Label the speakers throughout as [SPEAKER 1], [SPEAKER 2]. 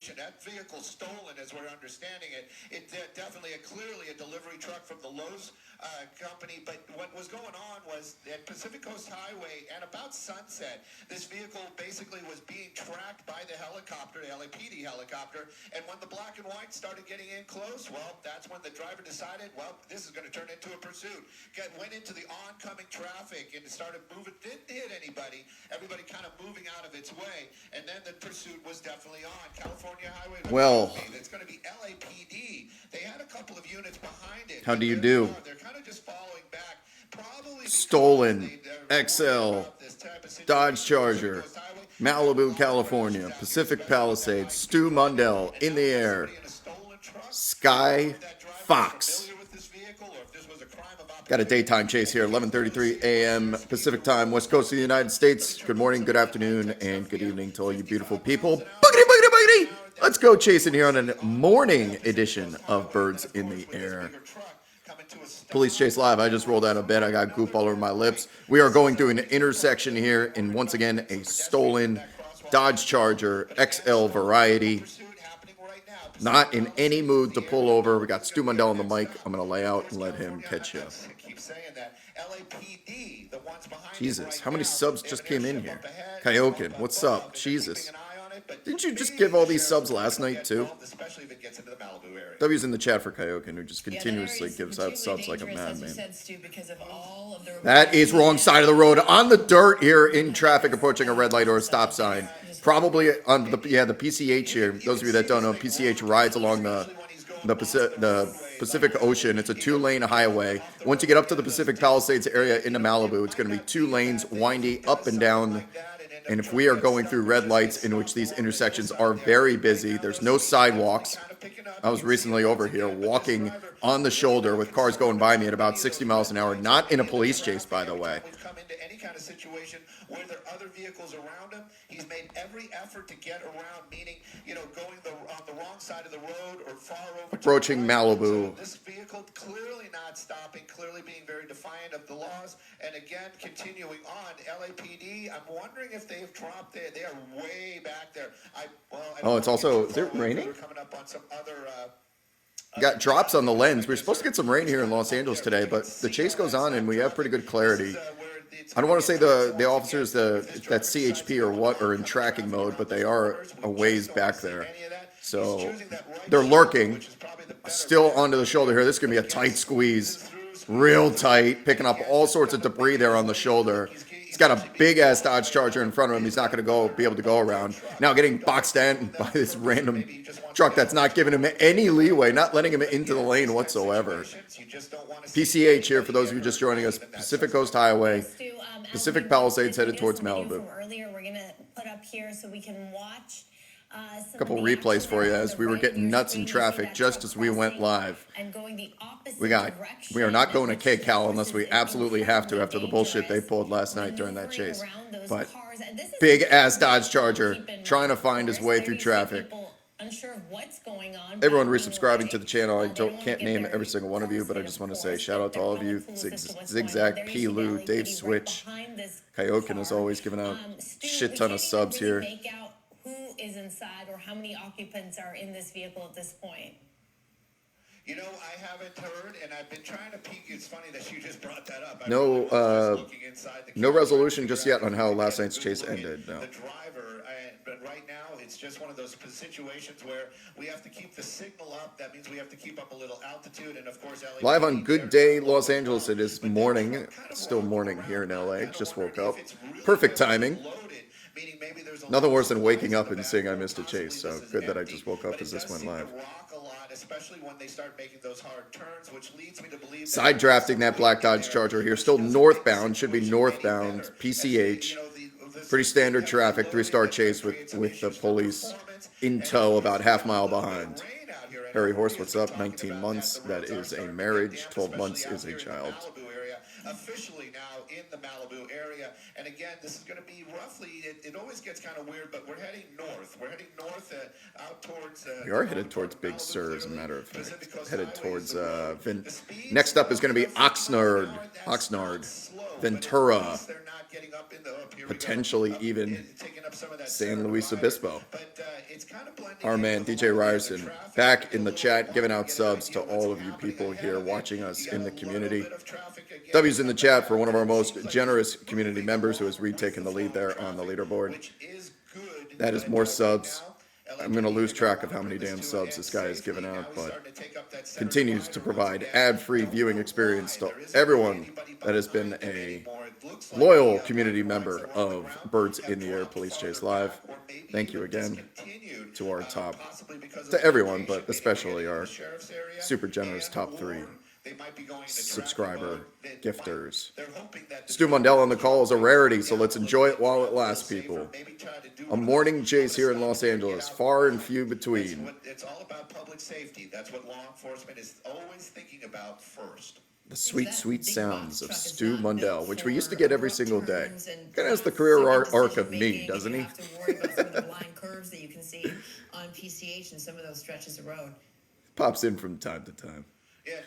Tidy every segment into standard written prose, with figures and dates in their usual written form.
[SPEAKER 1] That vehicle stolen, as we're understanding it. Definitely clearly a delivery truck from the Lowe's company. But what was going on was at Pacific Coast Highway and about sunset, this vehicle basically was being tracked by the helicopter, the LAPD helicopter. And when the black and white started getting in close, well, that's when the driver decided, well, this is going to turn into a pursuit. Went into the oncoming traffic and started moving. Didn't hit anybody. Everybody kind of moving out of its way. And then the pursuit was definitely on. California Highway.
[SPEAKER 2] Well,
[SPEAKER 1] it's going to be LAPD. They had a couple of units behind it.
[SPEAKER 2] How do you do?
[SPEAKER 1] They're kind of just following back. Probably
[SPEAKER 2] Stolen XL Dodge Charger, Malibu, California, Pacific Palisades, Stu Mundell in the air, Sky Fox. Got a daytime chase here, 11:33 a.m. Pacific time, West Coast of the United States. Good morning, good afternoon, and good evening to all you beautiful people. Boogity, boogity, boogity! Let's go chasing here on a morning edition of Birds in the Air. Police Chase Live. I just rolled out of bed. I got goop all over my lips. We are going through an intersection here in, once again, a stolen Dodge Charger XL variety. Not in any mood to pull over. We got Stu Mundell on the mic. I'm going to lay out and let him catch you. Jesus, how many subs just came in here? Kaioken, what's up? Jesus. Didn't you just give all these subs last night, too? W's in the chat for Kaioken, who just continuously gives out subs like a madman. That is wrong side of the road. On the dirt here in traffic approaching a red light or a stop sign. Probably on the PCH here. Those of you that don't know, PCH rides along the Pacific Ocean. It's a 2-lane highway. Once you get up to the Pacific Palisades area into Malibu, it's going to be 2 lanes, windy, up and down. And if we are going through red lights in which these intersections are very busy, there's no sidewalks. I was recently over here walking on the shoulder with cars going by me at about 60 miles an hour, not in a police chase, by the way. Where there are other vehicles around him, he's made every effort to get around, meaning, going on the wrong side of the road or far over. Approaching Malibu. So this vehicle clearly not stopping, clearly being very defiant of the laws, and again, continuing on. LAPD, I'm wondering if they've dropped there. They are way back there. It's also, is it raining? We're coming up on some other... Got drops on the lens. We're supposed to get some rain here in Los Angeles today, but the chase goes on and we have pretty good clarity. I don't want to say the officers that CHP or what are in tracking mode, but they are a ways back there. So they're lurking. Still onto the shoulder here. This is going to be a tight squeeze. Real tight. Picking up all sorts of debris there on the shoulder. He's got a big-ass Dodge Charger in front of him. He's not going to be able to go around. Now getting boxed in by this random truck that's not giving him any leeway, not letting him into the lane whatsoever. PCH here, for those of you just joining us, Pacific Coast Highway, Pacific Palisades headed towards Malibu.
[SPEAKER 3] We're going to put up here so we can watch
[SPEAKER 2] a couple replays for you as we were getting nuts in traffic just as we went live. We are not going to KCAL unless we absolutely have to after the bullshit they pulled last night during that chase. But big ass Dodge Charger trying to find his way through traffic.
[SPEAKER 3] Unsure of what's going on.
[SPEAKER 2] Everyone resubscribing to the channel. I can't name every single one of you, but I just want to say shout out to all of you. Zigzag, P. Lou, Dave Switch, Kaioken is always giving out shit ton of subs here.
[SPEAKER 3] Who is inside or how many occupants are in this vehicle at this point?
[SPEAKER 1] I haven't heard, and I've been trying to peek. It's funny that you just brought that up.
[SPEAKER 2] No resolution just yet on how last night's chase ended. No.
[SPEAKER 1] The driver, but right now it's just one of those situations where we have to keep the signal up. That means we have to keep up a little altitude, and of course, LA.
[SPEAKER 2] Live on Good Day Los Angeles. It is morning. It's still morning here in LA. Just woke up. Perfect timing. Nothing worse than waking up and seeing I missed a chase. So good that I just woke up as this went live. Especially when they start making those hard turns, which leads me to believe side drafting that black Dodge Charger here. Still northbound, should be northbound, PCH. Pretty standard traffic, 3-star chase with the police in tow about half mile behind. Harry Horse, what's up? 19 months, that is a marriage. 12 months is a child.
[SPEAKER 1] officially now in the Malibu area. And again, this is going to be roughly, it always gets kind of weird, but we're heading north. We're heading north out towards...
[SPEAKER 2] We are headed towards Big
[SPEAKER 1] Malibu,
[SPEAKER 2] Sur, as a
[SPEAKER 1] clearly.
[SPEAKER 2] matter of fact.
[SPEAKER 1] Pacific Coast
[SPEAKER 2] Headed
[SPEAKER 1] Highway
[SPEAKER 2] towards
[SPEAKER 1] is the road.
[SPEAKER 2] Vin.
[SPEAKER 1] The speeds
[SPEAKER 2] Next up is going to be
[SPEAKER 1] 50 miles an hour, that's
[SPEAKER 2] Oxnard,
[SPEAKER 1] not slow, but at
[SPEAKER 2] Ventura,
[SPEAKER 1] least they're not getting up in the, here we go,
[SPEAKER 2] potentially
[SPEAKER 1] up
[SPEAKER 2] even
[SPEAKER 1] taking up some of that
[SPEAKER 2] San
[SPEAKER 1] center
[SPEAKER 2] Luis
[SPEAKER 1] rider.
[SPEAKER 2] Obispo.
[SPEAKER 1] But it's kind of blending
[SPEAKER 2] Our
[SPEAKER 1] in
[SPEAKER 2] man,
[SPEAKER 1] with a
[SPEAKER 2] DJ
[SPEAKER 1] little bit of the
[SPEAKER 2] Ryerson,
[SPEAKER 1] traffic,
[SPEAKER 2] back
[SPEAKER 1] with
[SPEAKER 2] in
[SPEAKER 1] a
[SPEAKER 2] the
[SPEAKER 1] little
[SPEAKER 2] chat,
[SPEAKER 1] bit
[SPEAKER 2] giving
[SPEAKER 1] more
[SPEAKER 2] out
[SPEAKER 1] to get an
[SPEAKER 2] subs
[SPEAKER 1] idea
[SPEAKER 2] to
[SPEAKER 1] of what's
[SPEAKER 2] all of you
[SPEAKER 1] happening
[SPEAKER 2] people
[SPEAKER 1] ahead
[SPEAKER 2] here
[SPEAKER 1] of it.
[SPEAKER 2] watching us
[SPEAKER 1] You
[SPEAKER 2] in
[SPEAKER 1] got
[SPEAKER 2] the
[SPEAKER 1] a
[SPEAKER 2] community.
[SPEAKER 1] little bit of traffic again
[SPEAKER 2] W's in the chat for one of our most
[SPEAKER 1] seems like
[SPEAKER 2] generous
[SPEAKER 1] it's
[SPEAKER 2] community
[SPEAKER 1] moving
[SPEAKER 2] members who
[SPEAKER 1] along
[SPEAKER 2] has retaken the
[SPEAKER 1] with
[SPEAKER 2] lead
[SPEAKER 1] flow of
[SPEAKER 2] there on the
[SPEAKER 1] traffic,
[SPEAKER 2] leaderboard.
[SPEAKER 1] which is good,
[SPEAKER 2] That is
[SPEAKER 1] but,
[SPEAKER 2] more
[SPEAKER 1] right
[SPEAKER 2] subs.
[SPEAKER 1] now,
[SPEAKER 2] I'm going to lose
[SPEAKER 1] LAPD
[SPEAKER 2] track of
[SPEAKER 1] are
[SPEAKER 2] how many
[SPEAKER 1] gonna
[SPEAKER 2] damn
[SPEAKER 1] put this
[SPEAKER 2] subs
[SPEAKER 1] to
[SPEAKER 2] this guy
[SPEAKER 1] end
[SPEAKER 2] has given
[SPEAKER 1] safely.
[SPEAKER 2] out,
[SPEAKER 1] Now he's
[SPEAKER 2] but
[SPEAKER 1] starting to take up that center
[SPEAKER 2] continues to
[SPEAKER 1] divider
[SPEAKER 2] provide
[SPEAKER 1] once again.
[SPEAKER 2] ad-free
[SPEAKER 1] Don't
[SPEAKER 2] viewing
[SPEAKER 1] know
[SPEAKER 2] experience
[SPEAKER 1] why.
[SPEAKER 2] to
[SPEAKER 1] There isn't
[SPEAKER 2] everyone
[SPEAKER 1] really anybody
[SPEAKER 2] that has been
[SPEAKER 1] behind him
[SPEAKER 2] a
[SPEAKER 1] anymore. It looks like
[SPEAKER 2] loyal
[SPEAKER 1] the
[SPEAKER 2] community
[SPEAKER 1] black
[SPEAKER 2] member
[SPEAKER 1] lines that were on the
[SPEAKER 2] of
[SPEAKER 1] ground
[SPEAKER 2] Birds
[SPEAKER 1] have
[SPEAKER 2] in the Air
[SPEAKER 1] dropped
[SPEAKER 2] Police
[SPEAKER 1] farther
[SPEAKER 2] Chase Live.
[SPEAKER 1] back, or maybe
[SPEAKER 2] Thank you
[SPEAKER 1] even
[SPEAKER 2] again
[SPEAKER 1] discontinued,
[SPEAKER 2] to our top,
[SPEAKER 1] possibly because of
[SPEAKER 2] to
[SPEAKER 1] the
[SPEAKER 2] everyone, but
[SPEAKER 1] location, maybe
[SPEAKER 2] especially
[SPEAKER 1] getting in
[SPEAKER 2] our
[SPEAKER 1] the sheriff's area,
[SPEAKER 2] super generous
[SPEAKER 1] and
[SPEAKER 2] top
[SPEAKER 1] or
[SPEAKER 2] 3
[SPEAKER 1] they might be going into traffic
[SPEAKER 2] subscriber
[SPEAKER 1] mode.
[SPEAKER 2] gifters.
[SPEAKER 1] They're hoping that the
[SPEAKER 2] Stu Mundell on the call is a rarity, so let's enjoy it while it lasts, people.
[SPEAKER 1] maybe try to do
[SPEAKER 2] A
[SPEAKER 1] one of
[SPEAKER 2] morning
[SPEAKER 1] those
[SPEAKER 2] chase here in
[SPEAKER 1] stops
[SPEAKER 2] Los
[SPEAKER 1] and get
[SPEAKER 2] Angeles,
[SPEAKER 1] out
[SPEAKER 2] far
[SPEAKER 1] and
[SPEAKER 2] and few
[SPEAKER 1] It's
[SPEAKER 2] between.
[SPEAKER 1] it's all about public safety. That's what law enforcement is always thinking about first.
[SPEAKER 2] The sweet,
[SPEAKER 4] That
[SPEAKER 2] sweet
[SPEAKER 4] big
[SPEAKER 2] sounds
[SPEAKER 4] box
[SPEAKER 2] of
[SPEAKER 4] truck is
[SPEAKER 2] Stu
[SPEAKER 4] not built
[SPEAKER 2] Mundell, which we used to
[SPEAKER 4] for
[SPEAKER 2] get every
[SPEAKER 4] abrupt
[SPEAKER 2] single day.
[SPEAKER 4] turns and
[SPEAKER 2] Kind of has the
[SPEAKER 4] fast
[SPEAKER 2] career
[SPEAKER 4] second
[SPEAKER 2] arc of me,
[SPEAKER 4] decision-making,
[SPEAKER 2] doesn't
[SPEAKER 4] and
[SPEAKER 2] he?
[SPEAKER 4] You have to worry about some of the blind curves that you can see on PCH and some of those stretches of road.
[SPEAKER 2] Pops in from time to time.
[SPEAKER 1] Yeah,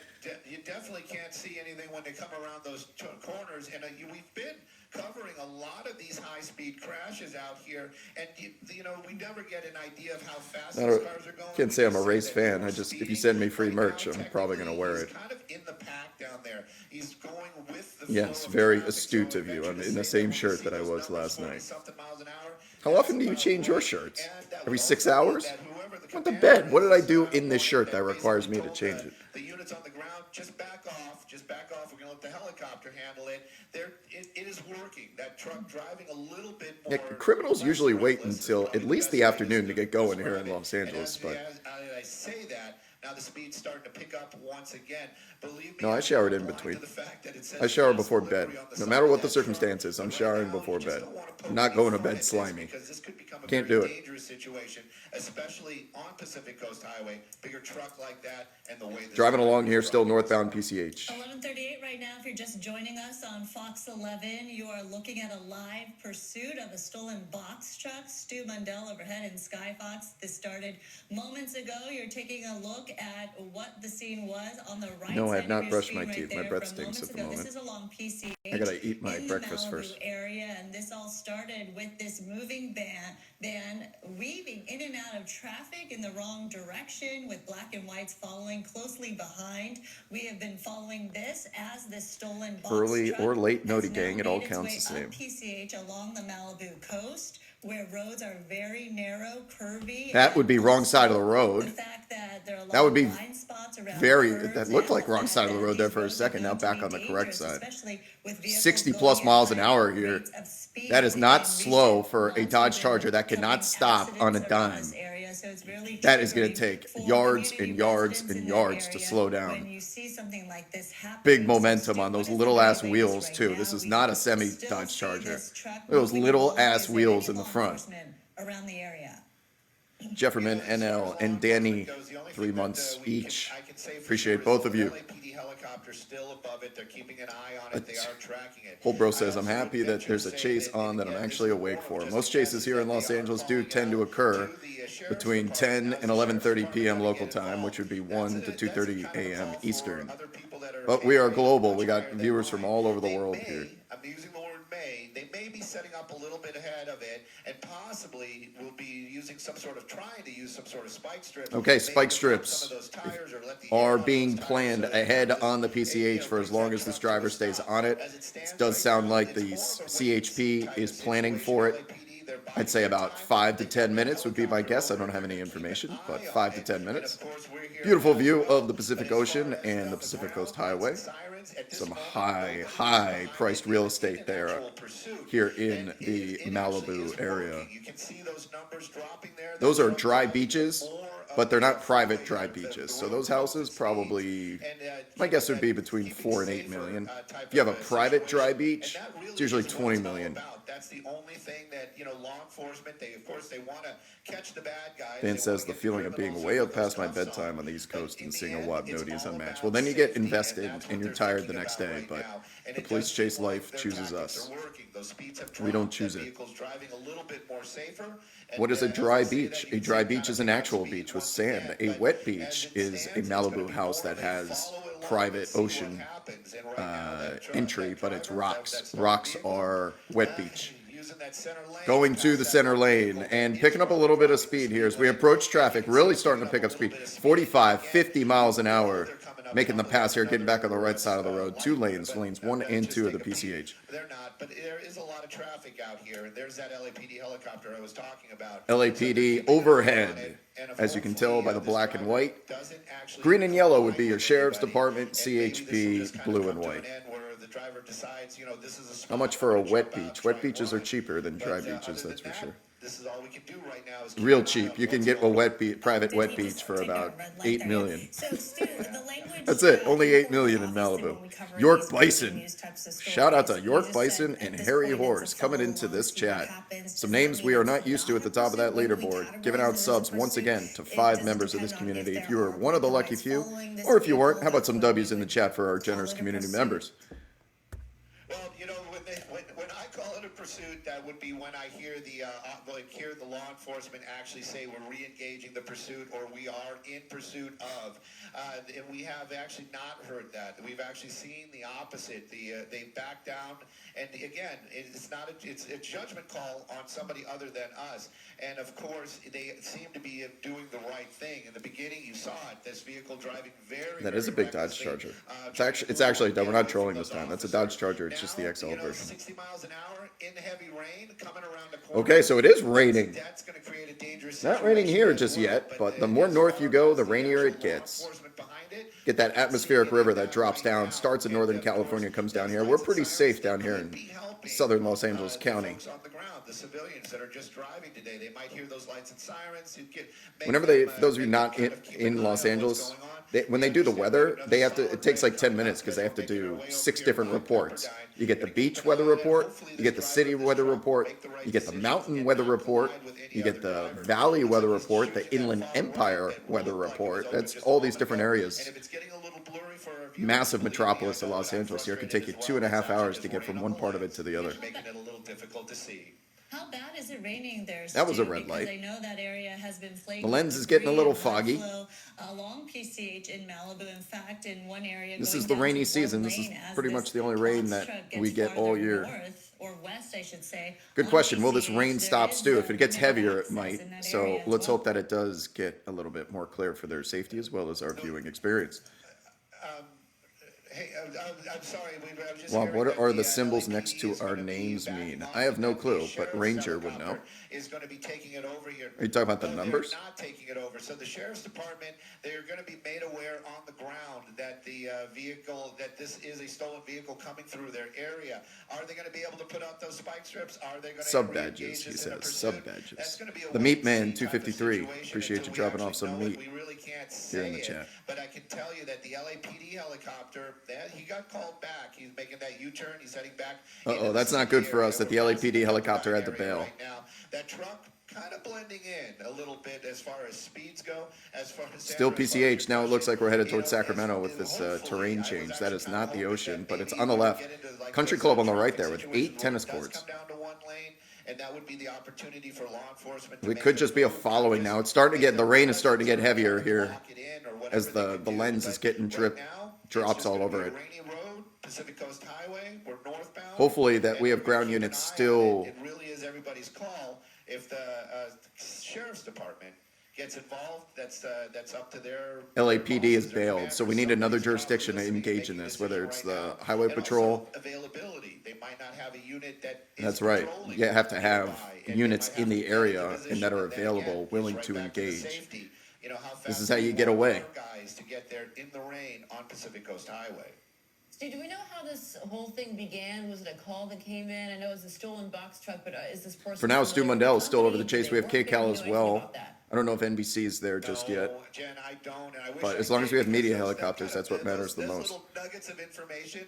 [SPEAKER 1] you definitely can't see anything when they come around those corners. And we've been covering a lot of these high-speed crashes out here, and you know we never get an idea of how fast
[SPEAKER 2] I
[SPEAKER 1] these
[SPEAKER 2] don't-
[SPEAKER 1] cars are going.
[SPEAKER 2] can't
[SPEAKER 1] We
[SPEAKER 2] say I'm
[SPEAKER 1] just
[SPEAKER 2] a race
[SPEAKER 1] that
[SPEAKER 2] fan.
[SPEAKER 1] they're
[SPEAKER 2] I just- if you
[SPEAKER 1] speeding.
[SPEAKER 2] send me free
[SPEAKER 1] Right
[SPEAKER 2] merch,
[SPEAKER 1] now,
[SPEAKER 2] I'm probably gonna wear
[SPEAKER 1] technically,
[SPEAKER 2] it.
[SPEAKER 1] He's kind of in the pack down there. He's going with the
[SPEAKER 2] Yes,
[SPEAKER 1] flow of
[SPEAKER 2] very
[SPEAKER 1] traffic,
[SPEAKER 2] astute
[SPEAKER 1] so
[SPEAKER 2] of you.
[SPEAKER 1] I
[SPEAKER 2] I'm
[SPEAKER 1] venture to
[SPEAKER 2] in the
[SPEAKER 1] say
[SPEAKER 2] same
[SPEAKER 1] when we
[SPEAKER 2] shirt
[SPEAKER 1] see
[SPEAKER 2] that I
[SPEAKER 1] those
[SPEAKER 2] was
[SPEAKER 1] numbers,
[SPEAKER 2] last night.
[SPEAKER 1] 40-something miles an hour,
[SPEAKER 2] How
[SPEAKER 1] that's
[SPEAKER 2] often do you
[SPEAKER 1] about
[SPEAKER 2] change your
[SPEAKER 1] right.
[SPEAKER 2] shirts?
[SPEAKER 1] And that
[SPEAKER 2] Every
[SPEAKER 1] would
[SPEAKER 2] 6
[SPEAKER 1] also mean
[SPEAKER 2] hours?
[SPEAKER 1] that whoever the
[SPEAKER 2] Went to
[SPEAKER 1] commander
[SPEAKER 2] bed. What did I
[SPEAKER 1] is,
[SPEAKER 2] do in this
[SPEAKER 1] wanted
[SPEAKER 2] shirt that requires
[SPEAKER 1] basically
[SPEAKER 2] me to
[SPEAKER 1] told
[SPEAKER 2] change it?
[SPEAKER 1] the units on the ground, just back off, just back off. We're going to let the helicopter handle it. It is working. That truck driving a little bit more.
[SPEAKER 2] Yeah, criminals
[SPEAKER 1] less
[SPEAKER 2] usually wait
[SPEAKER 1] reckless is
[SPEAKER 2] until
[SPEAKER 1] probably
[SPEAKER 2] at least
[SPEAKER 1] best
[SPEAKER 2] the
[SPEAKER 1] way
[SPEAKER 2] afternoon to get going here in
[SPEAKER 1] describe it.
[SPEAKER 2] Los Angeles,
[SPEAKER 1] And
[SPEAKER 2] but
[SPEAKER 1] as I say that, now the speed's starting to pick up once again. Believe me,
[SPEAKER 2] no, I
[SPEAKER 1] I'm
[SPEAKER 2] showered
[SPEAKER 1] not
[SPEAKER 2] in
[SPEAKER 1] blind
[SPEAKER 2] between.
[SPEAKER 1] to the fact that it says
[SPEAKER 2] I shower
[SPEAKER 1] fast
[SPEAKER 2] before bed.
[SPEAKER 1] delivery on the
[SPEAKER 2] No
[SPEAKER 1] side
[SPEAKER 2] matter
[SPEAKER 1] of
[SPEAKER 2] what the
[SPEAKER 1] that truck.
[SPEAKER 2] circumstances, I'm
[SPEAKER 1] But right
[SPEAKER 2] showering
[SPEAKER 1] now,
[SPEAKER 2] before
[SPEAKER 1] you just
[SPEAKER 2] bed.
[SPEAKER 1] don't wanna poke
[SPEAKER 2] I'm not
[SPEAKER 1] any
[SPEAKER 2] going to
[SPEAKER 1] fun
[SPEAKER 2] bed
[SPEAKER 1] at this
[SPEAKER 2] slimy.
[SPEAKER 1] because this could become a
[SPEAKER 2] Can't
[SPEAKER 1] very
[SPEAKER 2] do it.
[SPEAKER 1] dangerous situation, especially on Pacific Coast Highway. Bigger truck like that, and the way this
[SPEAKER 2] Driving
[SPEAKER 1] truck
[SPEAKER 2] along
[SPEAKER 1] is
[SPEAKER 2] here, still
[SPEAKER 1] driving.
[SPEAKER 2] northbound PCH.
[SPEAKER 3] 11:38 right now. If you're just joining us on Fox 11, you are looking at a live pursuit of a stolen box truck. Stu Mundell overhead in Skyfox. This started moments ago. You're taking a look at what the scene was on the right
[SPEAKER 2] No, I
[SPEAKER 3] side
[SPEAKER 2] have not
[SPEAKER 3] of your
[SPEAKER 2] brushed
[SPEAKER 3] screen
[SPEAKER 2] my
[SPEAKER 3] right
[SPEAKER 2] teeth. My
[SPEAKER 3] there
[SPEAKER 2] breath
[SPEAKER 3] from
[SPEAKER 2] stinks
[SPEAKER 3] moments
[SPEAKER 2] at the
[SPEAKER 3] ago.
[SPEAKER 2] moment.
[SPEAKER 3] This is along PCH.
[SPEAKER 2] I gotta eat my
[SPEAKER 3] in
[SPEAKER 2] breakfast
[SPEAKER 3] the Malibu
[SPEAKER 2] first.
[SPEAKER 3] area, and this all started with this moving van weaving in and out of traffic in the wrong direction, with black and whites following closely behind. We have been following this as this stolen box
[SPEAKER 2] Early
[SPEAKER 3] truck
[SPEAKER 2] or late
[SPEAKER 3] has
[SPEAKER 2] Noti
[SPEAKER 3] now
[SPEAKER 2] gang, it all
[SPEAKER 3] made its
[SPEAKER 2] counts
[SPEAKER 3] way
[SPEAKER 2] the same.
[SPEAKER 3] up PCH along the Malibu coast, where roads are very narrow, curvy.
[SPEAKER 2] That would be
[SPEAKER 3] and
[SPEAKER 2] wrong side of the
[SPEAKER 3] also
[SPEAKER 2] road.
[SPEAKER 3] The fact that there are a lot
[SPEAKER 2] That would
[SPEAKER 3] of
[SPEAKER 2] be
[SPEAKER 3] blind spots around
[SPEAKER 2] very-
[SPEAKER 3] curves
[SPEAKER 2] that looked
[SPEAKER 3] and
[SPEAKER 2] like wrong
[SPEAKER 3] fact
[SPEAKER 2] side of the
[SPEAKER 3] that
[SPEAKER 2] road there
[SPEAKER 3] these
[SPEAKER 2] for a
[SPEAKER 3] roads are
[SPEAKER 2] second, now
[SPEAKER 3] known to
[SPEAKER 2] back
[SPEAKER 3] be
[SPEAKER 2] on the correct
[SPEAKER 3] dangerous,
[SPEAKER 2] side.
[SPEAKER 3] especially with vehicles
[SPEAKER 2] 60 plus
[SPEAKER 3] going at
[SPEAKER 2] miles an
[SPEAKER 3] high
[SPEAKER 2] hour here.
[SPEAKER 3] rates of speed.
[SPEAKER 2] That is
[SPEAKER 3] In
[SPEAKER 2] not
[SPEAKER 3] recent
[SPEAKER 2] slow for a
[SPEAKER 3] months,
[SPEAKER 2] Dodge
[SPEAKER 3] we've
[SPEAKER 2] Charger
[SPEAKER 3] been
[SPEAKER 2] that cannot
[SPEAKER 3] covering
[SPEAKER 2] stop on a
[SPEAKER 3] accidents around
[SPEAKER 2] dime.
[SPEAKER 3] this area, so it's really
[SPEAKER 2] That is gonna
[SPEAKER 3] triggering
[SPEAKER 2] take
[SPEAKER 3] for
[SPEAKER 2] yards
[SPEAKER 3] community
[SPEAKER 2] and yards
[SPEAKER 3] residents
[SPEAKER 2] and
[SPEAKER 3] in that
[SPEAKER 2] yards to
[SPEAKER 3] area
[SPEAKER 2] slow down.
[SPEAKER 3] when you see something like this happening.
[SPEAKER 2] Big
[SPEAKER 3] So,
[SPEAKER 2] momentum
[SPEAKER 3] Stu,
[SPEAKER 2] on
[SPEAKER 3] what
[SPEAKER 2] those
[SPEAKER 3] is the
[SPEAKER 2] little
[SPEAKER 3] very
[SPEAKER 2] ass
[SPEAKER 3] latest
[SPEAKER 2] wheels
[SPEAKER 3] right
[SPEAKER 2] too.
[SPEAKER 3] now?
[SPEAKER 2] This is
[SPEAKER 3] We
[SPEAKER 2] not a
[SPEAKER 3] still
[SPEAKER 2] semi
[SPEAKER 3] see
[SPEAKER 2] Dodge Charger.
[SPEAKER 3] this truck
[SPEAKER 2] Those
[SPEAKER 3] moving
[SPEAKER 2] little
[SPEAKER 3] along.
[SPEAKER 2] ass
[SPEAKER 3] Is there
[SPEAKER 2] wheels
[SPEAKER 3] any
[SPEAKER 2] in the
[SPEAKER 3] law
[SPEAKER 2] front.
[SPEAKER 3] enforcement around the area?
[SPEAKER 2] Jefferman NL and Danny, 3 months each. Appreciate both of you.
[SPEAKER 1] LAPD helicopter still above it. They're keeping an eye on it. They are tracking it.
[SPEAKER 2] Holbro says, I'm happy that there's a chase on that I'm actually awake for. Most chases here in Los Angeles do tend to occur between 10 and 11:30 p.m. local time, which would be 1 to 2:30 a.m. Eastern. But we are global. We got viewers from all over the world here.
[SPEAKER 1] I'm using the word may. They may be setting up a little bit ahead of it, and possibly will be using trying to use some sort of spike strip.
[SPEAKER 2] Okay,
[SPEAKER 1] Maybe
[SPEAKER 2] spike
[SPEAKER 1] to
[SPEAKER 2] strips
[SPEAKER 1] some of those tires or let the
[SPEAKER 2] are
[SPEAKER 1] air out of
[SPEAKER 2] being
[SPEAKER 1] those tires
[SPEAKER 2] planned
[SPEAKER 1] so that
[SPEAKER 2] ahead
[SPEAKER 1] it
[SPEAKER 2] on the
[SPEAKER 1] just,
[SPEAKER 2] PCH for as long as this driver stays on it. It does sound like the CHP is planning for it. I'd say about 5 to 10 minutes would be my guess. I don't have any information, but 5 to 10 minutes. Beautiful view of the Pacific Ocean and the Pacific Coast Highway. Some high priced real estate there here in the Malibu area. Those are dry beaches. but they're not private dry beaches. So those houses probably, my guess would be between 4 and 8 million. If you have a private dry beach, it's usually 20 million.
[SPEAKER 1] That's the only thing that, law enforcement, of course, they want to catch the bad guys.
[SPEAKER 2] Dan says the feeling of being way up past my bedtime on the East Coast and seeing a Wapnoti is unmatched. Well, then you get invested and you're tired the next day, but the police chase life chooses us. We don't choose it. What is a dry beach? A dry beach is an actual beach with sand. A wet beach is a Malibu house that has private ocean entry, but it's rocks. Rocks are wet beach. Going to the center lane and picking up a little bit of speed here as we approach traffic, really starting to pick up speed. 45, 50 miles an hour, making the pass here, getting back on the right side of the road. 2 lanes, lanes 1 and 2 of the PCH.
[SPEAKER 1] They're not, but there is a lot of traffic out here, and there's that LAPD helicopter I was talking about.
[SPEAKER 2] LAPD overhead, as you can tell by the black and white. Green and yellow would be your Sheriff's Department, CHP, blue and white. How much for a wet beach? Wet beaches are cheaper than dry beaches, that's for sure.
[SPEAKER 1] This is all we can do right now. Is
[SPEAKER 2] real cheap. You can get a private wet beach for about 8 million. That's it. Only 8 million in Malibu. York Bison. Shout out to York Bison and Harry Horse coming into this chat. Some names we are not used to at the top of that leaderboard. Giving out subs once again to 5 members of this community. If you were one of the lucky few, or if you weren't, how about some W's in the chat for our generous community members?
[SPEAKER 1] Well, when I call it a pursuit, that would be when I hear the law enforcement actually say we're re-engaging the pursuit or we are in pursuit of. And we have actually not heard that. We've actually seen the opposite. They back down, and again, it's a judgment call on somebody other than us. And of course, they seem to be doing the right thing. In the beginning, you saw it. This vehicle driving
[SPEAKER 2] That is a big Dodge Charger. It's actually we're not trolling this time. That's a Dodge Charger. It's just the XL version.
[SPEAKER 1] 60 miles an hour in heavy rain coming around the corner.
[SPEAKER 2] Okay, so it is raining.
[SPEAKER 1] That's going to create a dangerous
[SPEAKER 2] Not raining here just yet, but the more north you go, the rainier it gets. Get that atmospheric river that drops down, starts in Northern California, comes down here. We're pretty safe down here in southern Los Angeles County.
[SPEAKER 1] The civilians that are just driving today, they might hear those lights and sirens.
[SPEAKER 2] Whenever for those of you not in Los Angeles, when they do the weather, it takes like 10 minutes because they have to do 6 different reports. You get the beach weather report, you get the city weather report, you get the mountain weather report, you get the valley weather report, the Inland Empire weather report. That's all these different areas. Massive metropolis of Los Angeles here. It could take you 2.5 hours to get from one part of it to the other.
[SPEAKER 1] Making it a little difficult to see.
[SPEAKER 3] How bad is it raining there?
[SPEAKER 2] That was a red light.
[SPEAKER 3] I know that area has been flaky.
[SPEAKER 2] The lens is getting a little foggy.
[SPEAKER 3] Along PCH in Malibu, in fact, in one area.
[SPEAKER 2] This is the rainy season. This is pretty much the only rain that we get all year.
[SPEAKER 3] North, or west, I should say.
[SPEAKER 2] Good question. Will this rain stop Stu? If it gets heavier, it might. So let's hope that it does get a little bit more clear for their safety as well as our viewing experience.
[SPEAKER 1] Hey, I'm sorry. I'm just
[SPEAKER 2] well, what are the symbols next to our names mean? I have no clue, but Ranger would know.
[SPEAKER 1] Is going to be taking it over here.
[SPEAKER 2] Are you talking about the numbers?
[SPEAKER 1] They're not taking it over. So the sheriff's department, they're going to be made aware on the ground that the vehicle, that this is a stolen vehicle coming through their area. Are they going to be able to put out those spike strips? Are they going to
[SPEAKER 2] sub badges? He says sub badges. The Meat Man 253. Appreciate you dropping off some meat here in the chat.
[SPEAKER 1] But I can tell you that the LAPD helicopter, he got called back. He's making that U-turn. He's heading back.
[SPEAKER 2] That's not good for us that the LAPD helicopter had to bail.
[SPEAKER 1] Right now, that truck kind of blending in a little bit as far as speeds go. As far as
[SPEAKER 2] still PCH. Now it looks like we're headed towards Sacramento with this terrain change. That is not the ocean, but it's on the left. Country Club on the right there with 8 tennis courts.
[SPEAKER 1] And that would be the opportunity for law enforcement.
[SPEAKER 2] We could just be a following now. It's starting to get, the rain is starting to get heavier here as the lens is getting drops all over it.
[SPEAKER 1] Pacific Coast Highway, we're northbound.
[SPEAKER 2] Hopefully that we have ground units still.
[SPEAKER 1] It really is everybody's call. If the sheriff's department gets involved, that's up to their.
[SPEAKER 2] LAPD is bailed, so we need another jurisdiction to engage in this, whether it's the Highway Patrol.
[SPEAKER 1] Availability. They might not have a unit that.
[SPEAKER 2] That's right. You have to have units in the area and that are available, willing to engage. This is how you get away.
[SPEAKER 1] Guys to get there in the rain on Pacific Coast Highway.
[SPEAKER 4] Steve, do we know how this whole thing began? Was it a call that came in? I know it was a stolen box truck, but is this person...
[SPEAKER 2] For now, Stu Mundell is still over the chase. We have KCal as well. I don't know if NBC is there just yet.
[SPEAKER 1] No, Jen, I don't. And I wish
[SPEAKER 2] But
[SPEAKER 1] I
[SPEAKER 2] as long as
[SPEAKER 1] did,
[SPEAKER 2] we have
[SPEAKER 1] because
[SPEAKER 2] media
[SPEAKER 1] those- that
[SPEAKER 2] helicopters,
[SPEAKER 1] kind of-
[SPEAKER 2] that's what matters the
[SPEAKER 1] those
[SPEAKER 2] most.
[SPEAKER 1] little nuggets of information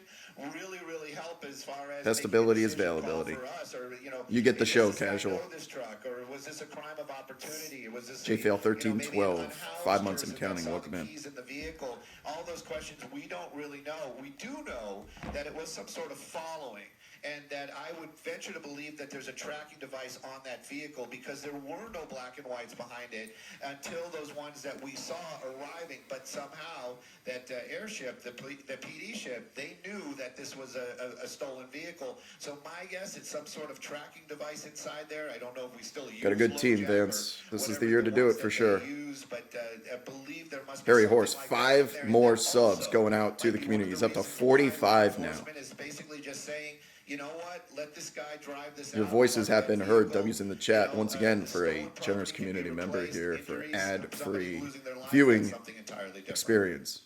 [SPEAKER 1] really help as far as
[SPEAKER 2] Testability
[SPEAKER 1] making a
[SPEAKER 2] is
[SPEAKER 1] decision call
[SPEAKER 2] availability.
[SPEAKER 1] for us, or,
[SPEAKER 2] You get the
[SPEAKER 1] does
[SPEAKER 2] show,
[SPEAKER 1] this guy
[SPEAKER 2] casual.
[SPEAKER 1] know this truck, or was this a crime of opportunity? Or was this
[SPEAKER 2] JFL
[SPEAKER 1] maybe an
[SPEAKER 2] 1312,
[SPEAKER 1] unhoused
[SPEAKER 2] 5 months and
[SPEAKER 1] person that
[SPEAKER 2] counting,
[SPEAKER 1] saw
[SPEAKER 2] welcome
[SPEAKER 1] the
[SPEAKER 2] in.
[SPEAKER 1] keys in the vehicle? All those questions we don't really know. We do know that it was some sort of following, and that I would venture to believe that there's a tracking device on that vehicle, because there were no black and whites behind it until those ones that we saw arriving. But somehow that airship, the PD ship, they knew that this was a stolen vehicle. So my guess, it's some sort of tracking device inside there. I don't know if we still use
[SPEAKER 2] Got a good team,
[SPEAKER 1] LoJack
[SPEAKER 2] Vance.
[SPEAKER 1] or
[SPEAKER 2] This is
[SPEAKER 1] whatever
[SPEAKER 2] the year to do
[SPEAKER 1] ones
[SPEAKER 2] it for
[SPEAKER 1] that they
[SPEAKER 2] sure.
[SPEAKER 1] use, but I believe there must be
[SPEAKER 2] Harry
[SPEAKER 1] something
[SPEAKER 2] Horse,
[SPEAKER 1] like that out
[SPEAKER 2] 5
[SPEAKER 1] there. And
[SPEAKER 2] more
[SPEAKER 1] that
[SPEAKER 2] subs
[SPEAKER 1] also
[SPEAKER 2] going out to
[SPEAKER 1] might
[SPEAKER 2] the
[SPEAKER 1] be
[SPEAKER 2] community.
[SPEAKER 1] one of
[SPEAKER 2] He's
[SPEAKER 1] the
[SPEAKER 2] up to
[SPEAKER 1] reasons why
[SPEAKER 2] 45 now.
[SPEAKER 1] enforcement is basically just saying, you know what? Let this guy drive this
[SPEAKER 2] Your
[SPEAKER 1] out.
[SPEAKER 2] voices
[SPEAKER 1] Let
[SPEAKER 2] have
[SPEAKER 1] that
[SPEAKER 2] been heard.
[SPEAKER 1] vehicle,
[SPEAKER 2] W's in the chat
[SPEAKER 1] you know,
[SPEAKER 2] once again
[SPEAKER 1] the
[SPEAKER 2] for a
[SPEAKER 1] stolen
[SPEAKER 2] generous
[SPEAKER 1] property can be
[SPEAKER 2] community member
[SPEAKER 1] replaced.
[SPEAKER 2] here for
[SPEAKER 1] Injuries, somebody
[SPEAKER 2] ad-free
[SPEAKER 1] losing their life,
[SPEAKER 2] viewing
[SPEAKER 1] that's something entirely different.
[SPEAKER 2] experience.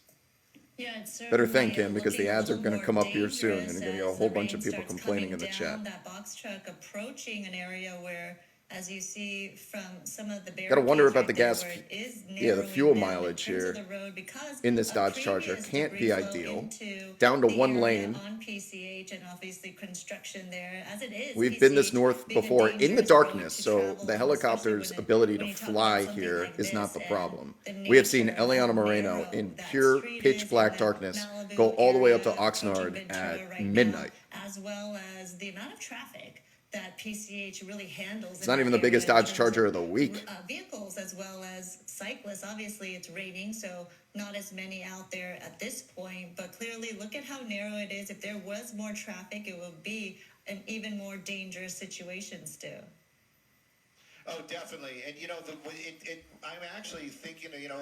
[SPEAKER 3] Yeah, it's
[SPEAKER 2] Better thank
[SPEAKER 3] certainly
[SPEAKER 2] him, because the
[SPEAKER 3] looking a
[SPEAKER 2] ads are
[SPEAKER 3] little
[SPEAKER 2] gonna
[SPEAKER 3] more
[SPEAKER 2] come up here soon,
[SPEAKER 3] dangerous
[SPEAKER 2] and you're gonna get a
[SPEAKER 3] as
[SPEAKER 2] whole
[SPEAKER 3] the
[SPEAKER 2] bunch of
[SPEAKER 3] rain
[SPEAKER 2] people
[SPEAKER 3] starts
[SPEAKER 2] complaining
[SPEAKER 3] coming
[SPEAKER 2] in the chat.
[SPEAKER 3] down. That box truck approaching an area where, as you see from some of the
[SPEAKER 2] Gotta wonder
[SPEAKER 3] barricades
[SPEAKER 2] about the
[SPEAKER 3] right there,
[SPEAKER 2] gas
[SPEAKER 3] where it is
[SPEAKER 2] yeah, the
[SPEAKER 3] narrowing
[SPEAKER 2] fuel
[SPEAKER 3] down in
[SPEAKER 2] mileage
[SPEAKER 3] terms of
[SPEAKER 2] here
[SPEAKER 3] the road, because
[SPEAKER 2] in this
[SPEAKER 3] of
[SPEAKER 2] Dodge Charger
[SPEAKER 3] previous
[SPEAKER 2] can't be
[SPEAKER 3] debris flow
[SPEAKER 2] ideal.
[SPEAKER 3] into
[SPEAKER 2] Down to
[SPEAKER 3] the
[SPEAKER 2] one
[SPEAKER 3] area
[SPEAKER 2] lane.
[SPEAKER 3] on PCH, and obviously construction there as it is.
[SPEAKER 2] We've been this
[SPEAKER 3] PCH
[SPEAKER 2] north
[SPEAKER 3] being a
[SPEAKER 2] before in the
[SPEAKER 3] dangerous road
[SPEAKER 2] darkness,
[SPEAKER 3] to
[SPEAKER 2] so
[SPEAKER 3] travel
[SPEAKER 2] the
[SPEAKER 3] on, especially
[SPEAKER 2] helicopter's
[SPEAKER 3] when
[SPEAKER 2] ability to
[SPEAKER 3] when you talk about
[SPEAKER 2] fly
[SPEAKER 3] something
[SPEAKER 2] here
[SPEAKER 3] like
[SPEAKER 2] is not
[SPEAKER 3] this
[SPEAKER 2] the
[SPEAKER 3] and
[SPEAKER 2] problem.
[SPEAKER 3] the
[SPEAKER 2] We have seen
[SPEAKER 3] nature of
[SPEAKER 2] Eliana
[SPEAKER 3] how
[SPEAKER 2] Moreno
[SPEAKER 3] narrow
[SPEAKER 2] in
[SPEAKER 3] that
[SPEAKER 2] pure
[SPEAKER 3] street
[SPEAKER 2] pitch
[SPEAKER 3] is
[SPEAKER 2] black
[SPEAKER 3] in that
[SPEAKER 2] darkness
[SPEAKER 3] Malibu
[SPEAKER 2] go all the way up to
[SPEAKER 3] area approaching
[SPEAKER 2] Oxnard
[SPEAKER 3] Ventura
[SPEAKER 2] at
[SPEAKER 3] right now,
[SPEAKER 2] midnight.
[SPEAKER 3] as well as the amount of traffic that PCH really handles.
[SPEAKER 2] It's not even the biggest Dodge Charger of the week.
[SPEAKER 3] Vehicles as well as cyclists. Obviously, it's raining, so not as many out there at this point. But clearly, look at how narrow it is. If there was more traffic, it would be an even more dangerous situation still.
[SPEAKER 1] Oh, definitely. And, you know, I'm actually thinking, you know,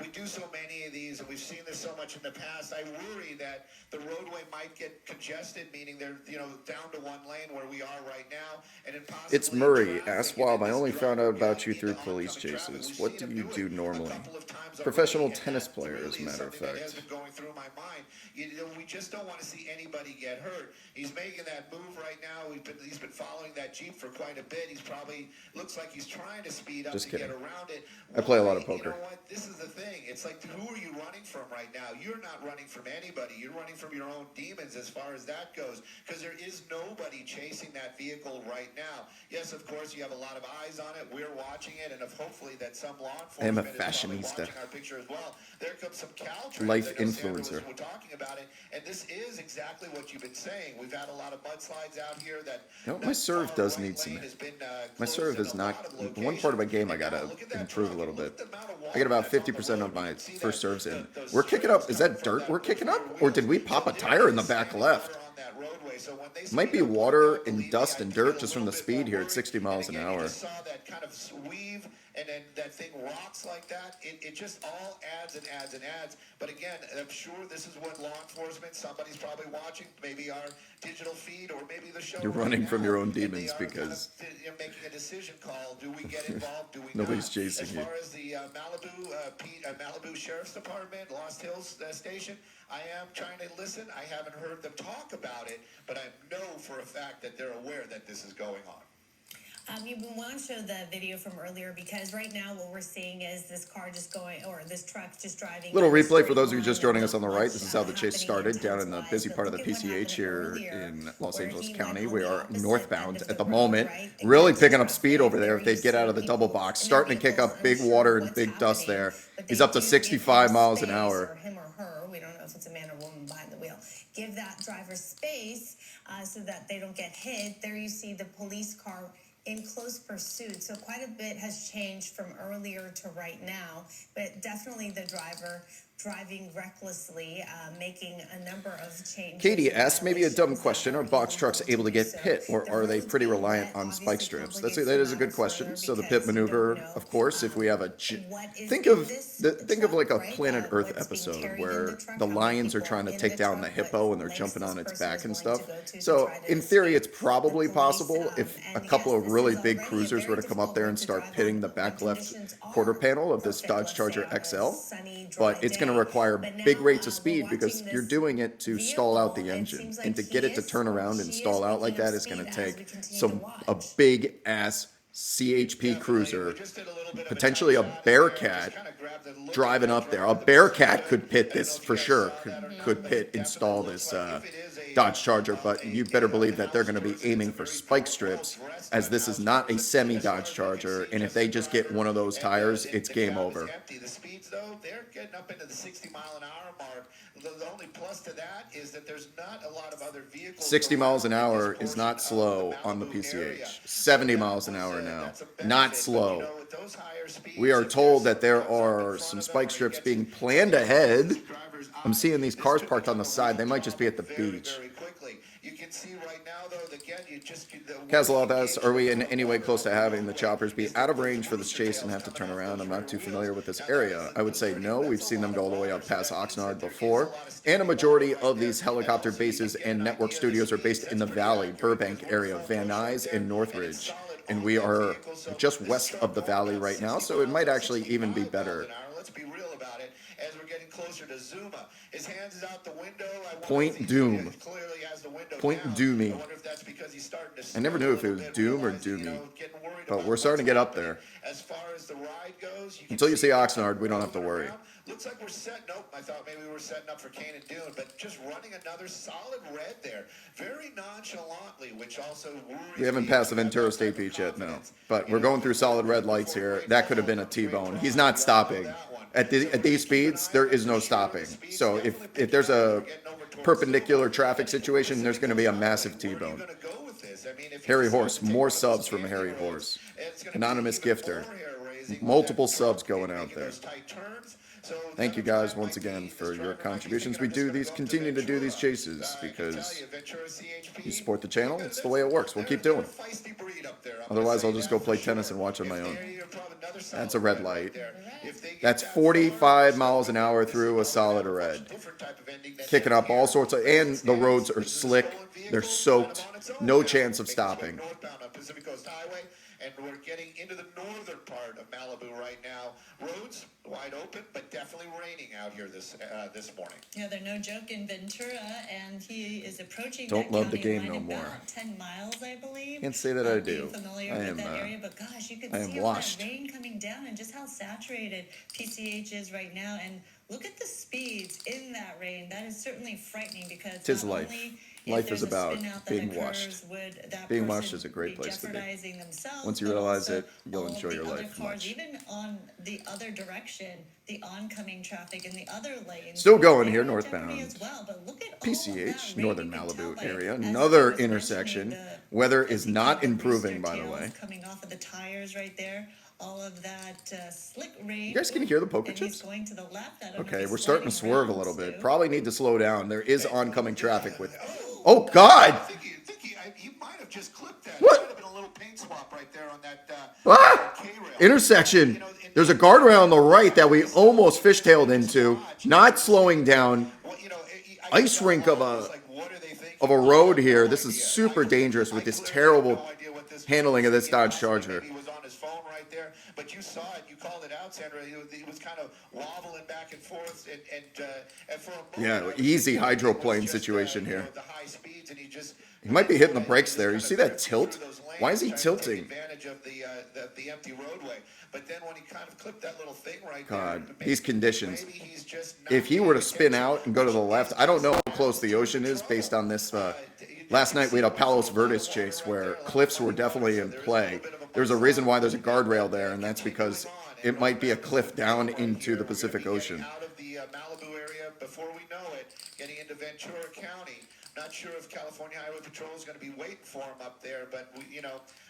[SPEAKER 1] we do so many of these, and we've seen this so much in the past. I worry that the roadway might get congested, meaning they're, you know, down to one lane where we are right now, and then possibly
[SPEAKER 2] It's Murray.
[SPEAKER 1] traffic,
[SPEAKER 2] Ask
[SPEAKER 1] and then
[SPEAKER 2] Wob. I
[SPEAKER 1] this
[SPEAKER 2] only found out about
[SPEAKER 1] driving
[SPEAKER 2] you
[SPEAKER 1] into
[SPEAKER 2] through
[SPEAKER 1] oncoming
[SPEAKER 2] police
[SPEAKER 1] traffic.
[SPEAKER 2] chases.
[SPEAKER 1] We've
[SPEAKER 2] What
[SPEAKER 1] seen
[SPEAKER 2] do
[SPEAKER 1] him
[SPEAKER 2] you do
[SPEAKER 1] it a
[SPEAKER 2] normally?
[SPEAKER 1] couple of times
[SPEAKER 2] Professional
[SPEAKER 1] already, and
[SPEAKER 2] tennis
[SPEAKER 1] that
[SPEAKER 2] player,
[SPEAKER 1] really
[SPEAKER 2] as a
[SPEAKER 1] is
[SPEAKER 2] matter of
[SPEAKER 1] something that has
[SPEAKER 2] fact.
[SPEAKER 1] been going through my mind. You know, we just don't want to see anybody get hurt. He's making that move right now. He's been following that Jeep for quite a bit. He's probably looks like he's trying to speed up
[SPEAKER 2] Just
[SPEAKER 1] to
[SPEAKER 2] kidding.
[SPEAKER 1] get around it.
[SPEAKER 2] I play a lot of
[SPEAKER 1] Why?
[SPEAKER 2] poker.
[SPEAKER 1] You know what? This is the thing. It's like, who are you running from right now? You're not running from anybody. You're running from your own demons as far as that goes, because there is nobody chasing that vehicle right now. Yes, of course, you have a lot of eyes on it. We're watching it, and if hopefully that some law
[SPEAKER 2] I am a
[SPEAKER 1] enforcement is probably
[SPEAKER 2] fashionista.
[SPEAKER 1] watching our picture as well. There comes some Caltrans.
[SPEAKER 2] Life
[SPEAKER 1] I know Sandra
[SPEAKER 2] influencer.
[SPEAKER 1] was talking about it, and this is exactly what you've been saying. We've had a lot of mudslides out here.
[SPEAKER 2] No, my
[SPEAKER 1] that
[SPEAKER 2] serve
[SPEAKER 1] far
[SPEAKER 2] does
[SPEAKER 1] right
[SPEAKER 2] need some-
[SPEAKER 1] lane has been,
[SPEAKER 2] My
[SPEAKER 1] closed
[SPEAKER 2] serve
[SPEAKER 1] in
[SPEAKER 2] is
[SPEAKER 1] a
[SPEAKER 2] not.
[SPEAKER 1] lot of
[SPEAKER 2] One part of my
[SPEAKER 1] locations.
[SPEAKER 2] game I
[SPEAKER 1] And now
[SPEAKER 2] gotta
[SPEAKER 1] look at that
[SPEAKER 2] improve a
[SPEAKER 1] truck.
[SPEAKER 2] little
[SPEAKER 1] Look at
[SPEAKER 2] bit.
[SPEAKER 1] the amount of
[SPEAKER 2] I get about
[SPEAKER 1] water that's on the
[SPEAKER 2] 50%
[SPEAKER 1] road.
[SPEAKER 2] of my
[SPEAKER 1] You can see
[SPEAKER 2] first
[SPEAKER 1] that
[SPEAKER 2] serves in.
[SPEAKER 1] those
[SPEAKER 2] We're kicking up.
[SPEAKER 1] streams
[SPEAKER 2] Is that
[SPEAKER 1] coming from
[SPEAKER 2] dirt we're kicking
[SPEAKER 1] those
[SPEAKER 2] up?
[SPEAKER 1] rear
[SPEAKER 2] Or did we
[SPEAKER 1] wheels.
[SPEAKER 2] pop a
[SPEAKER 1] So
[SPEAKER 2] tire in the
[SPEAKER 1] there is
[SPEAKER 2] back
[SPEAKER 1] standing
[SPEAKER 2] left?
[SPEAKER 1] water on that roadway. So when they
[SPEAKER 2] Might be
[SPEAKER 1] speed up like
[SPEAKER 2] water
[SPEAKER 1] that,
[SPEAKER 2] and
[SPEAKER 1] believe me,
[SPEAKER 2] dust
[SPEAKER 1] I
[SPEAKER 2] and
[SPEAKER 1] feel
[SPEAKER 2] dirt
[SPEAKER 1] a
[SPEAKER 2] just from
[SPEAKER 1] little
[SPEAKER 2] the
[SPEAKER 1] bit
[SPEAKER 2] speed
[SPEAKER 1] more
[SPEAKER 2] here at
[SPEAKER 1] worried.
[SPEAKER 2] 60 miles
[SPEAKER 1] And
[SPEAKER 2] an
[SPEAKER 1] again, you
[SPEAKER 2] hour.
[SPEAKER 1] just saw that kind of weave, and then that thing rocks like that. It just all adds and adds and adds. But again, I'm sure this is what law enforcement, somebody's probably watching, maybe our digital feed or maybe the show.
[SPEAKER 2] You're
[SPEAKER 1] right
[SPEAKER 2] running from
[SPEAKER 1] now,
[SPEAKER 2] your own
[SPEAKER 1] and they
[SPEAKER 2] demons
[SPEAKER 1] are kind of,
[SPEAKER 2] because
[SPEAKER 1] making a decision call. Do we get involved? Do we
[SPEAKER 2] Nobody's
[SPEAKER 1] not?
[SPEAKER 2] chasing
[SPEAKER 1] As
[SPEAKER 2] you.
[SPEAKER 1] far as the Malibu Sheriff's Department, Lost Hills Station, I am trying to listen. I haven't heard them talk about it, but I know for a fact that they're aware that this is going on.
[SPEAKER 4] You want to show the video from earlier, because right now what we're seeing is this car just going, or this truck just driving.
[SPEAKER 2] Little
[SPEAKER 4] down the
[SPEAKER 2] replay for those of you
[SPEAKER 4] straight
[SPEAKER 2] just
[SPEAKER 4] line
[SPEAKER 2] joining
[SPEAKER 4] and
[SPEAKER 2] us on the
[SPEAKER 4] not
[SPEAKER 2] right.
[SPEAKER 4] much,
[SPEAKER 2] This is how the chase
[SPEAKER 4] happening
[SPEAKER 2] started down in the
[SPEAKER 4] intense-wise.
[SPEAKER 2] busy
[SPEAKER 4] But
[SPEAKER 2] part of the
[SPEAKER 4] look at what
[SPEAKER 2] PCH
[SPEAKER 4] happened
[SPEAKER 2] here
[SPEAKER 4] earlier,
[SPEAKER 2] in Los
[SPEAKER 4] where
[SPEAKER 2] Angeles
[SPEAKER 4] he
[SPEAKER 2] County.
[SPEAKER 4] went
[SPEAKER 2] We
[SPEAKER 4] on the
[SPEAKER 2] are
[SPEAKER 4] opposite
[SPEAKER 2] northbound
[SPEAKER 4] end of
[SPEAKER 2] at the
[SPEAKER 4] road,
[SPEAKER 2] moment,
[SPEAKER 4] right?
[SPEAKER 2] really
[SPEAKER 4] Against
[SPEAKER 2] picking up
[SPEAKER 4] traffic.
[SPEAKER 2] speed over there.
[SPEAKER 4] There
[SPEAKER 2] If they
[SPEAKER 4] you
[SPEAKER 2] get out
[SPEAKER 4] see
[SPEAKER 2] of the double
[SPEAKER 4] people
[SPEAKER 2] box,
[SPEAKER 4] in
[SPEAKER 2] starting to
[SPEAKER 4] their
[SPEAKER 2] kick up
[SPEAKER 4] vehicles
[SPEAKER 2] big
[SPEAKER 4] unsure
[SPEAKER 2] water and
[SPEAKER 4] what's
[SPEAKER 2] big dust
[SPEAKER 4] happening,
[SPEAKER 2] there.
[SPEAKER 4] but
[SPEAKER 2] He's
[SPEAKER 4] they
[SPEAKER 2] up to
[SPEAKER 4] do give
[SPEAKER 2] 65
[SPEAKER 4] him
[SPEAKER 2] miles an
[SPEAKER 4] space,
[SPEAKER 2] hour.
[SPEAKER 4] or him or her, we don't know if it's a man or woman behind the wheel. Give that driver space so that they don't get hit. There you see the police car in close pursuit. So quite a bit has changed from earlier to right now, but definitely the driver driving recklessly, making a number of changes.
[SPEAKER 2] Katie
[SPEAKER 4] and
[SPEAKER 2] asked maybe a dumb
[SPEAKER 4] violations
[SPEAKER 2] question.
[SPEAKER 4] that
[SPEAKER 2] Are box
[SPEAKER 4] illegal
[SPEAKER 2] trucks able to get
[SPEAKER 4] so
[SPEAKER 2] pit, or
[SPEAKER 4] the
[SPEAKER 2] are they
[SPEAKER 4] roads
[SPEAKER 2] pretty
[SPEAKER 4] being
[SPEAKER 2] reliant
[SPEAKER 4] wet
[SPEAKER 2] on
[SPEAKER 4] obviously
[SPEAKER 2] spike strips? That
[SPEAKER 4] complicates
[SPEAKER 2] is
[SPEAKER 4] the
[SPEAKER 2] a good
[SPEAKER 4] matter
[SPEAKER 2] question.
[SPEAKER 4] further
[SPEAKER 2] So the
[SPEAKER 4] because
[SPEAKER 2] pit
[SPEAKER 4] you don't
[SPEAKER 2] maneuver,
[SPEAKER 4] know,
[SPEAKER 2] of course, if we have a
[SPEAKER 4] what is
[SPEAKER 2] think
[SPEAKER 4] in
[SPEAKER 2] of
[SPEAKER 4] this
[SPEAKER 2] think of like a
[SPEAKER 4] truck,
[SPEAKER 2] Planet
[SPEAKER 4] right?
[SPEAKER 2] Earth
[SPEAKER 4] What's being
[SPEAKER 2] episode
[SPEAKER 4] carried in
[SPEAKER 2] where
[SPEAKER 4] the truck,
[SPEAKER 2] the
[SPEAKER 4] how many
[SPEAKER 2] lions are
[SPEAKER 4] people
[SPEAKER 2] trying to
[SPEAKER 4] in
[SPEAKER 2] take
[SPEAKER 4] the
[SPEAKER 2] down the
[SPEAKER 4] truck,
[SPEAKER 2] hippo
[SPEAKER 4] what
[SPEAKER 2] and they're
[SPEAKER 4] lengths
[SPEAKER 2] jumping
[SPEAKER 4] this
[SPEAKER 2] on its
[SPEAKER 4] person
[SPEAKER 2] back
[SPEAKER 4] is
[SPEAKER 2] and
[SPEAKER 4] willing to
[SPEAKER 2] stuff.
[SPEAKER 4] go to
[SPEAKER 2] So
[SPEAKER 4] try to
[SPEAKER 2] in theory, it's
[SPEAKER 4] escape
[SPEAKER 2] probably
[SPEAKER 4] the police,
[SPEAKER 2] possible if a
[SPEAKER 4] and
[SPEAKER 2] couple
[SPEAKER 4] yes,
[SPEAKER 2] of
[SPEAKER 4] this
[SPEAKER 2] really
[SPEAKER 4] is
[SPEAKER 2] big
[SPEAKER 4] already a
[SPEAKER 2] cruisers were
[SPEAKER 4] very
[SPEAKER 2] to come up
[SPEAKER 4] difficult
[SPEAKER 2] there
[SPEAKER 4] road
[SPEAKER 2] and
[SPEAKER 4] to
[SPEAKER 2] start
[SPEAKER 4] drive
[SPEAKER 2] pitting
[SPEAKER 4] on,
[SPEAKER 2] the
[SPEAKER 4] but
[SPEAKER 2] back
[SPEAKER 4] the
[SPEAKER 2] left
[SPEAKER 4] conditions
[SPEAKER 2] quarter
[SPEAKER 4] are
[SPEAKER 2] panel of this
[SPEAKER 4] perfect,
[SPEAKER 2] Dodge
[SPEAKER 4] let's say,
[SPEAKER 2] Charger
[SPEAKER 4] on a
[SPEAKER 2] XL.
[SPEAKER 4] sunny, dry
[SPEAKER 2] But it's going to
[SPEAKER 4] day.
[SPEAKER 2] require
[SPEAKER 4] But
[SPEAKER 2] big
[SPEAKER 4] now,
[SPEAKER 2] rates of
[SPEAKER 4] we're
[SPEAKER 2] speed because
[SPEAKER 4] watching
[SPEAKER 2] you're
[SPEAKER 4] this
[SPEAKER 2] doing it to stall out the
[SPEAKER 4] vehicle. It
[SPEAKER 2] engine.
[SPEAKER 4] seems
[SPEAKER 2] And to
[SPEAKER 4] like
[SPEAKER 2] get
[SPEAKER 4] he
[SPEAKER 2] it to
[SPEAKER 4] is-
[SPEAKER 2] turn around and
[SPEAKER 4] she is
[SPEAKER 2] stall out like
[SPEAKER 4] picking up
[SPEAKER 2] that is going to
[SPEAKER 4] speed as
[SPEAKER 2] take
[SPEAKER 4] we continue to
[SPEAKER 2] a
[SPEAKER 4] watch.
[SPEAKER 2] big ass CHP cruiser, potentially a Bearcat driving up there. A Bearcat could pit this for sure. Could install this Dodge Charger, but you better believe that they're going to be aiming for spike strips, as this is not a semi-Dodge Charger, and if they just get one of those tires, it's game over.
[SPEAKER 1] The speeds, though, they're getting up into the 60-mile-an-hour mark. The only plus to that is that there's not a lot of other vehicles.
[SPEAKER 2] 60 miles an hour is not slow on the PCH. 70 miles an hour now. Not slow. We are told that there are some spike strips being planned ahead. I'm seeing these cars parked on the side. They might just be at the beach.
[SPEAKER 1] You can see right now, though, again, you just...
[SPEAKER 2] Kazalov asks, are we in any way close to having the choppers be out of range for this chase and have to turn around? I'm not too familiar with this area. I would say no. We've seen them go all the way up past Oxnard before. And a majority of these helicopter bases and network studios are based in the Valley, Burbank area, Van Nuys, and Northridge. And we are just west of the Valley right now, so it might actually even be better.
[SPEAKER 1] Let's be real about it. As we're getting closer to Zuma, his hands is out the window.
[SPEAKER 2] Point Doom. Point Doomy. I never knew if it was Doom or Doomy, but we're starting to get up there.
[SPEAKER 1] As far as the ride goes,
[SPEAKER 2] until you see Oxnard, we don't have to worry.
[SPEAKER 1] Looks like we're set. Nope, I thought maybe we were setting up for Canaan Dune, but just running another solid red there, very nonchalantly, which also worries.
[SPEAKER 2] We haven't passed the Ventura State Beach yet, no. But we're going through solid red lights here. That could have been a T-bone. He's not stopping. At these speeds, there is no stopping. So if there's a perpendicular traffic situation, there's going to be a massive T-bone. Harry Horse, more subs from Harry Horse. Anonymous gifter. Multiple subs going out there. Thank you guys once again for your contributions. We continue to do these chases because you support the channel. It's the way it works. We'll keep doing it. Otherwise, I'll just go play tennis and watch on my own. That's a red light. That's 45 miles an hour through a solid red. Kicking up all sorts of, and the roads are slick. They're soaked. No chance of stopping.
[SPEAKER 1] And we're getting into the northern part of Malibu right now. Roads wide open, but definitely raining out here this morning.
[SPEAKER 3] Yeah, they're no joke in Ventura, and he is approaching.
[SPEAKER 2] Don't
[SPEAKER 3] that
[SPEAKER 2] love the
[SPEAKER 3] county
[SPEAKER 2] game
[SPEAKER 3] line
[SPEAKER 2] no
[SPEAKER 3] about
[SPEAKER 2] more.
[SPEAKER 3] 10 miles, I believe.
[SPEAKER 2] Can't say that I do.
[SPEAKER 3] Familiar
[SPEAKER 2] I
[SPEAKER 3] with
[SPEAKER 2] am.
[SPEAKER 3] that area, but gosh, you can
[SPEAKER 2] I am
[SPEAKER 3] see all
[SPEAKER 2] washed.
[SPEAKER 3] that rain coming down and just how saturated PCH is right now. And look at the speeds in that rain. That is certainly frightening because
[SPEAKER 2] Tis
[SPEAKER 3] not
[SPEAKER 2] life.
[SPEAKER 3] only
[SPEAKER 2] Life
[SPEAKER 3] there's
[SPEAKER 2] is
[SPEAKER 3] a
[SPEAKER 2] about
[SPEAKER 3] spin out that
[SPEAKER 2] being
[SPEAKER 3] occurs,
[SPEAKER 2] washed.
[SPEAKER 3] would that
[SPEAKER 2] Being
[SPEAKER 3] person
[SPEAKER 2] washed is a great
[SPEAKER 3] be
[SPEAKER 2] place to be.
[SPEAKER 3] jeopardizing themselves,
[SPEAKER 2] Once you
[SPEAKER 3] but
[SPEAKER 2] realize
[SPEAKER 3] also
[SPEAKER 2] it, you'll
[SPEAKER 3] all
[SPEAKER 2] enjoy
[SPEAKER 3] the
[SPEAKER 2] your
[SPEAKER 3] other
[SPEAKER 2] life
[SPEAKER 3] cars,
[SPEAKER 2] much.
[SPEAKER 3] even on the other direction, the oncoming traffic in the other lanes.
[SPEAKER 2] Still going
[SPEAKER 3] they're
[SPEAKER 2] here
[SPEAKER 3] in
[SPEAKER 2] northbound.
[SPEAKER 3] jeopardy as well, but look at all of that
[SPEAKER 2] PCH,
[SPEAKER 3] rain.
[SPEAKER 2] Northern
[SPEAKER 3] You can tell
[SPEAKER 2] Malibu
[SPEAKER 3] by,
[SPEAKER 2] area.
[SPEAKER 3] as I
[SPEAKER 2] Another
[SPEAKER 3] was
[SPEAKER 2] intersection.
[SPEAKER 3] mentioning,
[SPEAKER 2] Weather
[SPEAKER 3] as
[SPEAKER 2] is
[SPEAKER 3] he
[SPEAKER 2] not
[SPEAKER 3] kind of
[SPEAKER 2] improving,
[SPEAKER 3] greased
[SPEAKER 2] by
[SPEAKER 3] their
[SPEAKER 2] the way.
[SPEAKER 3] tails coming off of the tires right there. All of that slick rain.
[SPEAKER 2] You guys can hear the poker
[SPEAKER 3] and he's
[SPEAKER 2] chips?
[SPEAKER 3] going to the left. I don't know if
[SPEAKER 2] Okay,
[SPEAKER 3] he's
[SPEAKER 2] we're starting to
[SPEAKER 3] sliding
[SPEAKER 2] swerve a
[SPEAKER 3] around
[SPEAKER 2] little bit.
[SPEAKER 3] too.
[SPEAKER 2] Probably need to slow down. There is oncoming traffic with... Oh, God!
[SPEAKER 1] He might have just clipped that.
[SPEAKER 2] What?
[SPEAKER 1] There might have been a little paint swap right there on that K-rail.
[SPEAKER 2] Intersection. There's a guardrail on the right that we almost fishtailed into. Not slowing down. Ice rink of a road here. This is super dangerous with this terrible handling of this Dodge Charger.
[SPEAKER 1] He was on his phone right there, but you saw it. You called it out, Sandra. He was kind of wobbling back and forth, and for a moment,
[SPEAKER 2] Yeah, easy hydroplane situation here.
[SPEAKER 1] the high speeds, and
[SPEAKER 2] He might be hitting the brakes there. You see that tilt? Why is he tilting?
[SPEAKER 1] Advantage of the empty roadway, but then when he kind of clipped that little thing right
[SPEAKER 2] God,
[SPEAKER 1] there,
[SPEAKER 2] these conditions.
[SPEAKER 1] maybe he's just not
[SPEAKER 2] If he were to
[SPEAKER 1] paying
[SPEAKER 2] spin
[SPEAKER 1] attention.
[SPEAKER 2] out and go to the left, I don't know how close the ocean is based on this. Last night we had a Palos Verdes chase where cliffs were definitely in play. There's a reason why there's a guardrail there, and that's because it might be a cliff down into the Pacific Ocean.
[SPEAKER 1] Out of the Malibu area before we know it, getting into Ventura County. Not sure if California Highway Patrol is going to be waiting for him up there, but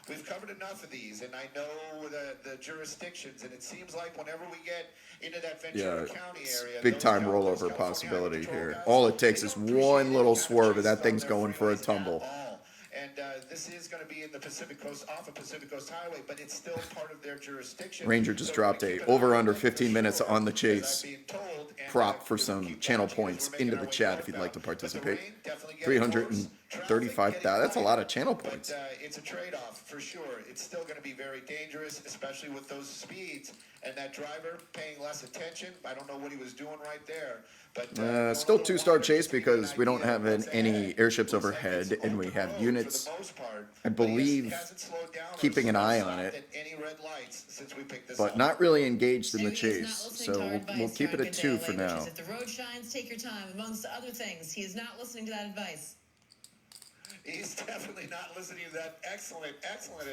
[SPEAKER 1] we've covered enough of these, and I know the jurisdictions, and it seems like whenever we get into that Ventura County area,
[SPEAKER 2] Big time rollover possibility here. All it takes is one little swerve, and that thing's going for a tumble.
[SPEAKER 1] And this is going to be in the Pacific Coast, off of Pacific Coast Highway, but it's still part of their jurisdiction.
[SPEAKER 2] Ranger just dropped a over/under 15 minutes on the chase. Prop for some channel points into the chat if you'd like to participate. 35,000. That's a lot of channel points.
[SPEAKER 1] But it's a trade-off for sure. It's still going to be very dangerous, especially with those speeds. And that driver paying less attention. I don't know what he was doing right there. But
[SPEAKER 2] Still two-star chase because we don't have any airships overhead, and we have units, I believe, keeping an eye on it, but not really engaged in the
[SPEAKER 5] Maybe he's not
[SPEAKER 2] chase.
[SPEAKER 5] listening
[SPEAKER 2] So
[SPEAKER 5] to our advice
[SPEAKER 2] we'll keep
[SPEAKER 5] here
[SPEAKER 2] it
[SPEAKER 5] on
[SPEAKER 2] at
[SPEAKER 5] Good
[SPEAKER 2] 2
[SPEAKER 5] Day
[SPEAKER 2] for
[SPEAKER 5] LA,
[SPEAKER 2] now.
[SPEAKER 5] which is if the road shines, take your time, amongst other things. He is not listening to that advice.
[SPEAKER 1] He's definitely not listening to that excellent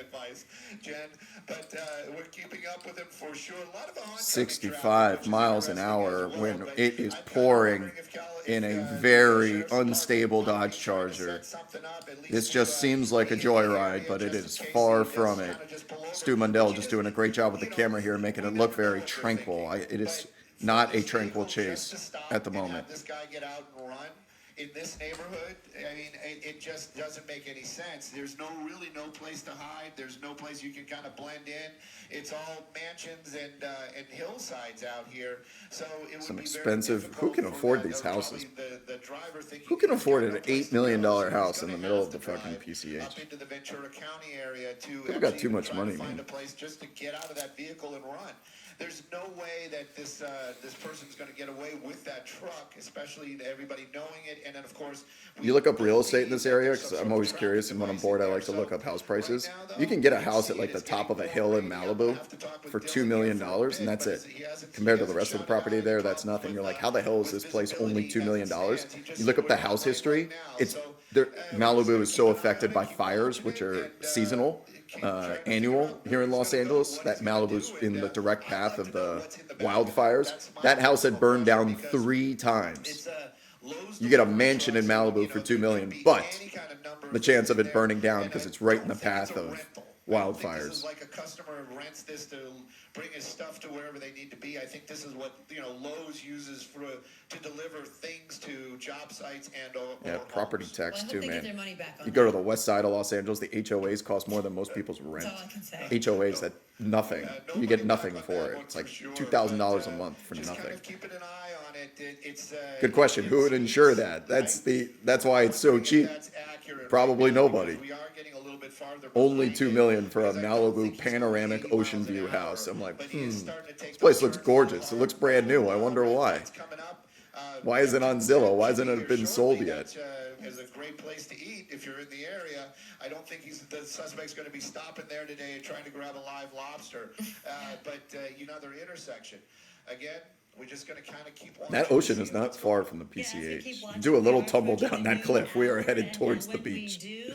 [SPEAKER 1] advice, Jen. But we're keeping up with him for sure. A lot of oncoming
[SPEAKER 2] 65
[SPEAKER 1] traffic, which is
[SPEAKER 2] miles an
[SPEAKER 1] interesting
[SPEAKER 2] hour
[SPEAKER 1] as well,
[SPEAKER 2] when
[SPEAKER 1] but
[SPEAKER 2] it is
[SPEAKER 1] I'm kinda
[SPEAKER 2] pouring
[SPEAKER 1] wondering if
[SPEAKER 2] in a
[SPEAKER 1] the
[SPEAKER 2] very
[SPEAKER 1] sheriff's department
[SPEAKER 2] unstable
[SPEAKER 1] might be
[SPEAKER 2] Dodge
[SPEAKER 1] trying to
[SPEAKER 2] Charger.
[SPEAKER 1] set something up, at least
[SPEAKER 2] This
[SPEAKER 1] to,
[SPEAKER 2] just seems like a
[SPEAKER 1] clean the
[SPEAKER 2] joyride,
[SPEAKER 1] area
[SPEAKER 2] but it
[SPEAKER 1] just
[SPEAKER 2] is
[SPEAKER 1] in case
[SPEAKER 2] far
[SPEAKER 1] he does
[SPEAKER 2] from
[SPEAKER 1] kinda
[SPEAKER 2] it.
[SPEAKER 1] just pull over.
[SPEAKER 2] Stu
[SPEAKER 1] But
[SPEAKER 2] Mundell
[SPEAKER 1] you
[SPEAKER 2] just doing a great job with the camera here, making it look very tranquil. It is not a tranquil chase at the moment.
[SPEAKER 1] This guy get out and run in this neighborhood. I mean, it just doesn't make any sense. There's really no place to hide. There's no place you can kind of blend in. It's all mansions and hillsides out here. So it would
[SPEAKER 2] Some
[SPEAKER 1] be very
[SPEAKER 2] expensive- who
[SPEAKER 1] difficult
[SPEAKER 2] can
[SPEAKER 1] for
[SPEAKER 2] afford
[SPEAKER 1] that,
[SPEAKER 2] these
[SPEAKER 1] probably
[SPEAKER 2] houses?
[SPEAKER 1] the driver thinking
[SPEAKER 2] Who can
[SPEAKER 1] he's
[SPEAKER 2] afford
[SPEAKER 1] got
[SPEAKER 2] an
[SPEAKER 1] no place
[SPEAKER 2] $8
[SPEAKER 1] to
[SPEAKER 2] million
[SPEAKER 1] go, so he's
[SPEAKER 2] house in
[SPEAKER 1] gonna
[SPEAKER 2] the middle
[SPEAKER 1] have
[SPEAKER 2] of the
[SPEAKER 1] to
[SPEAKER 2] fucking
[SPEAKER 1] drive
[SPEAKER 2] PCH?
[SPEAKER 1] up into the Ventura County area to
[SPEAKER 2] People got
[SPEAKER 1] actually
[SPEAKER 2] too much
[SPEAKER 1] try
[SPEAKER 2] money,
[SPEAKER 1] to find
[SPEAKER 2] man.
[SPEAKER 1] a place just to get out of that vehicle and run. There's no way that this person's going to get away with that truck, especially to everybody knowing it. And then, of course,
[SPEAKER 2] You look up real estate in this area, because I'm always curious, and when I'm bored, I like to look up house prices. You can get a house at like the top of a hill in Malibu for $2 million, and that's it. Compared to the rest of the property there, that's nothing. You're like, how the hell is this place only $2 million? You look up the house history, Malibu is so affected by fires, which are seasonal, annual here in Los Angeles, that Malibu's in the direct path of the wildfires. That house had burned down 3 times. You get a mansion in Malibu for $2 million, but the chance of it burning down because it's right in the path of wildfires.
[SPEAKER 1] This is like a customer rents this to bring his stuff to wherever they need to be. I think this is what Lowe's uses to deliver things to job sites and
[SPEAKER 2] Yeah, property tax
[SPEAKER 5] Well, I hope
[SPEAKER 2] too,
[SPEAKER 5] they get their
[SPEAKER 2] man.
[SPEAKER 5] money back on
[SPEAKER 2] You go
[SPEAKER 5] that.
[SPEAKER 2] to the west side of Los Angeles, the HOAs cost more than most people's rent.
[SPEAKER 5] That's all I can say.
[SPEAKER 2] HOAs, that nothing. You get nothing for it. It's like $2,000 a month for
[SPEAKER 1] just
[SPEAKER 2] nothing.
[SPEAKER 1] Kind of keeping an eye on it. It's
[SPEAKER 2] Good question. Who would insure that? That's why it's so cheap.
[SPEAKER 1] That's accurate
[SPEAKER 2] Probably
[SPEAKER 1] right now,
[SPEAKER 2] nobody.
[SPEAKER 1] because we are getting a little bit farther
[SPEAKER 2] Only
[SPEAKER 1] behind
[SPEAKER 2] $2
[SPEAKER 1] it,
[SPEAKER 2] million for a
[SPEAKER 1] because I don't think
[SPEAKER 2] Malibu
[SPEAKER 1] he's
[SPEAKER 2] panoramic
[SPEAKER 1] 80 miles
[SPEAKER 2] ocean
[SPEAKER 1] an
[SPEAKER 2] view
[SPEAKER 1] hour,
[SPEAKER 2] house. I'm like,
[SPEAKER 1] but he is starting to take
[SPEAKER 2] this place
[SPEAKER 1] those
[SPEAKER 2] looks
[SPEAKER 1] turns
[SPEAKER 2] gorgeous.
[SPEAKER 1] hard.
[SPEAKER 2] It looks brand new. I wonder why.
[SPEAKER 1] It's coming up.
[SPEAKER 2] Why is it on Zillow? Why hasn't it been sold yet?
[SPEAKER 1] That is a great place to eat if you're in the area. I don't think the suspect's going to be stopping there today and trying to grab a live lobster. But another intersection. Again, we're just going to kind of keep watching.
[SPEAKER 2] That ocean is not far from the
[SPEAKER 3] Yes, we
[SPEAKER 2] PCH.
[SPEAKER 3] keep
[SPEAKER 2] You
[SPEAKER 3] watching.
[SPEAKER 2] do a little
[SPEAKER 3] We are
[SPEAKER 2] tumble
[SPEAKER 3] approaching
[SPEAKER 2] down
[SPEAKER 3] the
[SPEAKER 2] that cliff. We are
[SPEAKER 3] noon
[SPEAKER 2] headed
[SPEAKER 3] hour,
[SPEAKER 2] towards
[SPEAKER 3] and
[SPEAKER 2] the
[SPEAKER 3] when
[SPEAKER 2] beach.
[SPEAKER 3] We do.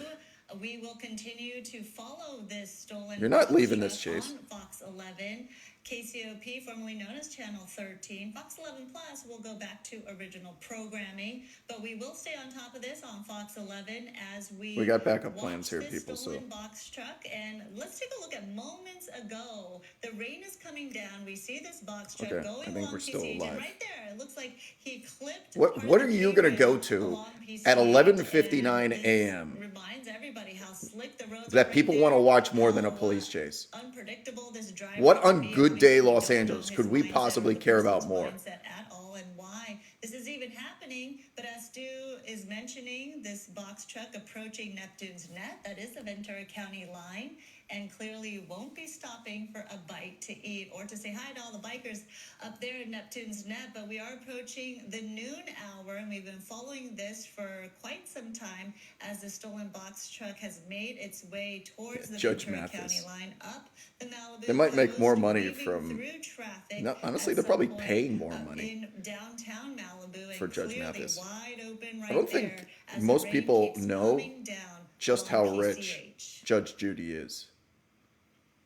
[SPEAKER 3] We will continue to follow this stolen.
[SPEAKER 2] You're not
[SPEAKER 3] box
[SPEAKER 2] leaving
[SPEAKER 3] truck
[SPEAKER 2] this chase.
[SPEAKER 3] on Fox 11, KCOP, formerly known as Channel 13. Fox 11 Plus will go back to original programming, but we will stay on top of this on Fox 11 as
[SPEAKER 2] We got backup
[SPEAKER 3] watch
[SPEAKER 2] plans here,
[SPEAKER 3] this
[SPEAKER 2] people, so-
[SPEAKER 3] stolen box truck. And let's take a look at moments ago. The rain is coming down. We see this box truck
[SPEAKER 2] Okay,
[SPEAKER 3] going
[SPEAKER 2] I think
[SPEAKER 3] along
[SPEAKER 2] we're still
[SPEAKER 3] PCH,
[SPEAKER 2] alive.
[SPEAKER 3] and right there, it looks like he clipped.
[SPEAKER 2] What
[SPEAKER 3] part
[SPEAKER 2] What
[SPEAKER 3] of
[SPEAKER 2] are
[SPEAKER 3] the
[SPEAKER 2] you gonna
[SPEAKER 3] K-rail
[SPEAKER 2] go to
[SPEAKER 3] along
[SPEAKER 2] at
[SPEAKER 3] PCH,
[SPEAKER 2] 11:59
[SPEAKER 3] and this
[SPEAKER 2] a.m.
[SPEAKER 3] Reminds everybody how slick the roads are
[SPEAKER 2] that
[SPEAKER 3] right
[SPEAKER 2] people
[SPEAKER 3] there,
[SPEAKER 2] want to watch more than a
[SPEAKER 3] how,
[SPEAKER 2] police chase?
[SPEAKER 3] Unpredictable this driver
[SPEAKER 2] What
[SPEAKER 3] can
[SPEAKER 2] on
[SPEAKER 3] be,
[SPEAKER 2] good
[SPEAKER 3] and
[SPEAKER 2] day
[SPEAKER 3] we
[SPEAKER 2] Los
[SPEAKER 3] don't know
[SPEAKER 2] Angeles
[SPEAKER 3] his
[SPEAKER 2] could we
[SPEAKER 3] mindset
[SPEAKER 2] possibly
[SPEAKER 3] or the
[SPEAKER 2] care about
[SPEAKER 3] person's
[SPEAKER 2] more?
[SPEAKER 3] mindset at all, and why this is even happening. But as Stu is mentioning, this box truck approaching Neptune's Net, that is the Ventura County line, and clearly won't be stopping for a bite to eat or to say hi to all the bikers up there in Neptune's Net. But we are approaching the noon hour, and we've been following this for quite some time as the stolen box truck has made its way towards the
[SPEAKER 2] Judge
[SPEAKER 3] Ventura
[SPEAKER 2] Mathis.
[SPEAKER 3] County line up the Malibu
[SPEAKER 2] They might make
[SPEAKER 3] coast,
[SPEAKER 2] more money
[SPEAKER 3] weaving
[SPEAKER 2] from-
[SPEAKER 3] through traffic
[SPEAKER 2] No, honestly,
[SPEAKER 3] at
[SPEAKER 2] they're
[SPEAKER 3] some
[SPEAKER 2] probably
[SPEAKER 3] point,
[SPEAKER 2] paying more money
[SPEAKER 3] in downtown Malibu, and
[SPEAKER 2] for Judge
[SPEAKER 3] clearly
[SPEAKER 2] Mathis.
[SPEAKER 3] wide open right
[SPEAKER 2] I don't think
[SPEAKER 3] there as the
[SPEAKER 2] most
[SPEAKER 3] rain
[SPEAKER 2] people
[SPEAKER 3] keeps
[SPEAKER 2] know
[SPEAKER 3] coming down
[SPEAKER 2] just
[SPEAKER 3] along
[SPEAKER 2] how rich
[SPEAKER 3] PCH.
[SPEAKER 2] Judge Judy is.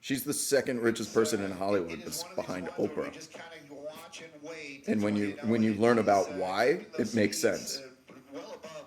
[SPEAKER 2] She's the second richest person in Hollywood that's behind Oprah. And when you learn about why, it makes sense.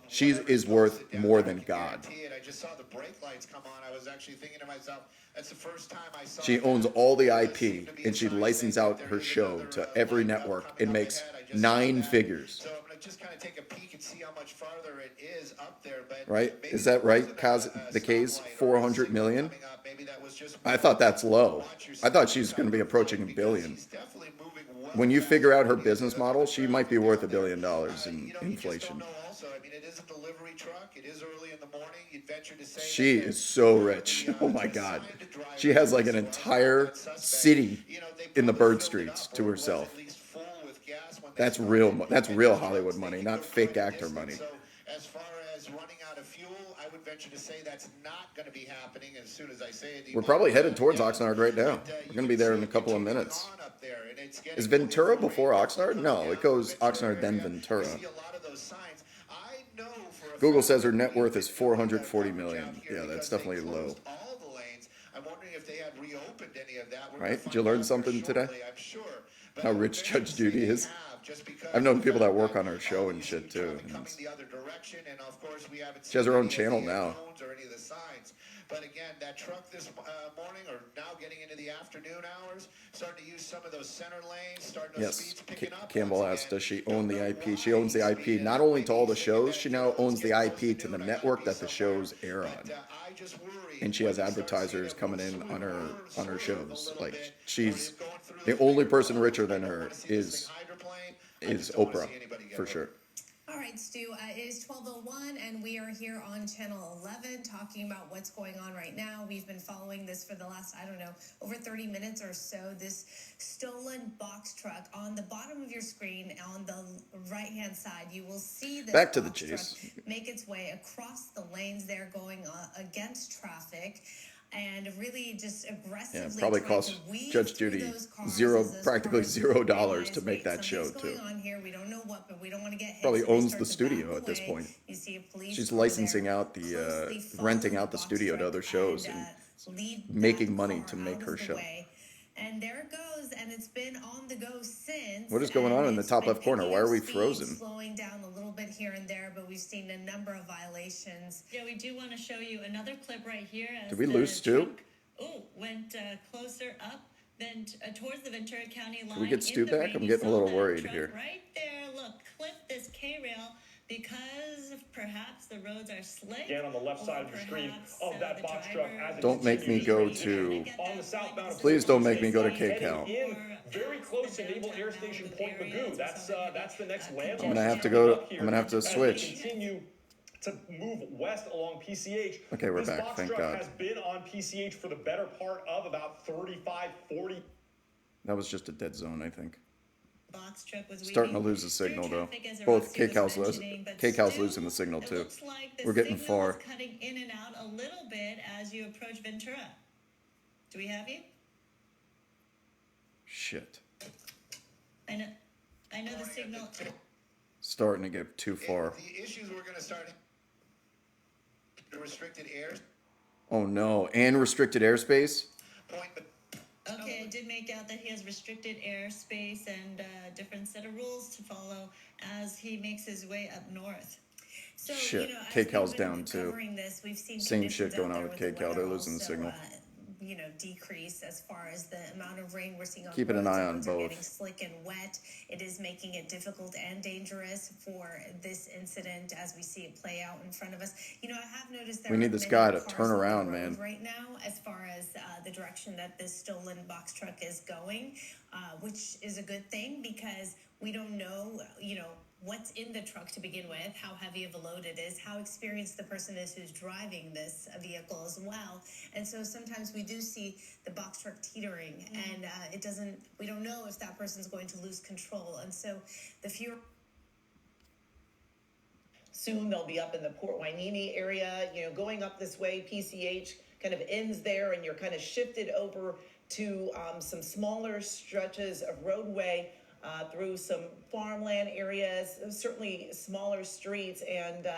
[SPEAKER 2] She is worth more than God.
[SPEAKER 1] I just saw the brake lights come on. I was actually thinking to myself, that's the first time I saw.
[SPEAKER 2] She
[SPEAKER 1] that.
[SPEAKER 2] owns all the
[SPEAKER 1] There
[SPEAKER 2] IP,
[SPEAKER 1] seemed to be a
[SPEAKER 2] and she
[SPEAKER 1] sign
[SPEAKER 2] licenses
[SPEAKER 1] saying
[SPEAKER 2] out
[SPEAKER 1] that
[SPEAKER 2] her
[SPEAKER 1] there is
[SPEAKER 2] show
[SPEAKER 1] another,
[SPEAKER 2] to every
[SPEAKER 1] light bulb
[SPEAKER 2] network
[SPEAKER 1] coming
[SPEAKER 2] and
[SPEAKER 1] up
[SPEAKER 2] makes
[SPEAKER 1] ahead. I just saw
[SPEAKER 2] 9
[SPEAKER 1] that.
[SPEAKER 2] figures.
[SPEAKER 1] So I'm gonna just kind of take a peek and see how much farther it is up there. But
[SPEAKER 2] Right?
[SPEAKER 1] maybe
[SPEAKER 2] Is that
[SPEAKER 1] there
[SPEAKER 2] right?
[SPEAKER 1] wasn't
[SPEAKER 2] The K's
[SPEAKER 1] stoplight or a
[SPEAKER 2] 400
[SPEAKER 1] signal
[SPEAKER 2] million?
[SPEAKER 1] coming up. Maybe that was just
[SPEAKER 2] I thought that's low.
[SPEAKER 1] watch your
[SPEAKER 2] I thought
[SPEAKER 1] step
[SPEAKER 2] she's going to be approaching a
[SPEAKER 1] because
[SPEAKER 2] billion.
[SPEAKER 1] he's definitely moving well
[SPEAKER 2] When you
[SPEAKER 1] past
[SPEAKER 2] figure out her
[SPEAKER 1] what he is.
[SPEAKER 2] business
[SPEAKER 1] There's
[SPEAKER 2] model,
[SPEAKER 1] other
[SPEAKER 2] she might be
[SPEAKER 1] traffic
[SPEAKER 2] worth
[SPEAKER 1] down
[SPEAKER 2] $1 billion
[SPEAKER 1] there.
[SPEAKER 2] in
[SPEAKER 1] You just don't
[SPEAKER 2] inflation.
[SPEAKER 1] know also. I mean, it is a delivery truck. It is early in the morning. You'd venture to say
[SPEAKER 2] She
[SPEAKER 1] that
[SPEAKER 2] is so
[SPEAKER 1] the,
[SPEAKER 2] rich.
[SPEAKER 1] the,
[SPEAKER 2] Oh my
[SPEAKER 1] the
[SPEAKER 2] God.
[SPEAKER 1] assigned driver
[SPEAKER 2] She has like an
[SPEAKER 1] was
[SPEAKER 2] entire
[SPEAKER 1] that suspect.
[SPEAKER 2] city
[SPEAKER 1] You know, they
[SPEAKER 2] in the
[SPEAKER 1] probably
[SPEAKER 2] bird
[SPEAKER 1] filled it
[SPEAKER 2] streets
[SPEAKER 1] up,
[SPEAKER 2] to
[SPEAKER 1] or it was
[SPEAKER 2] herself.
[SPEAKER 1] at least full with gas when they
[SPEAKER 2] That's
[SPEAKER 1] started.
[SPEAKER 2] real. That's
[SPEAKER 1] And
[SPEAKER 2] real
[SPEAKER 1] the trucks,
[SPEAKER 2] Hollywood
[SPEAKER 1] they
[SPEAKER 2] money,
[SPEAKER 1] can
[SPEAKER 2] not
[SPEAKER 1] go
[SPEAKER 2] fake
[SPEAKER 1] quite a
[SPEAKER 2] actor
[SPEAKER 1] distance.
[SPEAKER 2] money.
[SPEAKER 1] So as far as running out of fuel, I would venture to say that's not going to be happening as soon as I say it.
[SPEAKER 2] We're probably headed towards Oxnard right now. We're going to be there in a couple of minutes. Is Ventura before Oxnard? No, it goes Oxnard then Ventura. Google says her net worth is 440 million. Yeah, that's definitely low.
[SPEAKER 1] All the lanes. I'm wondering if they had reopened any of that. We're
[SPEAKER 2] Right?
[SPEAKER 1] gonna
[SPEAKER 2] Did you
[SPEAKER 1] find
[SPEAKER 2] learn
[SPEAKER 1] out
[SPEAKER 2] something
[SPEAKER 1] here
[SPEAKER 2] today?
[SPEAKER 1] shortly, I'm sure. But
[SPEAKER 2] How
[SPEAKER 1] I would
[SPEAKER 2] rich
[SPEAKER 1] venture
[SPEAKER 2] Judge
[SPEAKER 1] to say
[SPEAKER 2] Judy
[SPEAKER 1] they
[SPEAKER 2] is.
[SPEAKER 1] have, just because
[SPEAKER 2] I've known
[SPEAKER 1] of
[SPEAKER 2] people
[SPEAKER 1] the
[SPEAKER 2] that
[SPEAKER 1] fact
[SPEAKER 2] work on her show and
[SPEAKER 1] you
[SPEAKER 2] shit,
[SPEAKER 1] see
[SPEAKER 2] too,
[SPEAKER 1] traffic
[SPEAKER 2] and
[SPEAKER 1] coming
[SPEAKER 2] it's-
[SPEAKER 1] the other direction, and of course we haven't
[SPEAKER 2] She has her
[SPEAKER 1] seen
[SPEAKER 2] own
[SPEAKER 1] any
[SPEAKER 2] channel
[SPEAKER 1] of the
[SPEAKER 2] now.
[SPEAKER 1] cones or any of the signs. But again, that truck this morning, or now getting into the afternoon hours, starting to use some of those center lanes, starting those
[SPEAKER 2] Yes,
[SPEAKER 1] speeds picking up.
[SPEAKER 2] Campbell
[SPEAKER 1] once
[SPEAKER 2] asked,
[SPEAKER 1] again.
[SPEAKER 2] does she
[SPEAKER 1] Don't
[SPEAKER 2] own the
[SPEAKER 1] know
[SPEAKER 2] IP? She
[SPEAKER 1] why
[SPEAKER 2] owns the
[SPEAKER 1] he's
[SPEAKER 2] IP
[SPEAKER 1] speeding
[SPEAKER 2] not
[SPEAKER 1] up.
[SPEAKER 2] only to all the
[SPEAKER 1] Maybe he's thinking
[SPEAKER 2] shows,
[SPEAKER 1] that,
[SPEAKER 2] she
[SPEAKER 1] you know,
[SPEAKER 2] now
[SPEAKER 1] let's
[SPEAKER 2] owns the
[SPEAKER 1] get close
[SPEAKER 2] IP
[SPEAKER 1] to
[SPEAKER 2] to the
[SPEAKER 1] noon, I
[SPEAKER 2] network
[SPEAKER 1] gotta be
[SPEAKER 2] that the
[SPEAKER 1] somewhere.
[SPEAKER 2] shows air on.
[SPEAKER 1] But, I just worry
[SPEAKER 2] And she
[SPEAKER 1] when
[SPEAKER 2] has
[SPEAKER 1] we start seeing
[SPEAKER 2] advertisers
[SPEAKER 1] it
[SPEAKER 2] coming
[SPEAKER 1] move
[SPEAKER 2] in on her
[SPEAKER 1] swerve
[SPEAKER 2] shows.
[SPEAKER 1] a little
[SPEAKER 2] Like
[SPEAKER 1] bit,
[SPEAKER 2] she's
[SPEAKER 1] or going through
[SPEAKER 2] the
[SPEAKER 1] those
[SPEAKER 2] only
[SPEAKER 1] bigger
[SPEAKER 2] person
[SPEAKER 1] roads.
[SPEAKER 2] richer
[SPEAKER 1] I
[SPEAKER 2] than
[SPEAKER 1] don't
[SPEAKER 2] her
[SPEAKER 1] wanna see this
[SPEAKER 2] is
[SPEAKER 1] thing hydroplane. I just
[SPEAKER 2] is
[SPEAKER 1] don't wanna
[SPEAKER 2] Oprah
[SPEAKER 1] see anybody get
[SPEAKER 2] for
[SPEAKER 1] hurt.
[SPEAKER 2] sure.
[SPEAKER 4] All right, Stu, it is 12:01, and we are here on Channel 11 talking about what's going on right now. We've been following this for the last, I don't know, over 30 minutes or so. This stolen box truck. On the bottom of your screen, on the right-hand side, you will see this
[SPEAKER 2] Back to the
[SPEAKER 4] box
[SPEAKER 2] chase.
[SPEAKER 4] truck make its way across the lanes there going against traffic. And really just aggressively
[SPEAKER 2] Yeah, probably
[SPEAKER 4] trying
[SPEAKER 2] cost
[SPEAKER 4] to weave
[SPEAKER 2] Judge
[SPEAKER 4] through
[SPEAKER 2] Judy
[SPEAKER 4] those cars
[SPEAKER 2] zero,
[SPEAKER 4] as those
[SPEAKER 2] practically
[SPEAKER 4] cars
[SPEAKER 2] $0
[SPEAKER 4] realize,
[SPEAKER 2] to make
[SPEAKER 4] wait,
[SPEAKER 2] that show
[SPEAKER 4] something's
[SPEAKER 2] too.
[SPEAKER 4] going on here. We don't know what, but we don't want to get hit.
[SPEAKER 2] Probably
[SPEAKER 4] So they
[SPEAKER 2] owns
[SPEAKER 4] start
[SPEAKER 2] the
[SPEAKER 4] to
[SPEAKER 2] studio
[SPEAKER 4] back
[SPEAKER 2] at this
[SPEAKER 4] away.
[SPEAKER 2] point.
[SPEAKER 4] You see a police
[SPEAKER 2] She's
[SPEAKER 4] car
[SPEAKER 2] licensing
[SPEAKER 4] there,
[SPEAKER 2] out the
[SPEAKER 4] closely
[SPEAKER 2] renting
[SPEAKER 4] follow
[SPEAKER 2] out the
[SPEAKER 4] box
[SPEAKER 2] studio to
[SPEAKER 4] truck
[SPEAKER 2] other shows and
[SPEAKER 4] lead
[SPEAKER 2] making
[SPEAKER 4] that
[SPEAKER 2] money
[SPEAKER 4] car
[SPEAKER 2] to make
[SPEAKER 4] out
[SPEAKER 2] her
[SPEAKER 4] of the
[SPEAKER 2] show.
[SPEAKER 4] way. And there it goes, and it's been on the go since.
[SPEAKER 2] What is going on in the
[SPEAKER 4] it's
[SPEAKER 2] top
[SPEAKER 4] been
[SPEAKER 2] left corner?
[SPEAKER 4] picking
[SPEAKER 2] Why are
[SPEAKER 4] up
[SPEAKER 2] we
[SPEAKER 4] speed,
[SPEAKER 2] frozen?
[SPEAKER 4] Slowing down a little bit here and there, but we've seen a number of violations.
[SPEAKER 3] Yeah, we do want to show you another clip right here. As
[SPEAKER 2] Did we
[SPEAKER 3] the
[SPEAKER 2] lose Stu?
[SPEAKER 3] truck, went closer up than towards the Ventura County line.
[SPEAKER 2] we get
[SPEAKER 3] in
[SPEAKER 2] Stu
[SPEAKER 3] the
[SPEAKER 2] back?
[SPEAKER 3] rain.
[SPEAKER 2] I'm
[SPEAKER 3] You
[SPEAKER 2] getting a
[SPEAKER 3] saw
[SPEAKER 2] little
[SPEAKER 3] that
[SPEAKER 2] worried
[SPEAKER 3] truck
[SPEAKER 2] here.
[SPEAKER 3] Right there, look, clip this K-rail because perhaps the roads are slick.
[SPEAKER 6] Again, on the left
[SPEAKER 3] or
[SPEAKER 6] side of the street
[SPEAKER 3] perhaps,
[SPEAKER 6] of that
[SPEAKER 3] the
[SPEAKER 6] box truck
[SPEAKER 3] driver
[SPEAKER 6] as it
[SPEAKER 2] Don't make me go to-
[SPEAKER 6] on the southbound.
[SPEAKER 2] Please don't make me go to
[SPEAKER 6] Heading
[SPEAKER 2] KCAL.
[SPEAKER 6] in very close to Naval Air Station Point Magoo. That's the next landmark.
[SPEAKER 2] I'm gonna have to
[SPEAKER 6] coming
[SPEAKER 2] go-
[SPEAKER 6] up here
[SPEAKER 2] I'm gonna have to
[SPEAKER 6] as we
[SPEAKER 2] switch.
[SPEAKER 6] Continue to move west along PCH.
[SPEAKER 2] Okay, we're
[SPEAKER 6] this
[SPEAKER 2] back,
[SPEAKER 6] box
[SPEAKER 2] thank
[SPEAKER 6] truck
[SPEAKER 2] God.
[SPEAKER 6] has been on PCH for the better part of about 35, 40.
[SPEAKER 2] That was just a dead zone, I think.
[SPEAKER 3] Box truck was
[SPEAKER 2] Starting to
[SPEAKER 3] weaving
[SPEAKER 2] lose the
[SPEAKER 3] through
[SPEAKER 2] signal though.
[SPEAKER 3] traffic, as
[SPEAKER 2] Both
[SPEAKER 3] Horacio was
[SPEAKER 2] KCAL's
[SPEAKER 3] mentioning, but
[SPEAKER 2] KCAL's
[SPEAKER 3] still,
[SPEAKER 2] losing the signal
[SPEAKER 3] it
[SPEAKER 2] too.
[SPEAKER 3] looks like the
[SPEAKER 2] We're getting
[SPEAKER 3] signal
[SPEAKER 2] far.
[SPEAKER 3] is cutting in and out a little bit as you approach Ventura. Do we have you?
[SPEAKER 2] Shit.
[SPEAKER 3] I know the signal.
[SPEAKER 2] Starting to get too far.
[SPEAKER 1] The issues we're going to start the restricted air
[SPEAKER 2] Oh no, and restricted airspace?
[SPEAKER 1] point, but
[SPEAKER 3] Okay, I did make out that he has restricted airspace and a different set of rules to follow as he makes his way up north.
[SPEAKER 4] So,
[SPEAKER 2] Shit,
[SPEAKER 4] you know, as
[SPEAKER 2] KCAL's
[SPEAKER 4] we've been
[SPEAKER 2] down, too.
[SPEAKER 4] covering this, we've seen
[SPEAKER 2] Same
[SPEAKER 4] conditions
[SPEAKER 2] shit going
[SPEAKER 4] out
[SPEAKER 2] on
[SPEAKER 4] there
[SPEAKER 2] with
[SPEAKER 4] the
[SPEAKER 2] KCAL.
[SPEAKER 4] weather
[SPEAKER 2] They're losing the
[SPEAKER 4] also,
[SPEAKER 2] signal.
[SPEAKER 4] Decrease as far as the amount of rain we're seeing on
[SPEAKER 2] Keeping an
[SPEAKER 4] roads.
[SPEAKER 2] eye on
[SPEAKER 4] Roads are
[SPEAKER 2] both.
[SPEAKER 4] getting slick and wet. It is making it difficult and dangerous for this incident as we see it play out in front of us. You know, I have noticed there
[SPEAKER 2] We
[SPEAKER 4] are
[SPEAKER 2] need this
[SPEAKER 4] many
[SPEAKER 2] guy to
[SPEAKER 4] cars
[SPEAKER 2] turn
[SPEAKER 4] on the
[SPEAKER 2] around,
[SPEAKER 4] road
[SPEAKER 2] man.
[SPEAKER 4] right now as far as the direction that this stolen box truck is going, which is a good thing because we don't know, what's in the truck to begin with, how heavy of a load it is, how experienced the person is who's driving this vehicle as well. And so sometimes we do see the box truck teetering and we don't know if that person's going to lose control. And so the fewer
[SPEAKER 7] Soon they'll be up in the Port Hueneme area, going up this way, PCH kind of ends there and you're kind of shifted over to some smaller stretches of roadway through some farmland areas, certainly smaller streets, and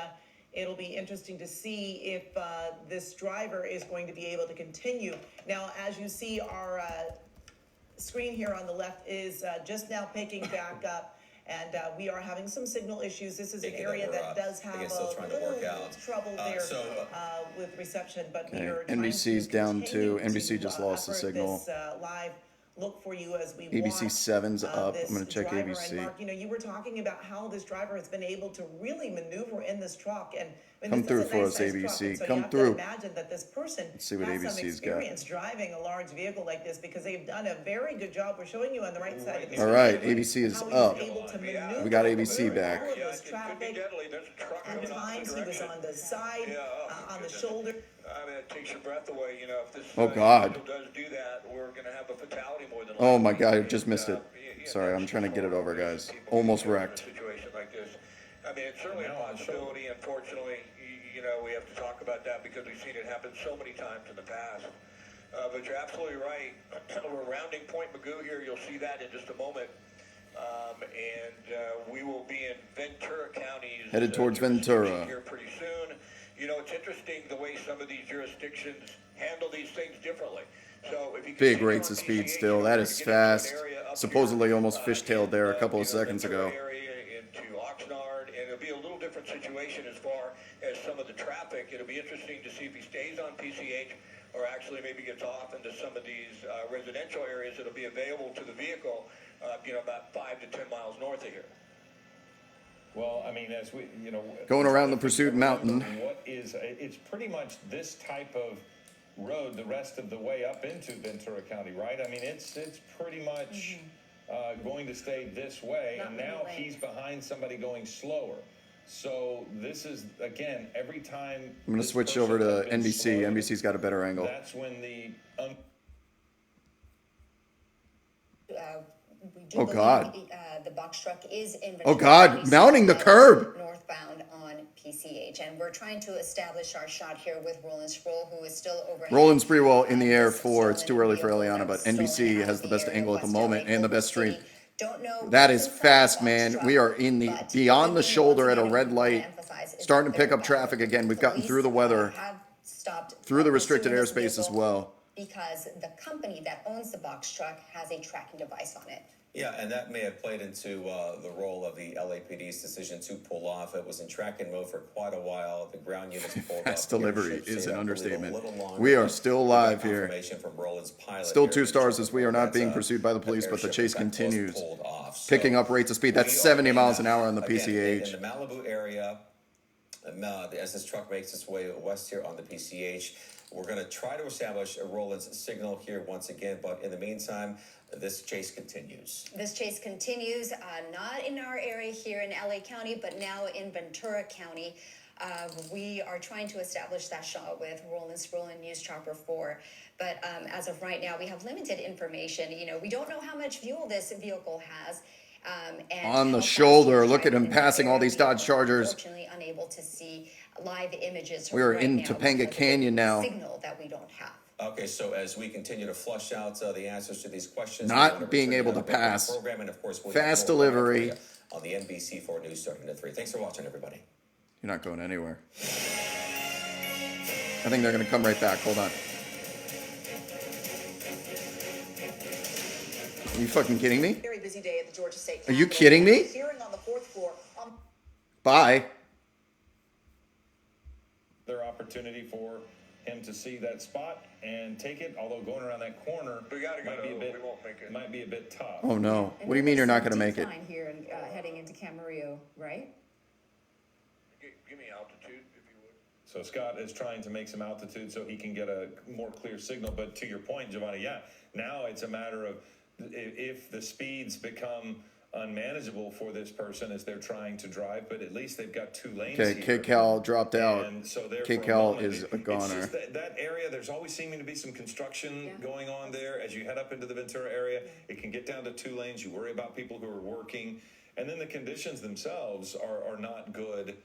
[SPEAKER 7] it'll be interesting to see if this driver is going to be able to continue. Now, as you see, our screen here on the left is just now picking back up, and we are having some signal issues. This is an area that does have
[SPEAKER 8] still trying to work out.
[SPEAKER 7] trouble there with reception, but we are trying
[SPEAKER 2] NBC's
[SPEAKER 7] to
[SPEAKER 2] down
[SPEAKER 7] continue
[SPEAKER 2] too. NBC
[SPEAKER 7] to,
[SPEAKER 2] just lost the
[SPEAKER 7] effort
[SPEAKER 2] signal.
[SPEAKER 7] this, live look for you as we
[SPEAKER 2] ABC
[SPEAKER 7] watch,
[SPEAKER 2] 7's up.
[SPEAKER 7] this
[SPEAKER 2] I'm gonna check
[SPEAKER 7] driver.
[SPEAKER 2] ABC.
[SPEAKER 7] And Mark, you were talking about how this driver has been able to really maneuver in this truck. And I mean,
[SPEAKER 2] Come
[SPEAKER 7] this
[SPEAKER 2] through
[SPEAKER 7] is a
[SPEAKER 2] for
[SPEAKER 7] nice
[SPEAKER 2] us,
[SPEAKER 7] sized
[SPEAKER 2] ABC.
[SPEAKER 7] truck, and so
[SPEAKER 2] Come
[SPEAKER 7] you have
[SPEAKER 2] through.
[SPEAKER 7] to imagine that this person
[SPEAKER 2] see what
[SPEAKER 7] has some
[SPEAKER 2] ABC's got.
[SPEAKER 7] experience driving a large vehicle like this, because they've done a very good job. We're showing you on the right side of the
[SPEAKER 2] All right,
[SPEAKER 7] screen
[SPEAKER 2] ABC is
[SPEAKER 7] how he
[SPEAKER 2] up.
[SPEAKER 7] was able to maneuver
[SPEAKER 2] We got ABC
[SPEAKER 7] through
[SPEAKER 2] back.
[SPEAKER 7] all of
[SPEAKER 6] Yeah,
[SPEAKER 7] this
[SPEAKER 6] it could be
[SPEAKER 7] traffic.
[SPEAKER 6] deadly. There's a truck
[SPEAKER 7] At
[SPEAKER 6] coming off the
[SPEAKER 7] times he was
[SPEAKER 6] direction.
[SPEAKER 7] on the side,
[SPEAKER 6] Yeah,
[SPEAKER 7] on the
[SPEAKER 6] goodness.
[SPEAKER 7] shoulder.
[SPEAKER 6] I mean, it takes your breath away. If this
[SPEAKER 2] Oh, God.
[SPEAKER 6] individual does do that, we're going to have a fatality more than likely.
[SPEAKER 2] Oh my God, I just
[SPEAKER 6] And,
[SPEAKER 2] missed it. Sorry, I'm
[SPEAKER 6] that's
[SPEAKER 2] trying to get it over,
[SPEAKER 6] horrible.
[SPEAKER 2] guys.
[SPEAKER 6] People
[SPEAKER 2] Almost
[SPEAKER 6] get killed in
[SPEAKER 2] wrecked.
[SPEAKER 6] a situation like this. I mean, it's certainly a possibility. Unfortunately, we have to talk about that because we've seen it happen so many times in the past. But you're absolutely right. We're rounding Point Magoo here. You'll see that in just a moment. We will be in Ventura County.
[SPEAKER 2] Headed towards Ventura.
[SPEAKER 6] Here pretty soon. It's interesting the way some of these jurisdictions handle these things differently. So if you can
[SPEAKER 2] Big
[SPEAKER 6] see
[SPEAKER 2] rates
[SPEAKER 6] on
[SPEAKER 2] of speed
[SPEAKER 6] PCH,
[SPEAKER 2] still.
[SPEAKER 6] you're
[SPEAKER 2] That
[SPEAKER 6] gonna
[SPEAKER 2] is
[SPEAKER 6] get into an
[SPEAKER 2] fast.
[SPEAKER 6] area up
[SPEAKER 2] Supposedly
[SPEAKER 6] here,
[SPEAKER 2] almost fishtailed there a couple of seconds
[SPEAKER 6] Ventura
[SPEAKER 2] ago.
[SPEAKER 6] area into Oxnard, and it'll be a little different situation as far as some of the traffic. It'll be interesting to see if he stays on PCH or actually maybe gets off into some of these residential areas that'll be available to the vehicle, about 5 to 10 miles north of here.
[SPEAKER 8] Well, I mean, as we,
[SPEAKER 2] Going around the Pursuit Mountain.
[SPEAKER 8] It's pretty much this type of road the rest of the way up into Ventura County, right? I mean, it's pretty much going to stay this way,
[SPEAKER 4] Not
[SPEAKER 8] and
[SPEAKER 4] many
[SPEAKER 8] now
[SPEAKER 4] lanes.
[SPEAKER 8] he's behind somebody going slower. So this is, again, every time.
[SPEAKER 2] I'm going to switch over to NBC. NBC's got a better angle.
[SPEAKER 8] That's when the
[SPEAKER 9] We do
[SPEAKER 2] Oh,
[SPEAKER 9] believe,
[SPEAKER 2] God.
[SPEAKER 9] The box truck is in.
[SPEAKER 2] Oh, God, mounting the curb.
[SPEAKER 9] Northbound on PCH, and we're trying to establish our shot here with Roland Sproul, who is still overhead.
[SPEAKER 2] Roland Sproul in the air
[SPEAKER 9] This
[SPEAKER 2] for, it's
[SPEAKER 9] stolen
[SPEAKER 2] too early for
[SPEAKER 9] vehicle
[SPEAKER 2] Eliana,
[SPEAKER 9] that
[SPEAKER 2] but
[SPEAKER 9] was
[SPEAKER 2] NBC
[SPEAKER 9] stolen out
[SPEAKER 2] has
[SPEAKER 9] of
[SPEAKER 2] the best
[SPEAKER 9] area
[SPEAKER 2] angle at the
[SPEAKER 9] West
[SPEAKER 2] moment
[SPEAKER 9] LA,
[SPEAKER 2] and the
[SPEAKER 9] Oklahoma
[SPEAKER 2] best stream.
[SPEAKER 9] City. Don't know
[SPEAKER 2] That
[SPEAKER 9] what's
[SPEAKER 2] is
[SPEAKER 9] inside
[SPEAKER 2] fast,
[SPEAKER 9] the box
[SPEAKER 2] man.
[SPEAKER 9] truck,
[SPEAKER 2] We are in the
[SPEAKER 9] but
[SPEAKER 2] beyond the
[SPEAKER 9] thing
[SPEAKER 2] shoulder
[SPEAKER 9] once
[SPEAKER 2] at a
[SPEAKER 9] again
[SPEAKER 2] red
[SPEAKER 9] I
[SPEAKER 2] light,
[SPEAKER 9] wanna emphasize is
[SPEAKER 2] starting to
[SPEAKER 9] that
[SPEAKER 2] pick up
[SPEAKER 9] the
[SPEAKER 2] traffic again. We've gotten
[SPEAKER 9] police,
[SPEAKER 2] through the weather,
[SPEAKER 9] have stopped
[SPEAKER 2] through the
[SPEAKER 9] pursuing
[SPEAKER 2] restricted
[SPEAKER 9] this
[SPEAKER 2] airspace as
[SPEAKER 9] vehicle
[SPEAKER 2] well.
[SPEAKER 9] because the company that owns the box truck has a tracking device on it.
[SPEAKER 10] Yeah, and that may have played into the role of the LAPD's decision to pull off. It was in tracking mode for quite a while. The ground units pulled
[SPEAKER 2] Fast
[SPEAKER 10] off. The
[SPEAKER 2] delivery
[SPEAKER 10] airship
[SPEAKER 2] is
[SPEAKER 10] stayed
[SPEAKER 2] an
[SPEAKER 10] up, I believe, a
[SPEAKER 2] understatement.
[SPEAKER 10] little longer,
[SPEAKER 2] We are
[SPEAKER 10] but
[SPEAKER 2] still
[SPEAKER 10] we got
[SPEAKER 2] live here.
[SPEAKER 10] confirmation from Roland's pilot
[SPEAKER 2] Still
[SPEAKER 10] here
[SPEAKER 2] 2
[SPEAKER 10] in
[SPEAKER 2] stars
[SPEAKER 10] the
[SPEAKER 2] as we are not
[SPEAKER 10] that,
[SPEAKER 2] being pursued by the police, but the
[SPEAKER 10] airship
[SPEAKER 2] chase
[SPEAKER 10] got close,
[SPEAKER 2] continues.
[SPEAKER 10] pulled off.
[SPEAKER 2] Picking
[SPEAKER 10] So
[SPEAKER 2] up rates of speed. That's
[SPEAKER 10] we are
[SPEAKER 2] 70
[SPEAKER 10] in,
[SPEAKER 2] miles an hour on the
[SPEAKER 10] again,
[SPEAKER 2] PCH.
[SPEAKER 10] In the Malibu area, as this truck makes its way west here on the PCH, we're going to try to establish a Roland's signal here once again, but in the meantime, this chase continues.
[SPEAKER 9] This chase continues, not in our area here in LA County, but now in Ventura County. We are trying to establish that shot with Roland Sproul and News Chopper 4. But as of right now, we have limited information. We don't know how much fuel this vehicle has. And
[SPEAKER 2] On the
[SPEAKER 9] how fast
[SPEAKER 2] shoulder,
[SPEAKER 9] he's
[SPEAKER 2] look at him
[SPEAKER 9] driving in that
[SPEAKER 2] passing all
[SPEAKER 9] area.
[SPEAKER 2] these
[SPEAKER 9] We are
[SPEAKER 2] Dodge Chargers.
[SPEAKER 9] Unfortunately, unable to see live images.
[SPEAKER 2] We are
[SPEAKER 9] right
[SPEAKER 2] in
[SPEAKER 9] now
[SPEAKER 2] Topanga
[SPEAKER 9] because of the
[SPEAKER 2] Canyon now.
[SPEAKER 9] Signal that we don't have.
[SPEAKER 10] Okay, so as we continue to flush out the answers to these questions,
[SPEAKER 2] Not
[SPEAKER 10] we wanna
[SPEAKER 2] being
[SPEAKER 10] return
[SPEAKER 2] able
[SPEAKER 10] you
[SPEAKER 2] to
[SPEAKER 10] back on the
[SPEAKER 2] pass.
[SPEAKER 10] program, and of course, we'll
[SPEAKER 2] Fast
[SPEAKER 10] have more
[SPEAKER 2] delivery.
[SPEAKER 10] for you on the NBC4 News starting at 3. Thanks for watching, everybody.
[SPEAKER 2] You're not going anywhere. I think they're going to come right back. Hold on. Are you fucking kidding me?
[SPEAKER 7] Very busy day at the Georgia State
[SPEAKER 2] Are you
[SPEAKER 7] Capitol.
[SPEAKER 2] kidding me?
[SPEAKER 7] Hearing on the 4th floor.
[SPEAKER 2] Bye.
[SPEAKER 8] their opportunity for him to see that spot and take it, although going around that corner
[SPEAKER 6] We gotta go,
[SPEAKER 8] might be a bit,
[SPEAKER 6] we won't make it.
[SPEAKER 8] might be a bit tough.
[SPEAKER 2] Oh no. What do you mean you're not going to make it?
[SPEAKER 5] Decline here and heading into Camarillo, right?
[SPEAKER 6] Give me altitude, if you would.
[SPEAKER 8] So Scott is trying to make some altitude so he can get a more clear signal. But to your point, Giovanni, yeah, now it's a matter of if the speeds become unmanageable for this person as they're trying to drive, but at least they've got 2 lanes
[SPEAKER 2] Okay,
[SPEAKER 8] here.
[SPEAKER 2] KCal dropped out.
[SPEAKER 8] And so there
[SPEAKER 2] KCal is a
[SPEAKER 8] it's
[SPEAKER 2] goner.
[SPEAKER 8] just that area, there's always seeming to be some construction going on there. As you head up into the Ventura area, it can get down to 2 lanes. You worry about people who are working. And then the conditions themselves are not good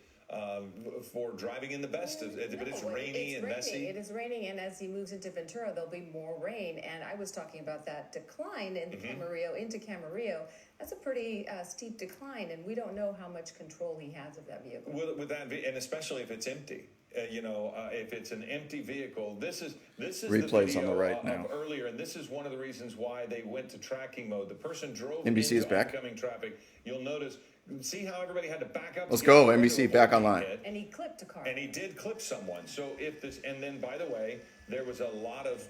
[SPEAKER 8] for driving in the best. But it's rainy and messy.
[SPEAKER 5] It is raining, and as he moves into Ventura, there'll be more rain. And I was talking about that decline in Camarillo into Camarillo. That's a pretty steep decline, and we don't know how much control he has of that vehicle.
[SPEAKER 8] With that, and especially if it's empty, if it's an empty vehicle, this is
[SPEAKER 2] Replays
[SPEAKER 8] the
[SPEAKER 2] on the
[SPEAKER 8] video
[SPEAKER 2] right
[SPEAKER 8] of
[SPEAKER 2] now.
[SPEAKER 8] earlier, and this is one of the reasons why they went to tracking mode. The person drove
[SPEAKER 2] NBC is
[SPEAKER 8] into
[SPEAKER 2] back.
[SPEAKER 8] oncoming traffic. You'll notice, see how everybody had to back up.
[SPEAKER 2] Let's
[SPEAKER 8] to
[SPEAKER 2] go,
[SPEAKER 8] get rid
[SPEAKER 2] NBC
[SPEAKER 8] of
[SPEAKER 2] back
[SPEAKER 8] a
[SPEAKER 2] online.
[SPEAKER 8] hit.
[SPEAKER 5] And he clipped a car.
[SPEAKER 8] And he did clip someone. So if this, and then by the way, there was a lot of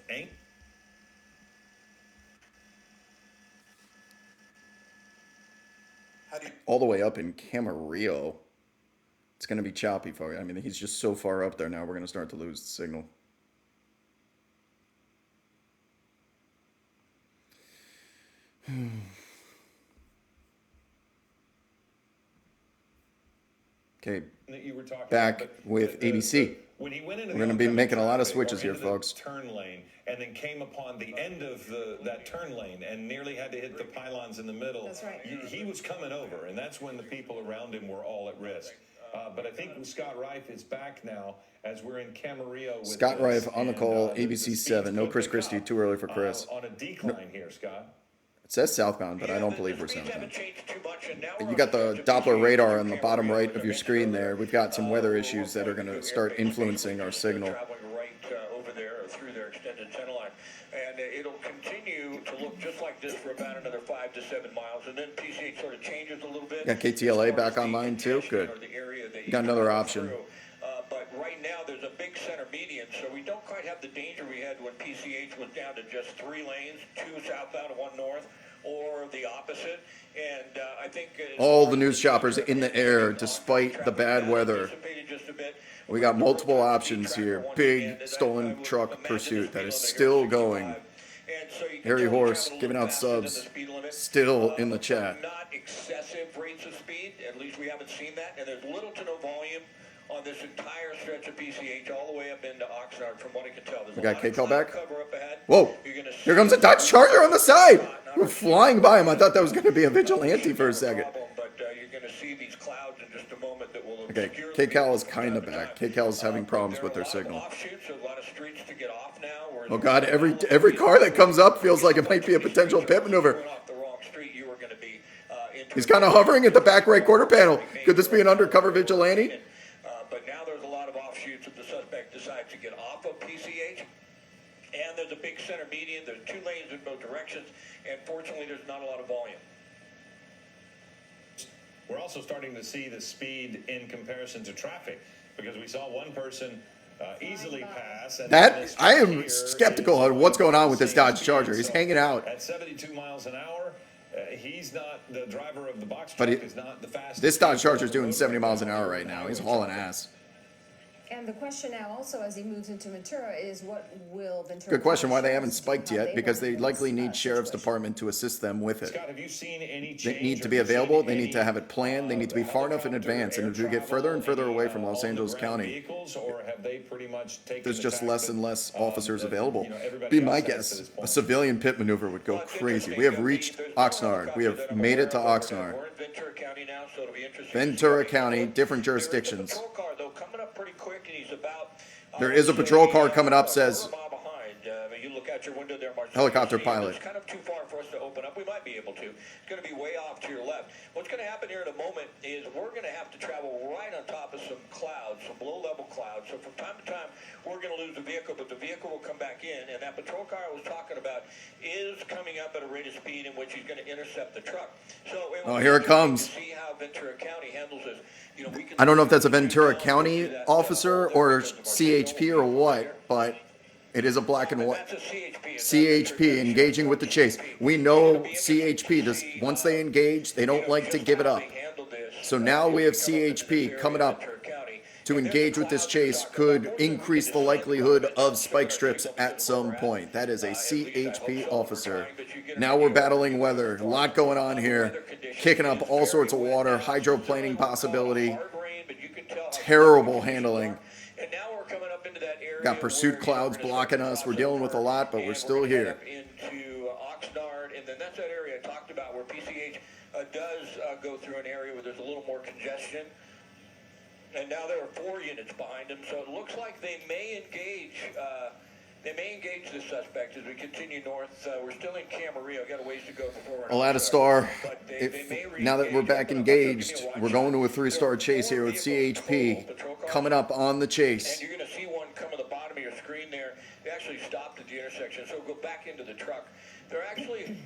[SPEAKER 2] all the way up in Camarillo. It's going to be choppy for you. I mean, he's just so far up there now, we're going to start to lose the signal. Okay,
[SPEAKER 8] that you were talking
[SPEAKER 2] back
[SPEAKER 8] about,
[SPEAKER 2] with ABC.
[SPEAKER 8] when he went into
[SPEAKER 2] We're
[SPEAKER 8] the
[SPEAKER 2] gonna be
[SPEAKER 8] oncoming
[SPEAKER 2] making a lot of
[SPEAKER 8] traffic
[SPEAKER 2] switches
[SPEAKER 8] or
[SPEAKER 2] here,
[SPEAKER 8] into the
[SPEAKER 2] folks.
[SPEAKER 8] turn lane, and then came upon the end of that turn lane and nearly had to hit the pylons in the middle.
[SPEAKER 5] That's right.
[SPEAKER 8] He was coming over, and that's when the people around him were all at risk. But I think Scott Reif is back now as we're in Camarillo. With
[SPEAKER 2] Scott
[SPEAKER 8] us,
[SPEAKER 2] Reif on the
[SPEAKER 8] and,
[SPEAKER 2] call,
[SPEAKER 8] the
[SPEAKER 2] ABC
[SPEAKER 8] speeds
[SPEAKER 2] 7. No
[SPEAKER 8] could
[SPEAKER 2] Chris
[SPEAKER 8] pick
[SPEAKER 2] Christie,
[SPEAKER 8] up,
[SPEAKER 2] too early for Chris.
[SPEAKER 8] on a decline here, Scott.
[SPEAKER 2] It says southbound, but I don't
[SPEAKER 6] the
[SPEAKER 2] believe we're
[SPEAKER 6] speeds
[SPEAKER 2] southbound.
[SPEAKER 6] haven't changed too much, and now
[SPEAKER 2] And
[SPEAKER 6] we're
[SPEAKER 2] you got
[SPEAKER 6] on
[SPEAKER 2] the
[SPEAKER 6] stretch of
[SPEAKER 2] Doppler
[SPEAKER 6] PCH
[SPEAKER 2] radar
[SPEAKER 6] through
[SPEAKER 2] on the bottom
[SPEAKER 6] Camarillo,
[SPEAKER 2] right
[SPEAKER 6] as
[SPEAKER 2] of
[SPEAKER 6] I
[SPEAKER 2] your
[SPEAKER 6] mentioned
[SPEAKER 2] screen
[SPEAKER 6] earlier.
[SPEAKER 2] there. We've got some weather
[SPEAKER 6] We're
[SPEAKER 2] issues that are going to
[SPEAKER 6] going
[SPEAKER 2] start
[SPEAKER 6] through
[SPEAKER 2] influencing our
[SPEAKER 6] basically
[SPEAKER 2] signal.
[SPEAKER 6] traveling right over there or through their extended center line, and it'll continue to look just like this for about another 5 to 7 miles, and then PCH sort of changes a little bit.
[SPEAKER 2] Got KTLA
[SPEAKER 6] as far
[SPEAKER 2] back
[SPEAKER 6] as the
[SPEAKER 2] online too?
[SPEAKER 6] congestion
[SPEAKER 2] Good.
[SPEAKER 6] or the area that
[SPEAKER 2] Got another
[SPEAKER 6] travel
[SPEAKER 2] option.
[SPEAKER 6] through. But right now there's a big center median, so we don't quite have the danger we had when PCH was down to just 3 lanes, 2 southbound and 1 north, or the opposite. And I think
[SPEAKER 2] All the news shoppers in the air despite the bad weather. We got multiple options here. Big stolen truck pursuit that is still going. Harry Horse giving out subs, still in the chat.
[SPEAKER 6] Not excessive rates of speed, at least we haven't seen that, and there's little to no volume on this entire stretch of PCH all the way up into Oxnard from what I can tell. There's
[SPEAKER 2] We
[SPEAKER 6] a
[SPEAKER 2] got
[SPEAKER 6] lot of
[SPEAKER 2] KCAL
[SPEAKER 6] cloud
[SPEAKER 2] back.
[SPEAKER 6] cover up ahead.
[SPEAKER 2] Whoa,
[SPEAKER 6] You're gonna
[SPEAKER 2] here comes a
[SPEAKER 6] see
[SPEAKER 2] Dodge Charger on the side. We're flying by him. I thought that was going to be a vigilante for a second.
[SPEAKER 6] But you're going to see these clouds in just a moment that will
[SPEAKER 2] Okay,
[SPEAKER 6] obscure the
[SPEAKER 2] KCAL is
[SPEAKER 6] view
[SPEAKER 2] kind of
[SPEAKER 6] from time
[SPEAKER 2] back.
[SPEAKER 6] to time.
[SPEAKER 2] KCAL is having problems
[SPEAKER 6] There
[SPEAKER 2] with
[SPEAKER 6] are
[SPEAKER 2] their
[SPEAKER 6] a lot of
[SPEAKER 2] signal.
[SPEAKER 6] offshoots, a lot of streets to get off now.
[SPEAKER 2] Oh God, every car that comes up feels like it might be a potential pit maneuver.
[SPEAKER 6] Off the wrong street, you are going to be into
[SPEAKER 2] He's kind of hovering at the back right quarter panel. Could this be an undercover vigilante?
[SPEAKER 6] But now there's a lot of offshoots if the suspect decides to get off of PCH. And there's a big center median. There's 2 lanes in both directions. And fortunately, there's not a lot of volume.
[SPEAKER 8] We're also starting to see the speed in comparison to traffic because we saw one person easily pass. And
[SPEAKER 2] That I am skeptical on what's going on with this Dodge Charger. He's hanging out.
[SPEAKER 8] At 72 miles an hour. He's not the driver of the box
[SPEAKER 2] But
[SPEAKER 8] truck. Is not the fastest.
[SPEAKER 2] This Dodge
[SPEAKER 8] vehicle
[SPEAKER 2] Charger's
[SPEAKER 8] on the
[SPEAKER 2] doing
[SPEAKER 8] road
[SPEAKER 2] 70
[SPEAKER 8] right
[SPEAKER 2] miles an
[SPEAKER 8] now.
[SPEAKER 2] hour right now. He's hauling ass.
[SPEAKER 5] And the question now also, as he moves into Ventura, is what will Ventura...
[SPEAKER 2] Good question. Why they haven't
[SPEAKER 5] County
[SPEAKER 2] spiked
[SPEAKER 5] how
[SPEAKER 2] yet? Because
[SPEAKER 5] will
[SPEAKER 2] they
[SPEAKER 5] handle
[SPEAKER 2] likely
[SPEAKER 5] this,
[SPEAKER 2] need sheriff's
[SPEAKER 5] situation.
[SPEAKER 2] department to assist them with it.
[SPEAKER 8] Scott, have you seen any
[SPEAKER 2] They
[SPEAKER 8] change
[SPEAKER 2] need
[SPEAKER 8] or
[SPEAKER 2] to be
[SPEAKER 8] have you seen
[SPEAKER 2] available. They
[SPEAKER 8] any,
[SPEAKER 2] need to have it planned. They need to be far enough in
[SPEAKER 8] helicopter,
[SPEAKER 2] advance. And
[SPEAKER 8] air
[SPEAKER 2] as we get
[SPEAKER 8] travel,
[SPEAKER 2] further and further
[SPEAKER 8] any,
[SPEAKER 2] away from Los
[SPEAKER 8] on the
[SPEAKER 2] Angeles
[SPEAKER 8] ground
[SPEAKER 2] County,
[SPEAKER 8] vehicles, or have they pretty much taken
[SPEAKER 2] there's
[SPEAKER 8] the
[SPEAKER 2] just
[SPEAKER 8] tack
[SPEAKER 2] less
[SPEAKER 8] that,
[SPEAKER 2] and less officers
[SPEAKER 8] that,
[SPEAKER 2] available.
[SPEAKER 8] everybody
[SPEAKER 2] Be my
[SPEAKER 8] else has to
[SPEAKER 2] guess.
[SPEAKER 8] this
[SPEAKER 2] A
[SPEAKER 8] point?
[SPEAKER 2] civilian pit maneuver would go crazy. We have reached Oxnard. We have made it to Oxnard.
[SPEAKER 6] We're in Ventura County now, so it'll be interesting.
[SPEAKER 2] Ventura County, different jurisdictions.
[SPEAKER 6] There is a patrol car, though, coming up pretty quick, and he's about...
[SPEAKER 2] There is a patrol car coming up, says
[SPEAKER 6] quarter mile behind. You look out your window there, Marcel,
[SPEAKER 2] helicopter
[SPEAKER 6] you see him.
[SPEAKER 2] pilot.
[SPEAKER 6] It's kind of too far for us to open up. We might be able to. It's going to be way off to your left. What's going to happen here in a moment is we're going to have to travel right on top of some clouds, some low-level clouds. So from time to time, we're going to lose the vehicle, but the vehicle will come back in. And that patrol car I was talking about is coming up at a rate of speed in which he's going to intercept the truck. So
[SPEAKER 2] Oh, here it comes.
[SPEAKER 6] See how Ventura County handles this. You know, we can
[SPEAKER 2] I don't know if that's a Ventura County officer or CHP or what, but it is a black and white.
[SPEAKER 6] That's a CHP.
[SPEAKER 2] CHP engaging with the chase. We know CHP does, once they engage, they don't like to give it up. So now we have CHP coming up to engage with this chase could increase the likelihood of spike strips at some point. That is a CHP officer. Now we're battling weather. A lot going on here. Kicking up all sorts of water, hydroplaning possibility. Terrible handling. Got pursuit clouds blocking us. We're dealing with a lot, but we're still here.
[SPEAKER 6] Into Oxnard, and then that's that area I talked about where PCH does go through an area where there's a little more congestion. And now there are 4 units behind them, so it looks like they may engage. They may engage the suspect as we continue north. We're still in Camarillo. Got a ways to go before we're.
[SPEAKER 2] I'll add a star.
[SPEAKER 6] But they may
[SPEAKER 2] Now that we're
[SPEAKER 6] re-engage.
[SPEAKER 2] back
[SPEAKER 6] But
[SPEAKER 2] engaged,
[SPEAKER 6] give me a
[SPEAKER 2] we're
[SPEAKER 6] watch.
[SPEAKER 2] going to a 3-star chase here with CHP coming up on the
[SPEAKER 6] And
[SPEAKER 2] chase.
[SPEAKER 6] you're going to see one come at the bottom of your screen there. They actually stopped at the intersection, so go back into the truck. They're actually.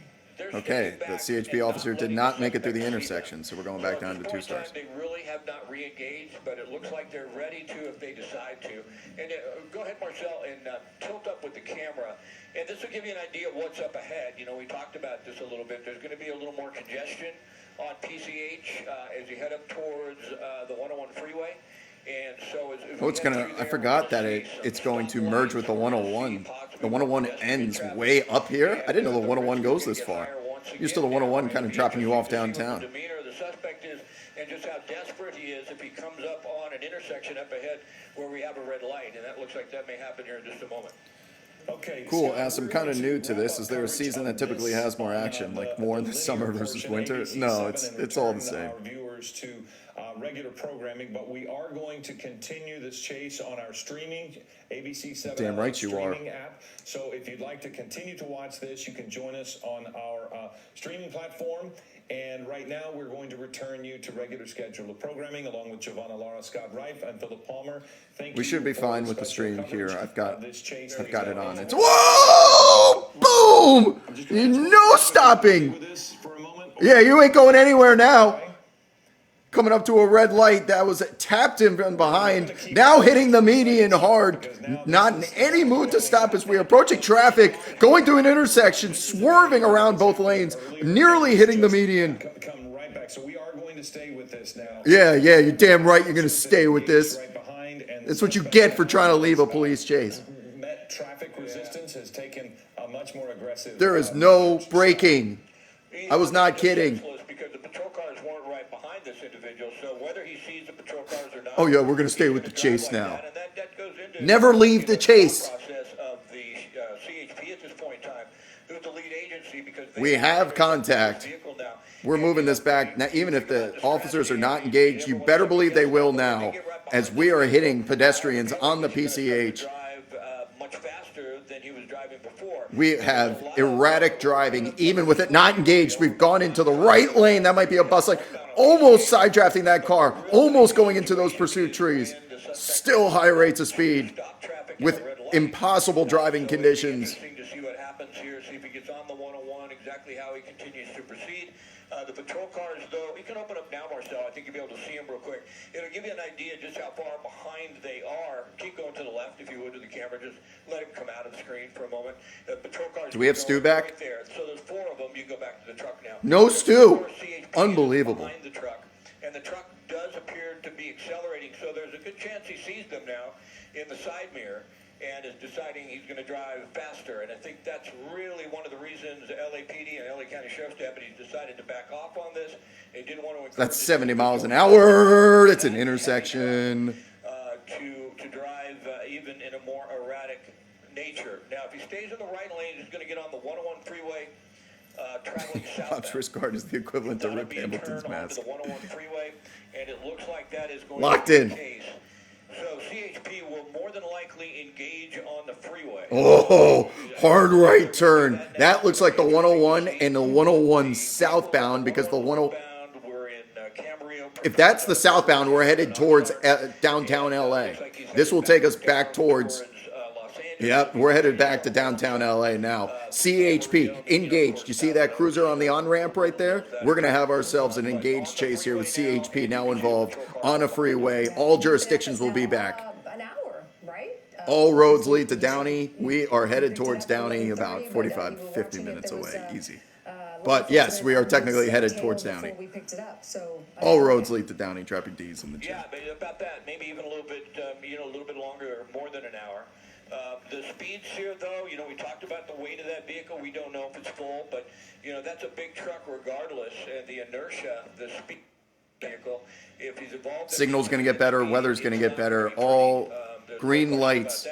[SPEAKER 2] Okay, the CHP officer did not make it through the intersection, so we're going back down to 2 stars.
[SPEAKER 6] They really have not re-engaged, but it looks like they're ready to if they decide to. And go ahead, Marcel, and tilt up with the camera. And this will give you an idea of what's up ahead. You know, we talked about this a little bit. There's going to be a little more congestion on PCH as you head up towards the 101 freeway. And so as
[SPEAKER 2] Oh, it's gonna. I forgot that it's going to merge with the 101. The 101 ends way up here. I didn't know the 101 goes this far. Used to the 101 kind of dropping you off downtown.
[SPEAKER 6] Demeanor of the suspect is, and just how desperate he is if he comes up on an intersection up ahead where we have a red light, and that looks like that may happen here in just a moment.
[SPEAKER 8] Okay.
[SPEAKER 2] Cool.
[SPEAKER 8] Scott,
[SPEAKER 2] As I'm
[SPEAKER 8] we're
[SPEAKER 2] kind of
[SPEAKER 8] going
[SPEAKER 2] new to this, is there a
[SPEAKER 8] coverage
[SPEAKER 2] season that
[SPEAKER 8] of
[SPEAKER 2] typically
[SPEAKER 8] this
[SPEAKER 2] has more
[SPEAKER 8] on,
[SPEAKER 2] action, like
[SPEAKER 8] the
[SPEAKER 2] more in the
[SPEAKER 8] linear
[SPEAKER 2] summer versus
[SPEAKER 8] portion,
[SPEAKER 2] winter?
[SPEAKER 8] ABC
[SPEAKER 2] No,
[SPEAKER 8] 7, and
[SPEAKER 2] it's all the
[SPEAKER 8] return
[SPEAKER 2] same.
[SPEAKER 8] Our viewers to regular programming, but we are going to continue this chase on our streaming ABC 7
[SPEAKER 2] Damn right you are.
[SPEAKER 8] streaming app. So if you'd like to continue to watch this, you can join us on our streaming platform. And right now, we're going to return you to regular schedule of programming, along with Giovanna Lara, Scott Reif, and Philip Palmer. Thank you.
[SPEAKER 2] We should be
[SPEAKER 8] for
[SPEAKER 2] fine with the
[SPEAKER 8] special
[SPEAKER 2] stream here.
[SPEAKER 8] coverage
[SPEAKER 2] I've got
[SPEAKER 8] of this chase.
[SPEAKER 2] it on. It's whoa, boom, no stopping.
[SPEAKER 8] With this for a moment.
[SPEAKER 2] Yeah, you ain't going anywhere now. Coming up to a red light that was tapped in from behind, now hitting the median hard, not in any mood to stop as we're approaching traffic, going through an intersection, swerving around both lanes, nearly hitting the median.
[SPEAKER 8] Come right back. So we are going to stay with this now.
[SPEAKER 2] Yeah, you're damn right you're going to stay with this.
[SPEAKER 8] Right behind, and
[SPEAKER 2] That's what you get for trying to leave a police chase.
[SPEAKER 8] Met traffic resistance has taken a much more aggressive.
[SPEAKER 2] There is no braking. I was not kidding.
[SPEAKER 6] Because the patrol cars weren't right behind this individual, so whether he sees the patrol cars or not.
[SPEAKER 2] Oh, yeah, we're gonna stay with the chase now.
[SPEAKER 6] And that goes into
[SPEAKER 2] Never leave the chase.
[SPEAKER 6] process of the CHP at this point in time, who's the lead agency, because
[SPEAKER 2] We have contact.
[SPEAKER 6] vehicle now.
[SPEAKER 2] We're moving this back. Now, even if the officers are not engaged, you better believe they will now, as we are hitting pedestrians on the PCH.
[SPEAKER 6] Drive much faster than he was driving before.
[SPEAKER 2] We have erratic driving, even with it not engaged. We've gone into the right lane. That might be a bus lane. Almost side drafting that car. Almost going into those pursuit trees. Still high rates of speed with impossible driving conditions.
[SPEAKER 6] Interesting to see what happens here, see if he gets on the 101, exactly how he continues to proceed. The patrol cars, though, you can open up now, Marcel. I think you'll be able to see them real quick. It'll give you an idea just how far behind they are. Keep going to the left, if you would, to the camera. Just let him come out of the screen for a moment. The patrol cars.
[SPEAKER 2] Do we have Stu back?
[SPEAKER 6] Right there. So there's 4 of them. You go back to the truck now.
[SPEAKER 2] No Stu.
[SPEAKER 6] 4 CHPs
[SPEAKER 2] Unbelievable.
[SPEAKER 6] Behind the truck, and the truck does appear to be accelerating. So there's a good chance he sees them now in the side mirror and is deciding he's going to drive faster. And I think that's really one of the reasons LAPD and LA County Sheriff's deputies decided to back off on this. They didn't want to encourage
[SPEAKER 2] That's 70 miles an hour. It's an intersection.
[SPEAKER 6] to drive even in a more erratic nature. Now, if he stays in the right lane, he's going to get on the 101 freeway traveling southbound.
[SPEAKER 2] Bob's wrist guard is the equivalent to
[SPEAKER 6] That'll
[SPEAKER 2] Rip
[SPEAKER 6] be a
[SPEAKER 2] Hamilton's
[SPEAKER 6] turn onto
[SPEAKER 2] mask.
[SPEAKER 6] the 101 freeway, and it looks like that is going
[SPEAKER 2] Locked
[SPEAKER 6] to be
[SPEAKER 2] in.
[SPEAKER 6] the case. So CHP will more than likely engage on the freeway.
[SPEAKER 2] Oh, hard right turn. That looks like the 101 and the 101 southbound because the 101.
[SPEAKER 6] We're in Camarillo.
[SPEAKER 2] If that's the southbound, we're headed towards downtown LA. This will take us back towards.
[SPEAKER 6] Los Angeles.
[SPEAKER 2] Yep, we're headed back to downtown LA now. CHP, engaged. You see that cruiser on the on-ramp right there? We're going to have ourselves an engaged chase here with CHP now involved on a freeway. All jurisdictions will be back.
[SPEAKER 5] An hour, right?
[SPEAKER 2] All roads lead to Downey. We are headed towards Downey about 45, 50 minutes away. Easy. But yes, we are technically headed towards Downey.
[SPEAKER 5] We picked it up, so
[SPEAKER 2] All roads lead to Downey. Drop your D's in the
[SPEAKER 6] Yeah,
[SPEAKER 2] chat.
[SPEAKER 6] but about that, maybe even a little bit, a little bit longer or more than an hour. The speeds here, though, we talked about the weight of that vehicle. We don't know if it's full, but, that's a big truck regardless. And the inertia, the speed vehicle, if he's involved.
[SPEAKER 2] Signal's going to get better. Weather's going to get better. All green lights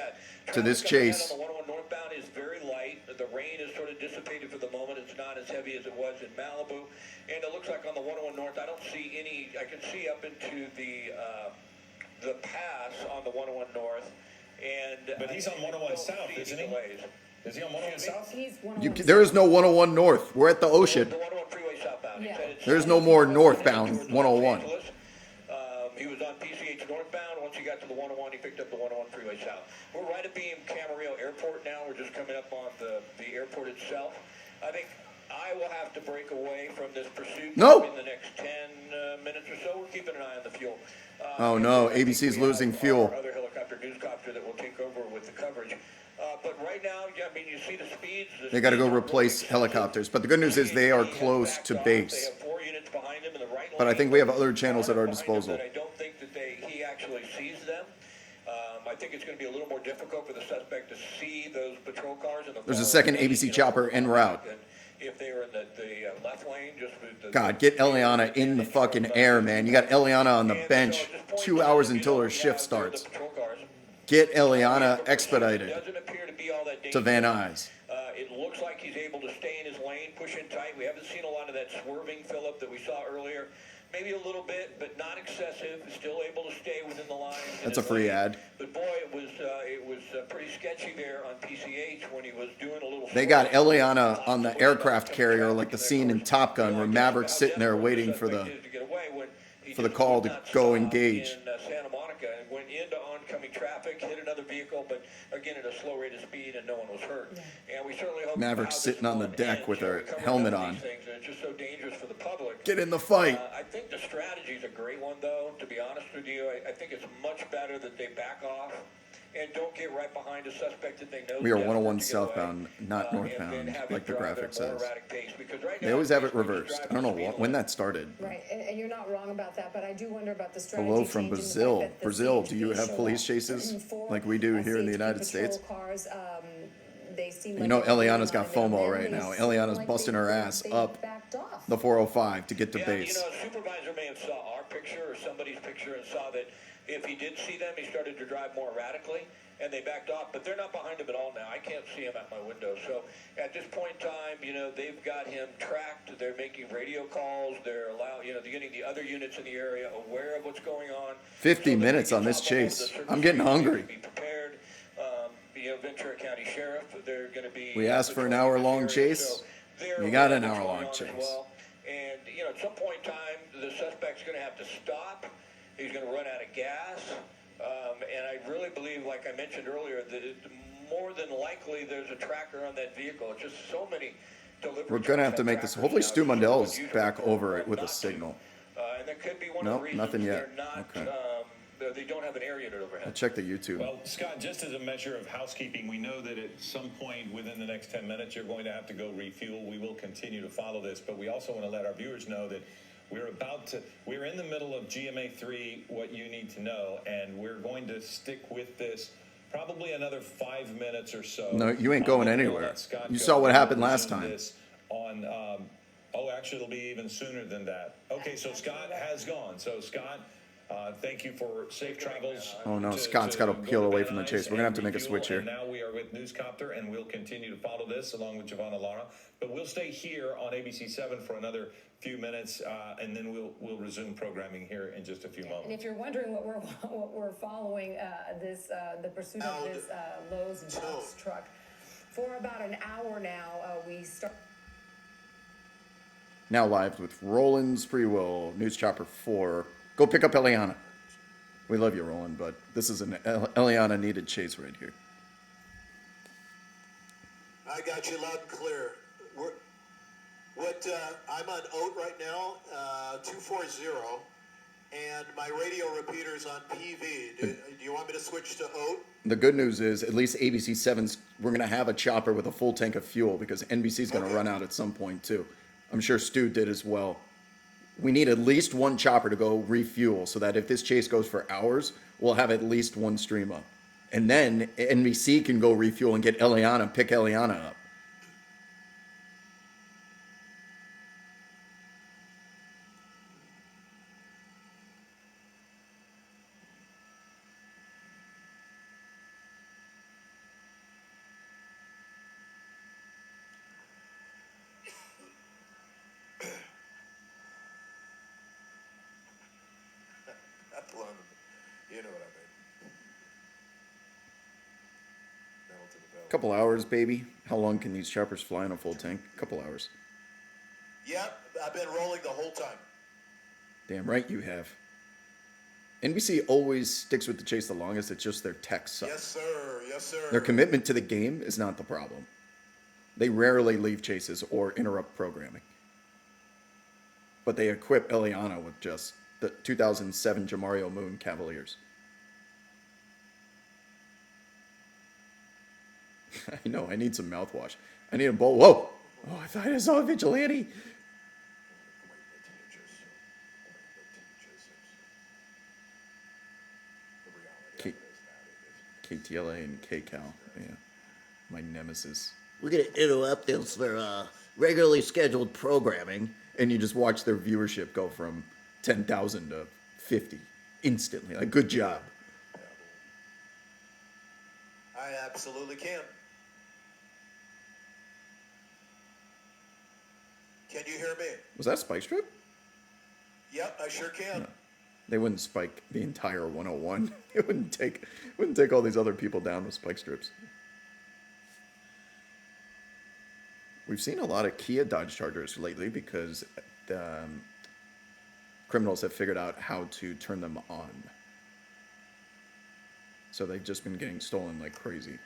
[SPEAKER 2] to this chase.
[SPEAKER 6] The 101 northbound is very light. The rain is sort of dissipated for the moment. It's not as heavy as it was in Malibu. And it looks like on the 101 north, I don't see any. I can see up into the pass on the 101 north.
[SPEAKER 8] But he's on 101 south, isn't he? Is he on 101 south?
[SPEAKER 5] he's 101.
[SPEAKER 2] There is no 101 north. We're at the ocean.
[SPEAKER 6] The 101 freeway southbound.
[SPEAKER 5] Yeah.
[SPEAKER 2] There's no more northbound 101.
[SPEAKER 6] He was on PCH northbound. Once he got to the 101, he picked up the 101 freeway south. We're right at being Camarillo Airport now. We're just coming up on the airport itself. I think I will have to break away from this pursuit
[SPEAKER 2] No.
[SPEAKER 6] in the next 10 minutes or so. We're keeping an eye on the fuel.
[SPEAKER 2] Oh no, ABC's losing fuel.
[SPEAKER 6] Our other helicopter, newscopter that will take over with the coverage. But right now, you see the speeds.
[SPEAKER 2] They got to go replace helicopters. But the good news is they are close to base.
[SPEAKER 6] They have 4 units behind behind him in the right lane.
[SPEAKER 2] But I think we have other channels at our
[SPEAKER 6] Behind him,
[SPEAKER 2] disposal.
[SPEAKER 6] but I don't think that he actually sees them. I think it's going to be a little more difficult for the suspect to see those patrol cars. In the
[SPEAKER 2] There's a
[SPEAKER 6] far
[SPEAKER 2] second
[SPEAKER 6] lane,
[SPEAKER 2] ABC chopper en route.
[SPEAKER 6] and if they were in the left lane, just with the
[SPEAKER 2] God, get Eliana in the fucking air, man. You got Eliana on the bench 2 hours until her shift starts. Get Eliana expedited
[SPEAKER 6] Doesn't appear to be all that
[SPEAKER 2] to Van
[SPEAKER 6] dangerous.
[SPEAKER 2] Nuys.
[SPEAKER 6] It looks like he's able to stay in his lane, push in tight. We haven't seen a lot of that swerving, Philip, that we saw earlier. Maybe a little bit, but not excessive. Still able to stay within the line.
[SPEAKER 2] That's a free ad.
[SPEAKER 6] But boy, it was pretty sketchy there on PCH when he was doing a little.
[SPEAKER 2] They got Eliana on the aircraft carrier like the scene in Top Gun where Maverick's sitting there waiting for the call to go engage.
[SPEAKER 6] In Santa Monica and went into oncoming traffic, hit another vehicle, but again at a slow rate of speed, and no one was hurt. And we certainly hope
[SPEAKER 2] Maverick's sitting on the deck with her
[SPEAKER 6] her
[SPEAKER 2] helmet on.
[SPEAKER 6] It's just so dangerous for the public.
[SPEAKER 2] Get in the fight.
[SPEAKER 6] I think the strategy is a great one, though. To be honest with you, I think it's much better that they back off and don't get right behind a suspect that they know.
[SPEAKER 2] We are
[SPEAKER 6] is
[SPEAKER 2] 101
[SPEAKER 6] desperate to get away,
[SPEAKER 2] southbound, not
[SPEAKER 6] and
[SPEAKER 2] northbound,
[SPEAKER 6] have
[SPEAKER 2] like
[SPEAKER 6] it
[SPEAKER 2] the
[SPEAKER 6] drive at a
[SPEAKER 2] graphic
[SPEAKER 6] more
[SPEAKER 2] says.
[SPEAKER 6] erratic pace, because right
[SPEAKER 2] They
[SPEAKER 6] now,
[SPEAKER 2] always have it
[SPEAKER 6] basically
[SPEAKER 2] reversed.
[SPEAKER 6] driving
[SPEAKER 2] I don't know
[SPEAKER 6] the speed
[SPEAKER 2] when
[SPEAKER 6] limit.
[SPEAKER 2] that started.
[SPEAKER 5] Right, and you're not wrong about that, but I do wonder about the strategy.
[SPEAKER 2] Hello from
[SPEAKER 5] change and the fact
[SPEAKER 2] Brazil.
[SPEAKER 5] that the
[SPEAKER 2] Brazil, do you
[SPEAKER 5] CHP
[SPEAKER 2] have
[SPEAKER 5] show
[SPEAKER 2] police
[SPEAKER 5] up
[SPEAKER 2] chases
[SPEAKER 5] for,
[SPEAKER 2] like we do here in the
[SPEAKER 5] CHP
[SPEAKER 2] United
[SPEAKER 5] patrol
[SPEAKER 2] States?
[SPEAKER 5] Cars, they seem
[SPEAKER 2] You
[SPEAKER 5] like
[SPEAKER 2] know
[SPEAKER 5] they're moving
[SPEAKER 2] Eliana's
[SPEAKER 5] on
[SPEAKER 2] got
[SPEAKER 5] and
[SPEAKER 2] FOMO
[SPEAKER 5] they
[SPEAKER 2] right
[SPEAKER 5] really
[SPEAKER 2] now.
[SPEAKER 5] seem
[SPEAKER 2] Eliana's
[SPEAKER 5] like
[SPEAKER 2] busting her ass
[SPEAKER 5] they
[SPEAKER 2] up
[SPEAKER 5] backed off.
[SPEAKER 2] the 405 to get to
[SPEAKER 6] Yeah,
[SPEAKER 2] base.
[SPEAKER 6] a supervisor may have saw our picture or somebody's picture and saw that if he did see them, he started to drive more erratically, and they backed off. But they're not behind him at all now. I can't see him at my window. So at this point in time, they've got him tracked. They're making radio calls. They're they're getting the other units in the area aware of what's going on.
[SPEAKER 2] 50
[SPEAKER 6] so that
[SPEAKER 2] minutes
[SPEAKER 6] they
[SPEAKER 2] on
[SPEAKER 6] can
[SPEAKER 2] this
[SPEAKER 6] top over the
[SPEAKER 2] chase.
[SPEAKER 6] search
[SPEAKER 2] I'm getting
[SPEAKER 6] and rescue,
[SPEAKER 2] hungry.
[SPEAKER 6] Be prepared. Ventura County Sheriff, they're going to be.
[SPEAKER 2] We asked for an hour-long chase. You got an hour-long chase.
[SPEAKER 6] And, at some point in time, the suspect's going to have to stop. He's going to run out of gas. And I really believe, like I mentioned earlier, that more than likely there's a tracker on that vehicle. It's just so many delivery.
[SPEAKER 2] We're going to have to make this. Hopefully Stu Mundell's back over it with a signal.
[SPEAKER 6] And that could be one
[SPEAKER 2] Nope,
[SPEAKER 6] of the reasons
[SPEAKER 2] nothing yet.
[SPEAKER 6] they're not,
[SPEAKER 2] Okay.
[SPEAKER 6] they don't have an air unit overhead.
[SPEAKER 2] I checked the YouTube.
[SPEAKER 8] Well, Scott, just as a measure of housekeeping, we know that at some point within the next 10 minutes, you're going to have to go refuel. We will continue to follow this, but we also want to let our viewers know that we're in the middle of GMA3, what you need to know, and we're going to stick with this probably another 5 minutes or so.
[SPEAKER 2] No, you ain't going
[SPEAKER 8] I'm gonna
[SPEAKER 2] anywhere.
[SPEAKER 8] let Scott
[SPEAKER 2] You
[SPEAKER 8] go.
[SPEAKER 2] saw what
[SPEAKER 8] We'll
[SPEAKER 2] happened last
[SPEAKER 8] resume
[SPEAKER 2] time.
[SPEAKER 8] this on, actually, it'll be even sooner than that. Okay, so Scott has gone. So, Scott, thank you for safe travels.
[SPEAKER 2] Oh, no,
[SPEAKER 8] to-
[SPEAKER 2] Scott's
[SPEAKER 8] to
[SPEAKER 2] gotta
[SPEAKER 8] go
[SPEAKER 2] peel
[SPEAKER 8] to
[SPEAKER 2] away
[SPEAKER 8] Van
[SPEAKER 2] from the
[SPEAKER 8] Nuys
[SPEAKER 2] chase. We're gonna have to
[SPEAKER 8] and
[SPEAKER 2] make a
[SPEAKER 8] refuel,
[SPEAKER 2] switch here.
[SPEAKER 8] and now we are with Newscopter, and we'll continue to follow this along with Giovanna Lara. But we'll stay here on ABC7 for another few minutes, and then we'll resume programming here in just a few
[SPEAKER 5] And
[SPEAKER 8] moments.
[SPEAKER 5] if you're wondering what we're following, the pursuit of this Lowe's box truck for about an hour now, we start.
[SPEAKER 2] Now live with Roland's Free Will, News Chopper 4. Go pick up Eliana. We love you, Roland, but this is an Eliana needed chase right here.
[SPEAKER 11] I got you loud and clear. I'm on OAT right now, 240, and my radio repeater's on PV. Do you want me to switch to OAT?
[SPEAKER 2] The good news is, at least ABC7's, we're going to have a chopper with a full tank of fuel because NBC's going to run out at some point, too. I'm sure Stu did as well. We need at least one chopper to go refuel so that if this chase goes for hours, we'll have at least one stream up. And then NBC can go refuel and get Eliana, pick Eliana up.
[SPEAKER 11] You know what I mean. Metal to the belt.
[SPEAKER 2] Couple hours, baby. How long can these choppers fly on a full tank? Couple hours.
[SPEAKER 11] Yep, I've been rolling the whole time.
[SPEAKER 2] Damn right you have. NBC always sticks with the chase the longest. It's just their tech sucks.
[SPEAKER 11] Yes, sir. Yes, sir.
[SPEAKER 2] Their commitment to the game is not the problem. They rarely leave chases or interrupt programming. But they equip Eliana with just the 2007 Jamario Moon Cavaliers. I know, I need some mouthwash. I need a bowl. Whoa! Oh, I thought I saw a vigilante. KTLA and KCal. Yeah, my nemesis.
[SPEAKER 12] We're gonna interrupt this for regularly scheduled programming.
[SPEAKER 2] And you just watch their viewership go from 10,000 to 50 instantly. Like, good job.
[SPEAKER 11] I absolutely can. Can you hear me?
[SPEAKER 2] Was that Spike Strip?
[SPEAKER 11] Yep, I sure can.
[SPEAKER 2] No. They wouldn't spike the entire 101. It wouldn't take all these other people down with spike strips. We've seen a lot of Kia Dodge Chargers lately because the criminals have figured out how to turn them on. So they've just been getting stolen like crazy.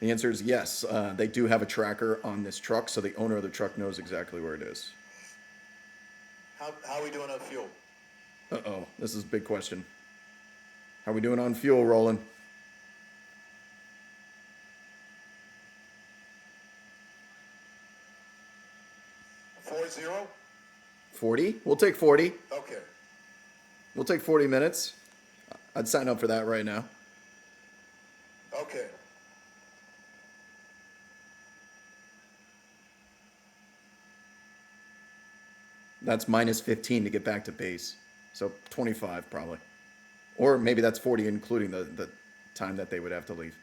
[SPEAKER 2] The answer is yes. They do have a tracker on this truck, so the owner of the truck knows exactly where it is.
[SPEAKER 11] How are we doing on fuel?
[SPEAKER 2] Uh-oh, this is a big question. How are we doing on fuel, Roland?
[SPEAKER 11] 40?
[SPEAKER 2] 40? We'll take 40.
[SPEAKER 11] Okay.
[SPEAKER 2] We'll take 40 minutes. I'd sign up for that right now.
[SPEAKER 11] Okay.
[SPEAKER 2] That's minus 15 to get back to base. So 25 probably. Or maybe that's 40 including the time that they would have to leave.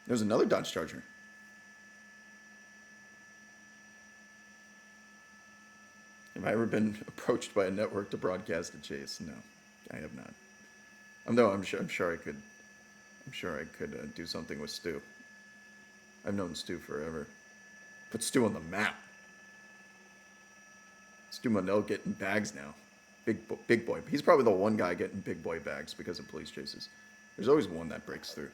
[SPEAKER 2] There's another Dodge Charger. Have I ever been approached by a network to broadcast a chase? No, I have not. Though I'm sure I could. I'm sure I could do something with Stu. I've known Stu forever. Put Stu on the map. Stu Mundell getting bags now. Big boy. He's probably the one guy getting big boy bags because of police chases. There's always one that breaks through.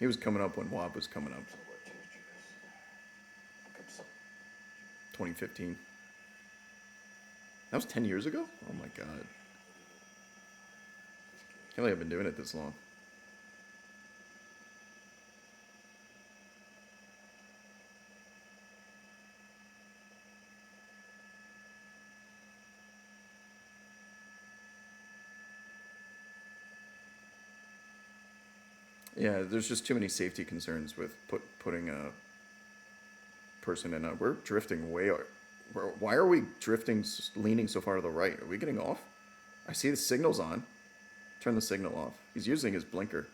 [SPEAKER 2] He was coming up when WAP was coming up. 2015. That was 10 years ago? Oh my god. Can't believe I've been doing it this long. Yeah, there's just too many safety concerns with putting a person in a... We're drifting way... Why are we drifting, leaning so far to the right? Are we getting off? I see the signal's on. Turn the signal off. He's using his blinker.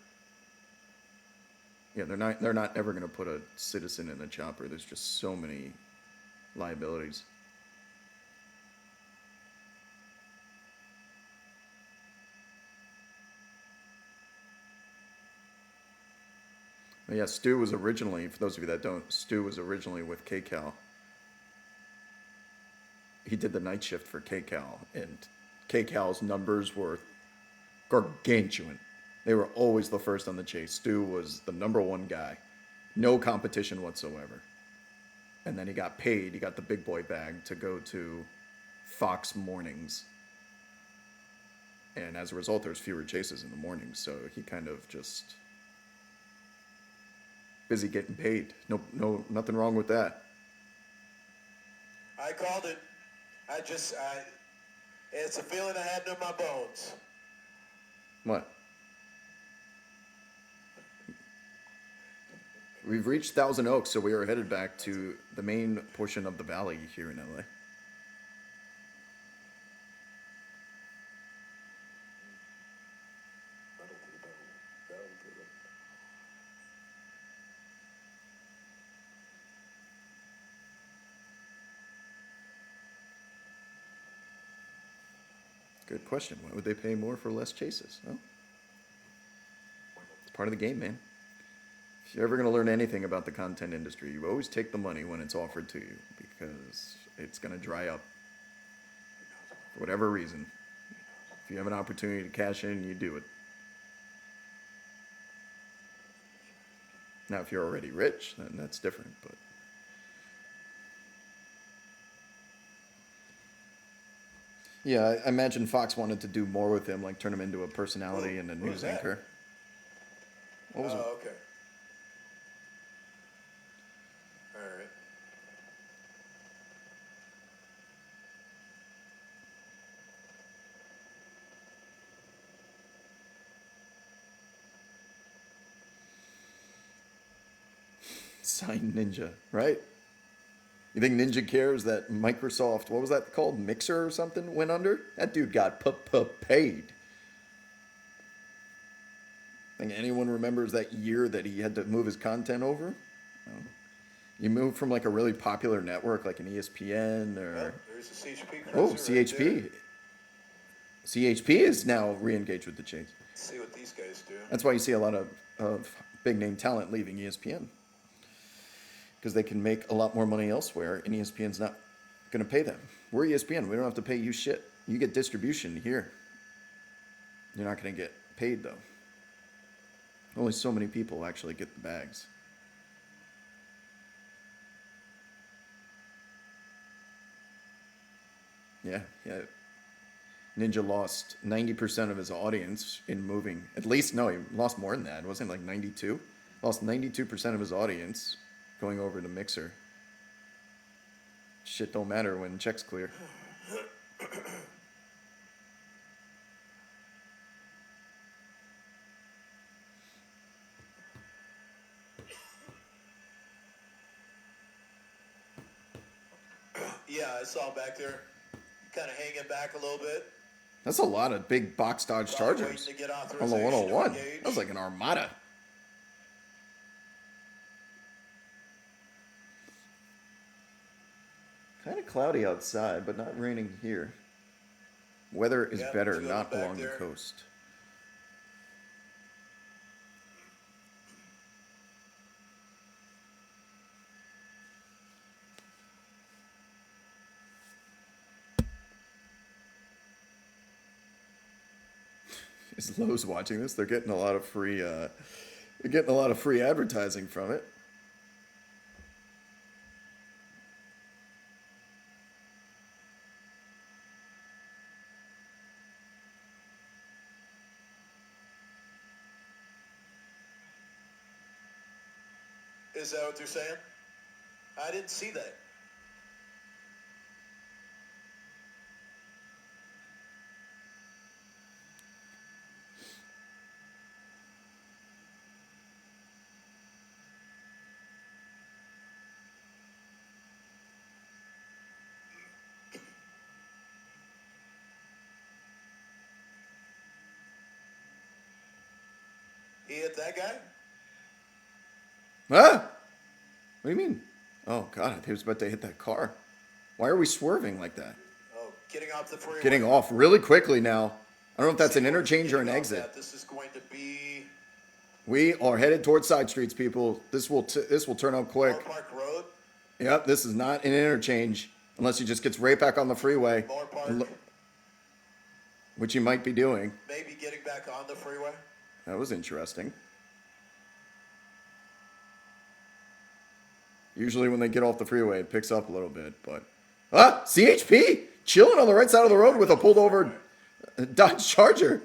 [SPEAKER 2] Yeah, they're not ever going to put a citizen in a chopper. There's just so many liabilities. But yeah, Stu was originally, for those of you that don't, Stu was originally with KCal. He did the night shift for KCal, and KCal's numbers were gargantuan. They were always the first on the chase. Stu was the #1 guy. No competition whatsoever. And then he got paid, he got the big boy bag to go to Fox mornings. And as a result, there's fewer chases in the mornings, so he kind of just... busy getting paid. No, nothing wrong with that.
[SPEAKER 11] I called it. It's a feeling I had in my bones.
[SPEAKER 2] What? We've reached Thousand Oaks, so we are headed back to the main portion of the valley here in LA. Good question. Why would they pay more for less chases? Well, it's part of the game, man. If you're ever going to learn anything about the content industry, you always take the money when it's offered to you, because it's going to dry up for whatever reason. If you have an opportunity to cash in, you do it. Now, if you're already rich, then that's different, but... Yeah, I imagine Fox wanted to do more with him, like turn him into a personality and a
[SPEAKER 11] who
[SPEAKER 2] news
[SPEAKER 11] is that?
[SPEAKER 2] anchor. What was it?
[SPEAKER 11] Oh, okay. All right.
[SPEAKER 2] Sign Ninja, right? You think Ninja cares that Microsoft, what was that called? Mixer or something went under? That dude got paid. Think anyone remembers that year that he had to move his content over? No. You moved from like a really popular network like an ESPN or...
[SPEAKER 11] Well, there's the CHP cruiser.
[SPEAKER 2] Oh,
[SPEAKER 11] right
[SPEAKER 2] CHP.
[SPEAKER 11] there.
[SPEAKER 2] CHP is now re-engaged with the Chase.
[SPEAKER 11] Let's see what these guys do.
[SPEAKER 2] That's why you see a lot of big name talent leaving ESPN. Because they can make a lot more money elsewhere, and ESPN's not going to pay them. We're ESPN. We don't have to pay you shit. You get distribution here. You're not going to get paid, though. Only so many people actually get the bags. Yeah. Ninja lost 90% of his audience in moving. At least, no, he lost more than that. Wasn't it like 92? Lost 92% of his audience going over to Mixer. Shit don't matter when checks clear.
[SPEAKER 11] Yeah, I saw him back there, kind of hanging back a little bit.
[SPEAKER 2] That's a lot of big box Dodge
[SPEAKER 11] Probably
[SPEAKER 2] Chargers
[SPEAKER 11] waiting to get
[SPEAKER 2] on the
[SPEAKER 11] authorization to
[SPEAKER 2] 101.
[SPEAKER 11] engage.
[SPEAKER 2] That was like an armada. Kind of cloudy outside, but not raining here. Weather is
[SPEAKER 11] Yeah,
[SPEAKER 2] better,
[SPEAKER 11] two of them
[SPEAKER 2] not
[SPEAKER 11] back
[SPEAKER 2] along
[SPEAKER 11] there.
[SPEAKER 2] the coast. Is Lowe's watching this? They're getting a lot of free. They're getting a lot of free advertising from it.
[SPEAKER 11] Is that what they're saying? I didn't see that. He hit that guy?
[SPEAKER 2] Huh? What do you mean? Oh God, he was about to hit that car. Why are we swerving like that?
[SPEAKER 11] Oh, getting off the freeway.
[SPEAKER 2] Getting off really quickly now. I don't know if that's an interchange or an
[SPEAKER 11] Getting off
[SPEAKER 2] exit.
[SPEAKER 11] that. This is going to be
[SPEAKER 2] We are headed towards side streets, people. This will turn out quick.
[SPEAKER 11] Moore Park Road.
[SPEAKER 2] Yep, this is not an interchange unless he just gets right back on the freeway,
[SPEAKER 11] Moore Park.
[SPEAKER 2] which he might be doing.
[SPEAKER 11] Maybe getting back on the freeway.
[SPEAKER 2] That was interesting. Usually when they get off the freeway, it picks up a little bit, but... CHP! Chilling on the right side of the road with a pulled over Dodge Charger.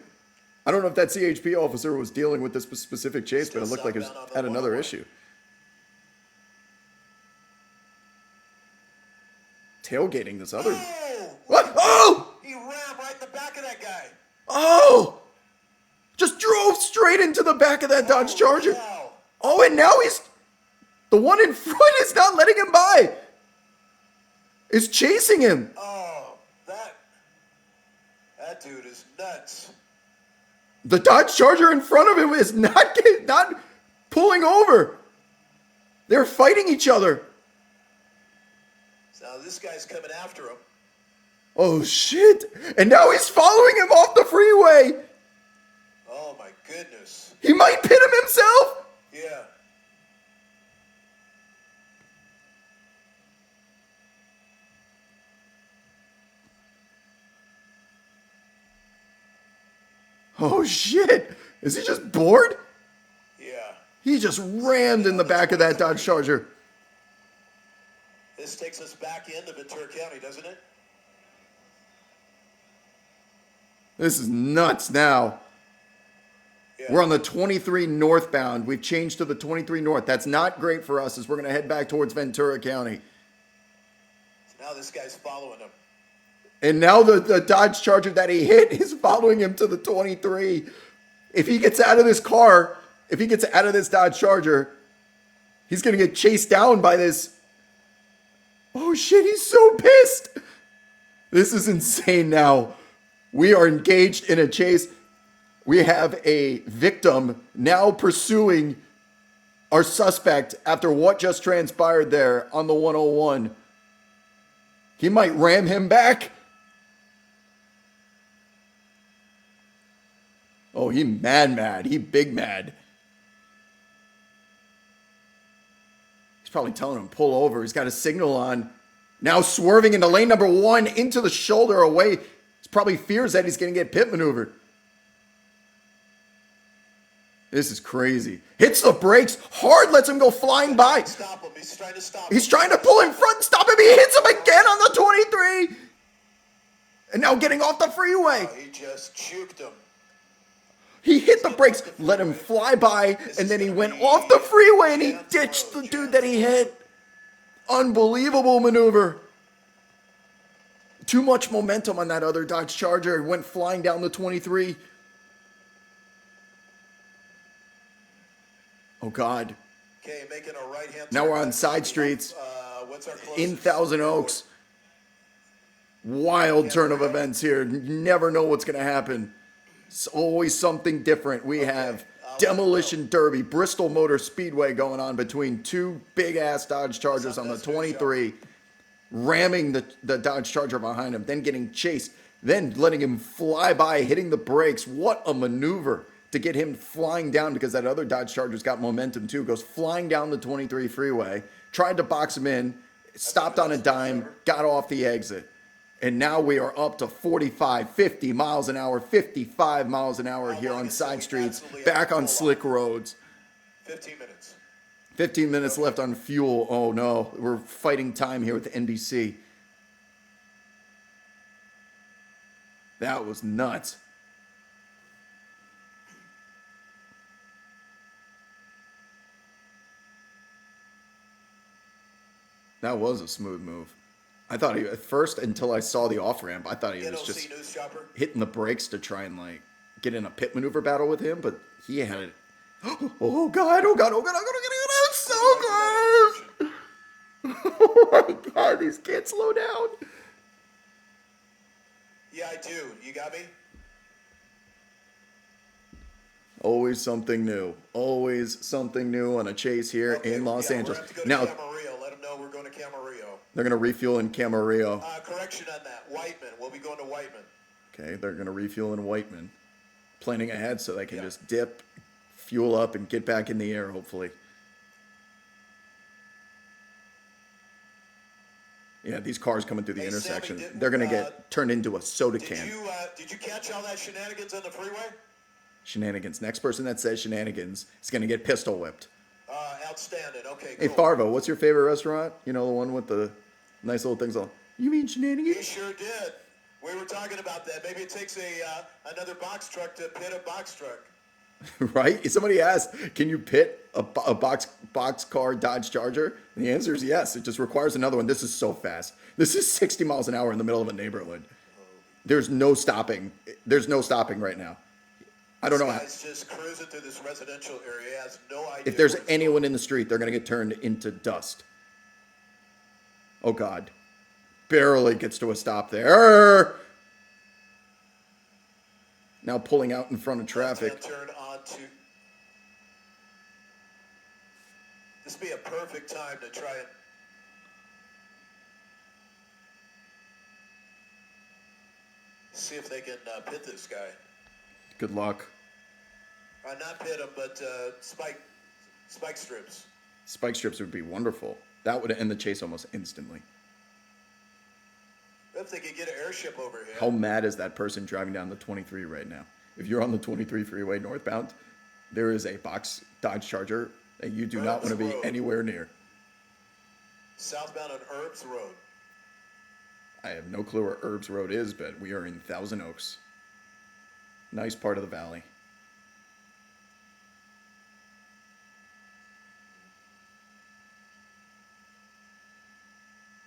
[SPEAKER 2] I don't know if that CHP officer was dealing with this specific chase, but it looked like it had another issue. Tailgating this other...
[SPEAKER 11] Oh!
[SPEAKER 2] What? Oh!
[SPEAKER 11] He rammed right in the back of that guy.
[SPEAKER 2] Oh! Just drove straight into the back of that Dodge Charger.
[SPEAKER 11] Wow.
[SPEAKER 2] Oh, and now he's... The one in front is not letting him by. Is chasing him.
[SPEAKER 11] Oh, that dude is nuts.
[SPEAKER 2] The Dodge Charger in front of him is not pulling over. They're fighting each other.
[SPEAKER 11] So this guy's coming after him.
[SPEAKER 2] Oh, shit. And now he's following him off the freeway.
[SPEAKER 11] Oh my goodness.
[SPEAKER 2] He might pit him himself.
[SPEAKER 11] Yeah.
[SPEAKER 2] Oh, shit. Is he just bored?
[SPEAKER 11] Yeah.
[SPEAKER 2] He just rammed in the back of that Dodge Charger.
[SPEAKER 11] This takes us back into Ventura County, doesn't it?
[SPEAKER 2] This is nuts now. We're on the 23 northbound. We've changed to the 23 north. That's not great for us as we're going to head back towards Ventura County.
[SPEAKER 11] So now this guy's following him.
[SPEAKER 2] And now the Dodge Charger that he hit is following him to the 23. If he gets out of this car, if he gets out of this Dodge Charger, he's going to get chased down by this. Oh shit, he's so pissed. This is insane now. We are engaged in a chase. We have a victim now pursuing our suspect after what just transpired there on the 101. He might ram him back. Oh, he mad. He big mad. He's probably telling him pull over. He's got a signal on. Now swerving into lane number 1 into the shoulder away. He probably fears that he's going to get pit maneuvered. This is crazy. Hits the brakes hard, lets him go flying by.
[SPEAKER 11] Stop him. He's trying to stop him.
[SPEAKER 2] He's trying to pull in front and stop him. He hits him again on the 23. And now getting off the freeway.
[SPEAKER 11] Oh, he just juked him.
[SPEAKER 2] He hit the brakes, let him fly by, and then he went off the freeway and he ditched the dude that he hit. Unbelievable maneuver. Too much momentum on that other Dodge Charger. It went flying down the 23. Oh, God.
[SPEAKER 11] Okay, making a right-hand
[SPEAKER 2] Now
[SPEAKER 11] turn
[SPEAKER 2] we're on
[SPEAKER 11] back
[SPEAKER 2] side
[SPEAKER 11] up.
[SPEAKER 2] streets
[SPEAKER 11] What's our
[SPEAKER 2] in
[SPEAKER 11] closest?
[SPEAKER 2] Thousand Oaks. Wild turn of events here. You never know what's going to happen. It's always something different. We have Demolition Derby, Bristol Motor Speedway going on between two big-ass Dodge Chargers on the 23, ramming the Dodge Charger behind him, then getting chased, then letting him fly by, hitting the brakes. What a maneuver to get him flying down because that other Dodge Charger's got momentum too. Goes flying down the 23 freeway, tried to box him in, stopped on a dime, got off the exit. And now we are up to 45, 50 miles an hour, 55 miles an hour here on side streets, back on slick roads.
[SPEAKER 11] 15 minutes.
[SPEAKER 2] 15 minutes left on fuel. Oh no, we're fighting time here with NBC. That was nuts. That was a smooth move. I thought he, at first, until I saw the off-ramp, I thought he was just hitting the brakes to try and, like, get in a pit maneuver battle with him, but he had it. Oh, God, oh, God, oh, God, oh, God, oh, God, I'm so close! Oh, my God, these can't slow down.
[SPEAKER 11] Yeah, I do. You got me?
[SPEAKER 2] Always something new. Always something new on a chase here in Los Angeles. Now,
[SPEAKER 11] Camarillo. Let them know we're going to Camarillo.
[SPEAKER 2] They're going to refuel in Camarillo.
[SPEAKER 11] Correction on that. Whiteman. We'll be going to Whiteman.
[SPEAKER 2] Okay, they're going to refuel in Whiteman. Planning ahead so they can just dip, fuel up, and get back in the air, hopefully. Yeah, these cars coming through the intersection,
[SPEAKER 11] Sammy,
[SPEAKER 2] they're going to get turned into a soda can.
[SPEAKER 11] Did you catch all that shenanigans on the freeway?
[SPEAKER 2] Shenanigans. Next person that says shenanigans is going to get pistol whipped.
[SPEAKER 11] Outstanding. Okay,
[SPEAKER 2] Hey,
[SPEAKER 11] cool.
[SPEAKER 2] Farvo, what's your favorite restaurant? You know, the one with the nice little things on. You mean shenanigans?
[SPEAKER 11] He sure did. We were talking about that. Maybe it takes another box truck to pit a box truck.
[SPEAKER 2] Right? Somebody asked, can you pit a box car Dodge Charger? And the answer is yes. It just requires another one. This is so fast. This is 60 miles an hour in the middle of a neighborhood. There's no stopping. There's no stopping right now. I don't know.
[SPEAKER 11] This guy's just cruising through this residential area. He has no idea.
[SPEAKER 2] If there's anyone in the street, they're going to get turned into dust. Oh, God. Barely gets to a stop there. Now pulling out in front of traffic.
[SPEAKER 11] Turn on to. This would be a perfect time to try and. See if they can pit this guy.
[SPEAKER 2] Good luck.
[SPEAKER 11] Not pit him, but spike strips.
[SPEAKER 2] Spike strips would be wonderful. That would end the chase almost instantly.
[SPEAKER 11] If they could get an airship over here.
[SPEAKER 2] How mad is that person driving down the 23 right now? If you're on the 23 freeway northbound, there is a box Dodge Charger that you do not want to be anywhere near.
[SPEAKER 11] Southbound on Herbs Road.
[SPEAKER 2] I have no clue where Herbs Road is, but we are in Thousand Oaks. Nice part of the valley.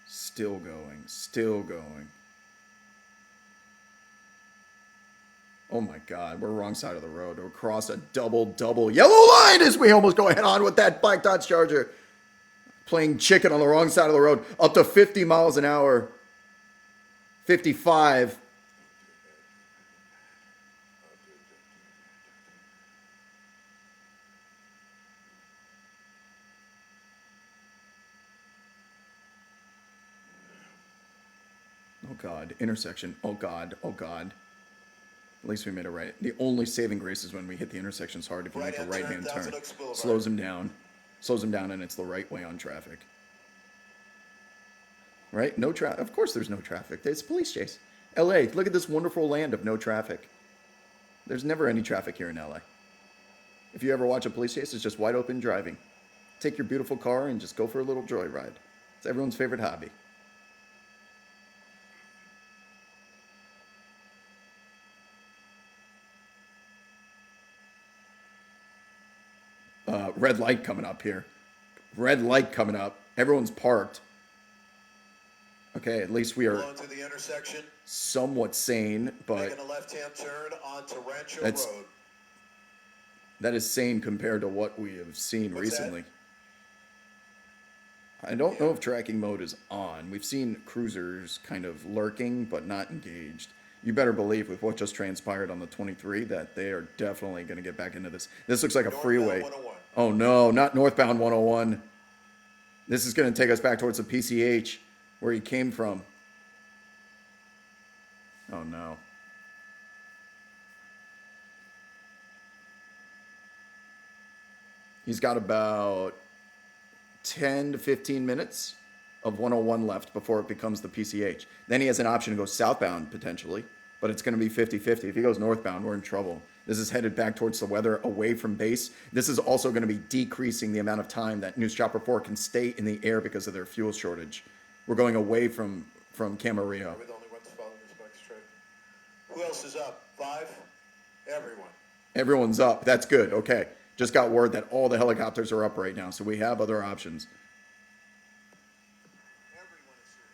[SPEAKER 2] Still going, still going. Oh my God, we're wrong side of the road. We're across a double yellow line as we almost go head on with that Black Dodge Charger. Playing chicken on the wrong side of the road. Up to 50 miles an hour. 55. Oh God, intersection. Oh God, oh God. At least we made a right. The only saving grace is when we hit the intersections hard. If you make a right-hand turn, slows him down. Slows him down, and it's the right way on traffic. Right? No traffic. Of course there's no traffic. It's a police chase. LA, look at this wonderful land of no traffic. There's never any traffic here in LA. If you ever watch a police chase, it's just wide open driving. Take your beautiful car and just go for a little joyride. It's everyone's favorite hobby. Red light coming up here. Red light coming up. Everyone's parked. Okay, at least we are
[SPEAKER 11] to the intersection,
[SPEAKER 2] somewhat sane, but
[SPEAKER 11] making a left-hand turn onto Rancho
[SPEAKER 2] That's-
[SPEAKER 11] Road.
[SPEAKER 2] that is sane compared to what we have seen
[SPEAKER 11] What's that?
[SPEAKER 2] recently. I don't know if tracking mode is on. We've seen cruisers kind of lurking, but not engaged. You better believe with what just transpired on the 23 that they are definitely going to get back into this. This looks like a freeway.
[SPEAKER 11] 101.
[SPEAKER 2] Oh no, not northbound 101. This is going to take us back towards the PCH where he came from. Oh no. He's got about 10 to 15 minutes of 101 left before it becomes the PCH. Then he has an option to go southbound potentially, but it's going to be 50-50. If he goes northbound, we're in trouble. This is headed back towards the weather, away from base. This is also going to be decreasing the amount of time that News Chopper 4 can stay in the air because of their fuel shortage. We're going away from Camarillo.
[SPEAKER 11] We're the only ones following this bike straight. Who else is up? 5? Everyone.
[SPEAKER 2] Everyone's up. That's good. Okay. Just got word that all the helicopters are up right now, so we have other options.
[SPEAKER 11] Everyone is here.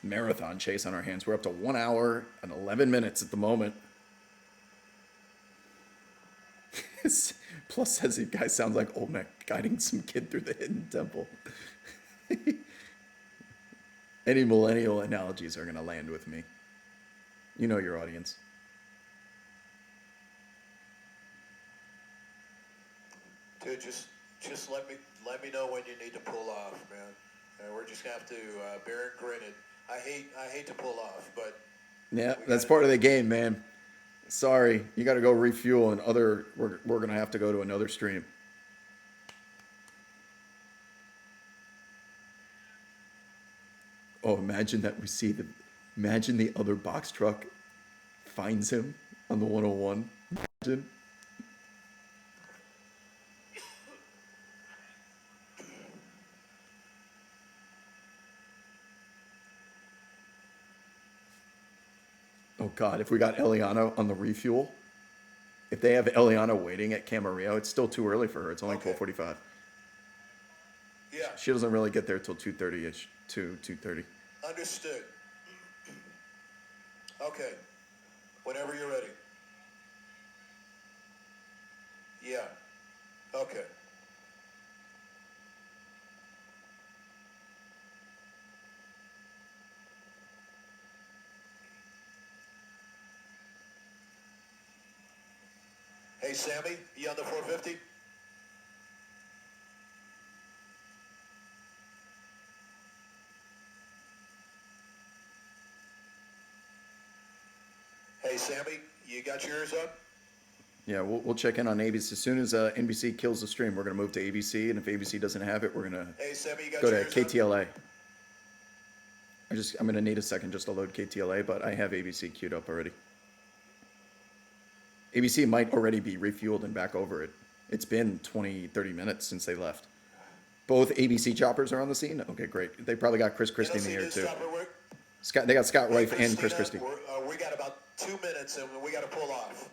[SPEAKER 2] Marathon chase on our hands. We're up to 1 hour and 11 minutes at the moment. Plus says you guys sound like Olmec guiding some kid through the hidden temple. Any millennial analogies are going to land with me. You know your audience.
[SPEAKER 11] Dude, just let me know when you need to pull off, man. We're just gonna have to bear and grin it. I hate to pull off, but
[SPEAKER 2] Yeah, that's part of the game, man. Sorry, you got to go refuel, and we're going to have to go to another stream. Oh, imagine that imagine the other box truck finds him on the 101. Imagine. Oh God, if we got Eliana on the refuel, if they have Eliana waiting at Camarillo, it's still too early for her. It's only 12:45.
[SPEAKER 11] yeah,
[SPEAKER 2] She doesn't really get there till 2:30ish, 2:30.
[SPEAKER 11] understood. Okay, whenever you're ready. Yeah, okay. Hey, Sammy, you on the 450? Hey, Sammy, you got yours up?
[SPEAKER 2] Yeah, we'll check in on ABC. As soon as NBC kills the stream, we're going to move to ABC, and if ABC doesn't have it, we're going to
[SPEAKER 11] Hey, Sammy, you got
[SPEAKER 2] go to
[SPEAKER 11] yours up?
[SPEAKER 2] KTLA. I'm gonna need a second just to load KTLA, but I have ABC queued up already. ABC might already be refueled and back over it. It's been 20, 30 minutes since they left. Both ABC choppers are on the scene? Okay, great. They probably got Chris Christie in the air too. They got Scott Rife and Chris Christie.
[SPEAKER 11] We got about 2 minutes and we got to pull off.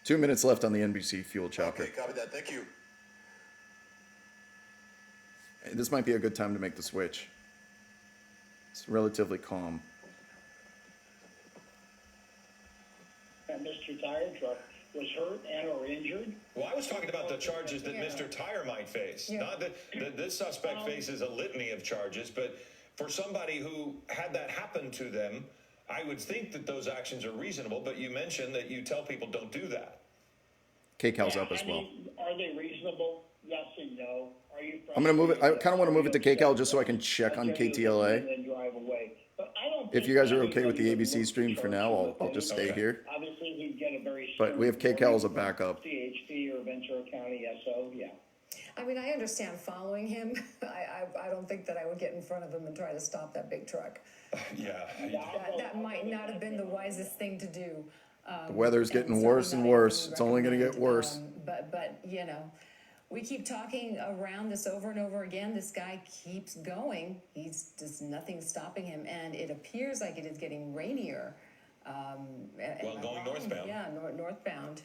[SPEAKER 2] 2 minutes left on the NBC fuel chopper.
[SPEAKER 11] Okay, copy that. Thank you.
[SPEAKER 2] This might be a good time to make the switch. It's relatively calm.
[SPEAKER 13] That Mr. Tire Truck was hurt and or injured.
[SPEAKER 8] Well, I was talking about the charges that Mr. Tire might face. Not that this suspect faces a litany of charges, but for somebody who had that happen to them, I would think that those actions are reasonable, but you mentioned that you tell people don't do that.
[SPEAKER 2] KCal's up as well.
[SPEAKER 13] Are they reasonable? Yes and no. Are you?
[SPEAKER 2] I'm gonna move it. I kind of want to move it to KCal just so I can check on KTLA.
[SPEAKER 13] And then drive away. But I don't
[SPEAKER 2] If you guys are okay with the ABC stream for now, I'll just stay here.
[SPEAKER 13] Obviously, we get a very.
[SPEAKER 2] But we have KCal as a backup.
[SPEAKER 13] CHP or Ventura County SO, yeah.
[SPEAKER 5] I mean, I understand following him. I don't think that I would get in front of him and try to stop that big truck.
[SPEAKER 8] Yeah.
[SPEAKER 5] That might not have been the wisest thing to do.
[SPEAKER 2] The weather's getting worse and worse. It's only gonna get worse.
[SPEAKER 5] But you know, we keep talking around this over and over again. This guy keeps going. He's just nothing stopping him, and it appears like it is getting rainier.
[SPEAKER 8] Well, going northbound.
[SPEAKER 5] Yeah, northbound.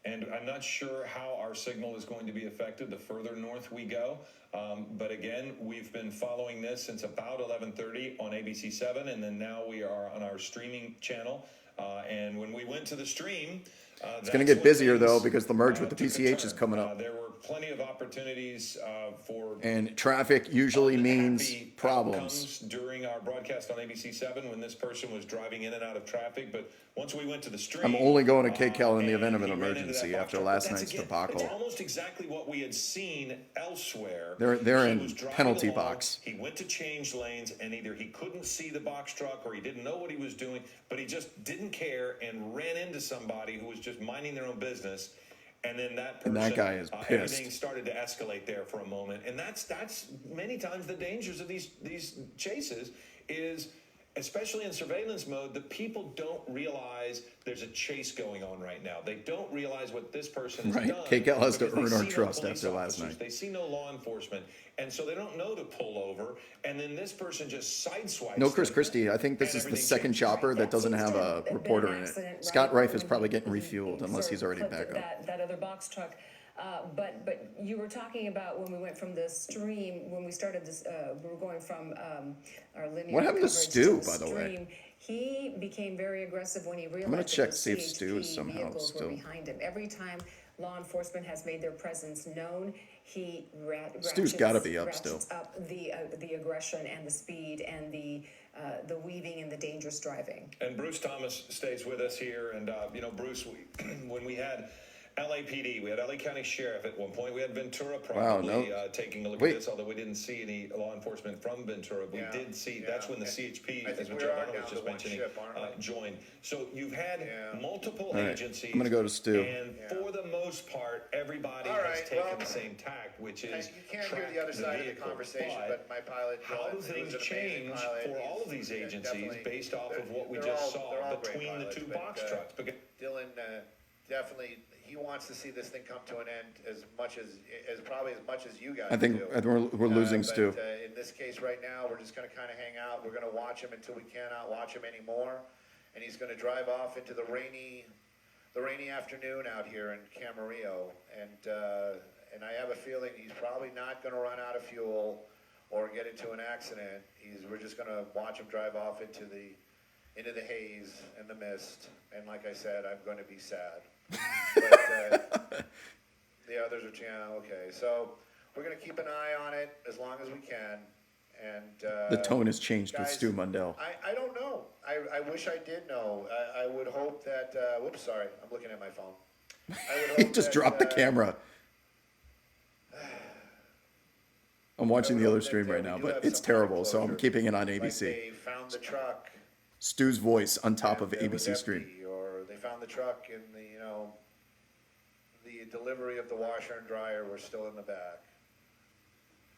[SPEAKER 8] And I'm not sure how our signal is going to be affected the further north we go. But again, we've been following this since about 11:30 on ABC7, and then now we are on our streaming channel. And when we went to the stream,
[SPEAKER 2] It's going to get busier though because the merge with the PCH is coming up.
[SPEAKER 8] There were plenty of opportunities for.
[SPEAKER 2] And traffic usually means problems.
[SPEAKER 8] During our broadcast on ABC7 when this person was driving in and out of traffic, but once we went to the stream,
[SPEAKER 2] I'm only going to KCal in the event of an emergency after last night's debacle.
[SPEAKER 8] It's almost exactly what we had seen elsewhere.
[SPEAKER 2] They're
[SPEAKER 8] He
[SPEAKER 2] in
[SPEAKER 8] was driving
[SPEAKER 2] penalty
[SPEAKER 8] along,
[SPEAKER 2] box.
[SPEAKER 8] He went to change lanes, and either he couldn't see the box truck or he didn't know what he was doing, but he just didn't care and ran into somebody who was just minding their own business. And then that person,
[SPEAKER 2] And that guy is pissed.
[SPEAKER 8] everything started to escalate there for a moment, and that's many times the dangers of these chases is, especially in surveillance mode, that people don't realize there's a chase going on right now. They don't realize what this person has
[SPEAKER 2] Right.
[SPEAKER 8] done.
[SPEAKER 2] KCal has to
[SPEAKER 8] because they
[SPEAKER 2] earn our
[SPEAKER 8] see no
[SPEAKER 2] trust
[SPEAKER 8] police
[SPEAKER 2] after last
[SPEAKER 8] officers.
[SPEAKER 2] night.
[SPEAKER 8] They see no law enforcement, and so they don't know to pull over. And then this person just sideswipes.
[SPEAKER 2] No Chris
[SPEAKER 8] them,
[SPEAKER 2] Christie. I think this
[SPEAKER 8] and
[SPEAKER 2] is the
[SPEAKER 8] everything
[SPEAKER 2] second
[SPEAKER 8] changes.
[SPEAKER 2] chopper that doesn't have a
[SPEAKER 5] Been an
[SPEAKER 2] reporter in it.
[SPEAKER 5] accident,
[SPEAKER 2] Scott
[SPEAKER 5] right?
[SPEAKER 2] Rife is probably getting
[SPEAKER 5] He
[SPEAKER 2] refueled unless
[SPEAKER 5] sort
[SPEAKER 2] he's
[SPEAKER 5] of
[SPEAKER 2] already
[SPEAKER 5] clipped
[SPEAKER 2] back up.
[SPEAKER 5] that other box truck. But you were talking about when we went from the stream, when we started this, we were going from our linear
[SPEAKER 2] What happened to
[SPEAKER 5] coverage
[SPEAKER 2] Stu,
[SPEAKER 5] the
[SPEAKER 2] by the way?
[SPEAKER 5] stream. He became very aggressive when he realized
[SPEAKER 2] gonna
[SPEAKER 5] that
[SPEAKER 2] check
[SPEAKER 5] the
[SPEAKER 2] to see if Stu is
[SPEAKER 5] CHP
[SPEAKER 2] somehow
[SPEAKER 5] vehicles
[SPEAKER 2] still-
[SPEAKER 5] were behind him. Every time law enforcement has made their presence known, he
[SPEAKER 2] Stu's gotta be up
[SPEAKER 5] ratchets
[SPEAKER 2] still.
[SPEAKER 5] up the aggression and the speed and the weaving and the dangerous driving.
[SPEAKER 8] And Bruce Thomas stays with us here. And, Bruce, when we had LAPD, we had LA County Sheriff at one point. We had Ventura probably taking a look
[SPEAKER 2] Wait.
[SPEAKER 8] at this, although we didn't see any law enforcement from Ventura. We did see, that's when the CHP,
[SPEAKER 1] I
[SPEAKER 8] as
[SPEAKER 1] think we
[SPEAKER 8] Joe
[SPEAKER 1] are
[SPEAKER 8] Arno was
[SPEAKER 1] down
[SPEAKER 8] just
[SPEAKER 1] to one
[SPEAKER 8] mentioning,
[SPEAKER 1] ship, aren't we?
[SPEAKER 8] joined. So you've had multiple
[SPEAKER 2] All right.
[SPEAKER 8] agencies.
[SPEAKER 2] I'm gonna go to Stu.
[SPEAKER 8] And for the most part, everybody
[SPEAKER 1] All
[SPEAKER 8] has
[SPEAKER 1] right,
[SPEAKER 8] taken
[SPEAKER 1] well,
[SPEAKER 8] the same tact, which is
[SPEAKER 1] You can't hear
[SPEAKER 8] track
[SPEAKER 1] the other side of the
[SPEAKER 8] vehicle.
[SPEAKER 1] conversation, but my pilot,
[SPEAKER 8] How
[SPEAKER 1] Dylan,
[SPEAKER 8] do
[SPEAKER 1] who's
[SPEAKER 8] things
[SPEAKER 1] an amazing
[SPEAKER 8] change
[SPEAKER 1] pilot,
[SPEAKER 8] for all
[SPEAKER 1] he's-
[SPEAKER 8] of these
[SPEAKER 1] yeah,
[SPEAKER 8] agencies
[SPEAKER 1] definitely-
[SPEAKER 8] based off of what we
[SPEAKER 1] they're
[SPEAKER 8] just
[SPEAKER 1] all- they're
[SPEAKER 8] saw
[SPEAKER 1] all great
[SPEAKER 8] between the
[SPEAKER 1] pilots,
[SPEAKER 8] two
[SPEAKER 1] but,
[SPEAKER 8] box trucks? Because
[SPEAKER 1] Dylan definitely he wants to see this thing come to an end as much as you guys
[SPEAKER 2] I think
[SPEAKER 1] do.
[SPEAKER 2] we're losing
[SPEAKER 1] But,
[SPEAKER 2] Stu.
[SPEAKER 1] in this case right now, we're just going to kind of hang out. We're going to watch him until we cannot watch him anymore, and he's going to drive off into the rainy afternoon out here in Camarillo, and I have a feeling he's probably not going to run out of fuel or get into an accident. We're just going to watch him drive off into the haze and the mist, and like I said, I'm going to be sad. But the others are okay. So we're going to keep an eye on it as long as we can. And
[SPEAKER 2] The tone has changed with
[SPEAKER 1] guys,
[SPEAKER 2] Stu Mundell.
[SPEAKER 1] I don't know. I wish I did know. I would hope that. Whoops, sorry. I'm looking at my phone. I would
[SPEAKER 2] He
[SPEAKER 1] hope
[SPEAKER 2] just
[SPEAKER 1] that,
[SPEAKER 2] dropped the camera. I'm watching the other
[SPEAKER 1] that,
[SPEAKER 2] stream right
[SPEAKER 1] we
[SPEAKER 2] now,
[SPEAKER 1] do
[SPEAKER 2] but
[SPEAKER 1] have
[SPEAKER 2] it's
[SPEAKER 1] some kind of
[SPEAKER 2] terrible, so I'm
[SPEAKER 1] closure.
[SPEAKER 2] keeping it on
[SPEAKER 1] Like
[SPEAKER 2] ABC.
[SPEAKER 1] they found the truck.
[SPEAKER 2] Stu's voice on top of
[SPEAKER 1] and it was
[SPEAKER 2] ABC stream.
[SPEAKER 1] empty, or they found the truck and the delivery of the washer and dryer were still in the back.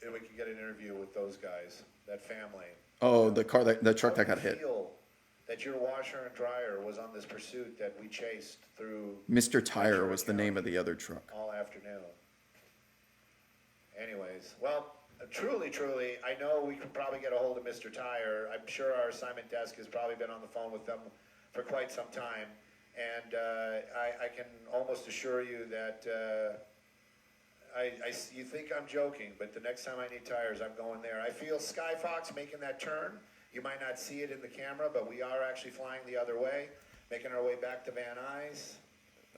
[SPEAKER 1] and we can get an interview with those guys, that family.
[SPEAKER 2] Oh, the truck that got hit.
[SPEAKER 1] Feel that your washer and dryer was on this pursuit that we chased through
[SPEAKER 2] Mr. Tire was the name of the other truck.
[SPEAKER 1] all afternoon. Anyways, well, truly, I know we could probably get a hold of Mr. Tire. I'm sure our assignment desk has probably been on the phone with them for quite some time. And I can almost assure you that you think I'm joking, but the next time I need tires, I'm going there. I feel Skyfox making that turn. You might not see it in the camera, but we are actually flying the other way, making our way back to Van Nuys.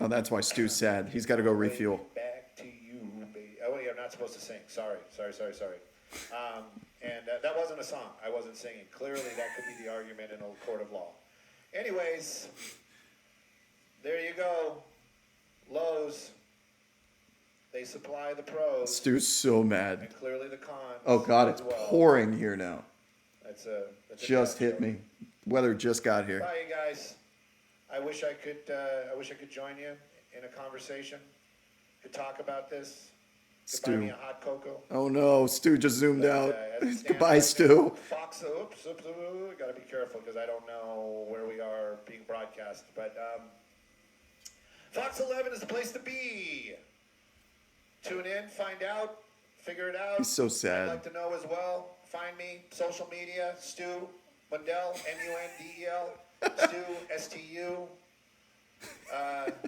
[SPEAKER 2] Oh, that's why Stu's sad. He's got to go refuel.
[SPEAKER 1] Back to you, baby. Oh, you're not supposed to sing. Sorry. And that wasn't a song. I wasn't singing. Clearly, that could be the argument in a court of law. Anyways, there you go. Lowe's. They supply the pros.
[SPEAKER 2] Stu's so mad.
[SPEAKER 1] And clearly the cons.
[SPEAKER 2] Oh God, it's
[SPEAKER 1] as well.
[SPEAKER 2] pouring here now.
[SPEAKER 1] That's a
[SPEAKER 2] Just hit me. Weather just got here.
[SPEAKER 1] Bye, you guys. I wish I could join you in a conversation. Could talk about this. Could buy me
[SPEAKER 2] Stu.
[SPEAKER 1] a hot cocoa.
[SPEAKER 2] Oh no, Stu just zoomed out.
[SPEAKER 1] As it stands
[SPEAKER 2] Goodbye,
[SPEAKER 1] right
[SPEAKER 2] Stu.
[SPEAKER 1] now, Fox, gotta be careful because I don't know where we are being broadcast. But Fox 11 is the place to be. Tune in, find out, figure it out.
[SPEAKER 2] He's so sad.
[SPEAKER 1] I'd like to know as well. Find me, social media, Stu Mundell, Mundel, Stu, STU.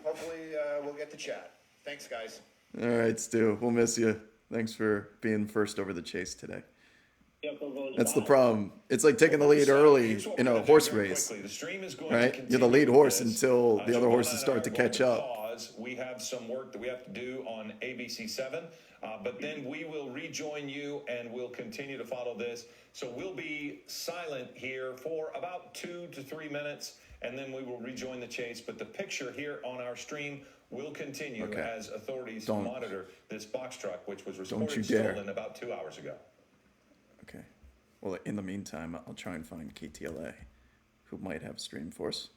[SPEAKER 1] Hopefully we'll get to chat. Thanks, guys.
[SPEAKER 2] All right, Stu. We'll miss you. Thanks for being first over the chase today. That's the problem. It's like taking the lead early in a horse race, right? You're the lead horse until the other horses start to catch up.
[SPEAKER 8] We have some work that we have to do on ABC7, but then we will rejoin you and we'll continue to follow this. So we'll be silent here for about 2 to 3 minutes, and then we will rejoin the chase. But the picture here on our stream will continue as authorities monitor this box truck, which was reported stolen about 2 hours ago.
[SPEAKER 2] Okay. Well, in the meantime, I'll try and find KTLA, who might have stream force.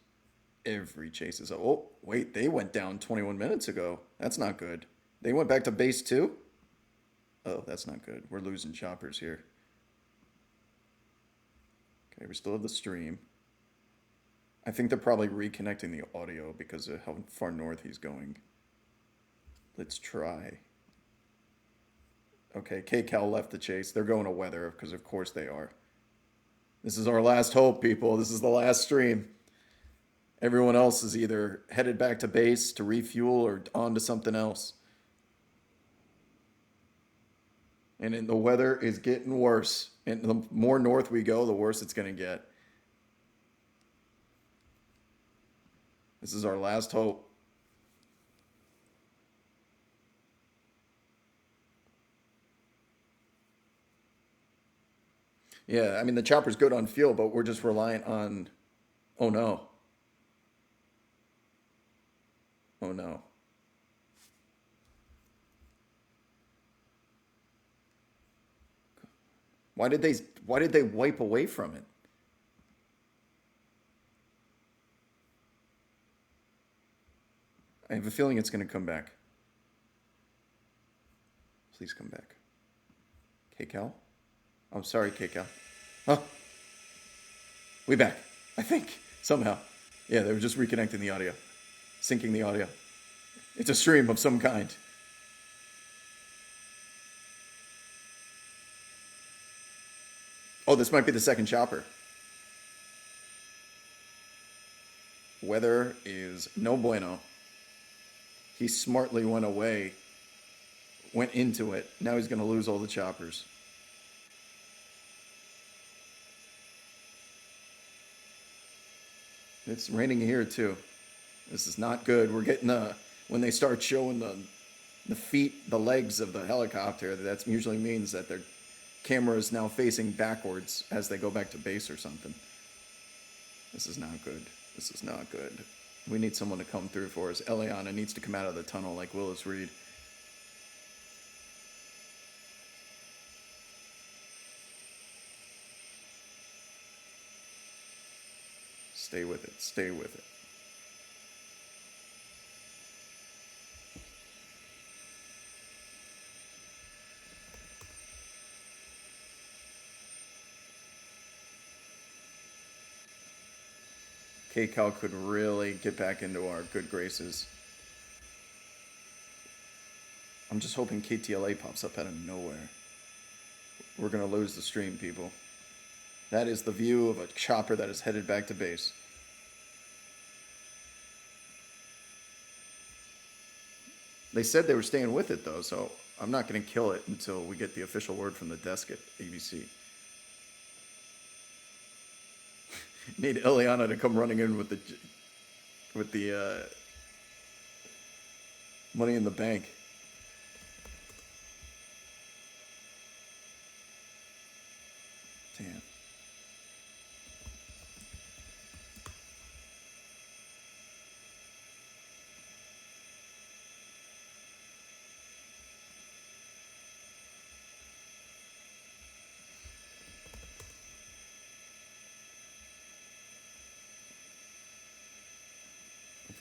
[SPEAKER 2] Every chase is up. Oh, wait, they went down 21 minutes ago. That's not good. They went back to base 2? Oh, that's not good. We're losing choppers here. Okay, we still have the stream. I think they're probably reconnecting the audio because of how far north he's going. Let's try. Okay, KCal left the chase. They're going to weather because of course they are. This is our last hope, people. This is the last stream. Everyone else is either headed back to base to refuel or on to something else. And the weather is getting worse. And the more north we go, the worse it's going to get. This is our last hope. Yeah, I mean, the chopper's good on fuel, but we're just reliant on... Oh, no. Oh, no. Why did they wipe away from it? I have a feeling it's going to come back. Please come back. KCal? I'm sorry, KCal. Huh? We back. I think. Somehow. Yeah, they were just reconnecting the audio. Syncing the audio. It's a stream of some kind. Oh, this might be the second chopper. Weather is no bueno. He smartly went away, went into it. Now he's going to lose all the choppers. It's raining here too. This is not good. We're getting when they start showing the feet, the legs of the helicopter, that usually means that their camera is now facing backwards as they go back to base or something. This is not good. This is not good. We need someone to come through for us. Eliana needs to come out of the tunnel like Willis Reed. Stay with it. Stay with it. K-Cal could really get back into our good graces. I'm just hoping KTLA pops up out of nowhere. We're gonna lose the stream, people. That is the view of a chopper that is headed back to base. They said they were staying with it, though, so I'm not going to kill it until we get the official word from the desk at ABC. Need Eliana to come running in with the money in the bank. Damn.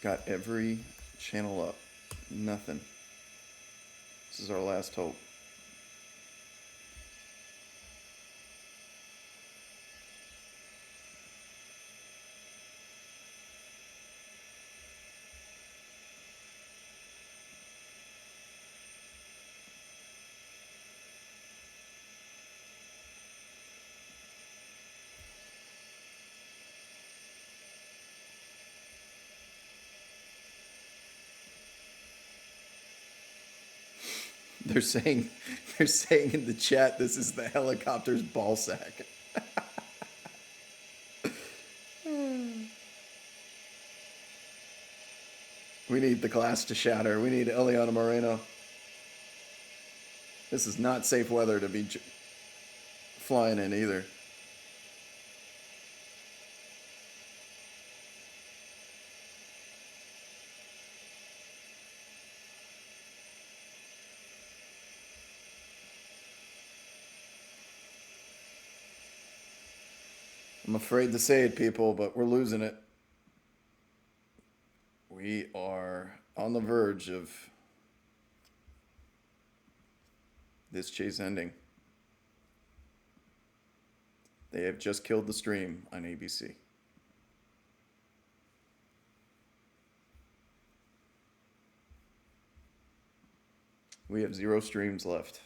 [SPEAKER 2] Got every channel up. Nothing. This is our last hope. They're saying in the chat this is the helicopter's ball sack. We need the glass to shatter. We need Eliana Moreno. This is not safe weather to be flying in either. I'm afraid to say it, people, but we're losing it. We are on the verge of this chase ending. They have just killed the stream on ABC. We have 0 streams left.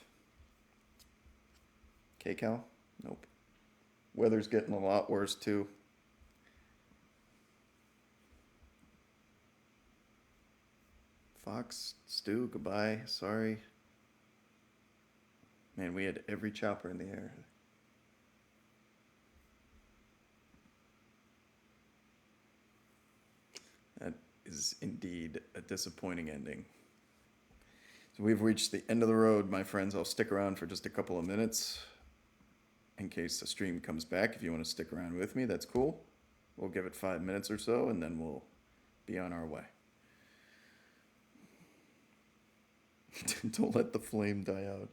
[SPEAKER 2] K-Cal? Nope. Weather's getting a lot worse too. Fox, Stu, goodbye. Sorry. Man, we had every chopper in the air. That is indeed a disappointing ending. So we've reached the end of the road, my friends. I'll stick around for just a couple of minutes in case the stream comes back. If you want to stick around with me, that's cool. We'll give it 5 minutes or so, and then we'll be on our way. Don't let the flame die out.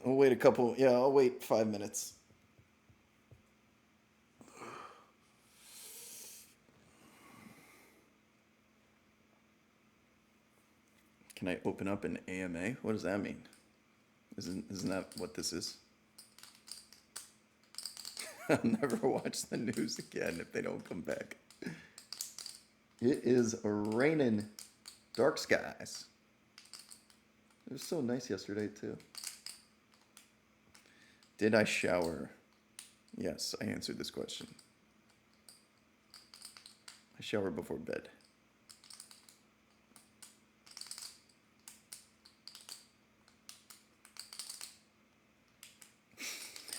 [SPEAKER 2] I'll wait I'll wait 5 minutes. Can I open up an AMA? What does that mean? Isn't that what this is? I'll never watch the news again if they don't come back. It is raining dark skies. It was so nice yesterday too. Did I shower? Yes, I answered this question. I shower before bed.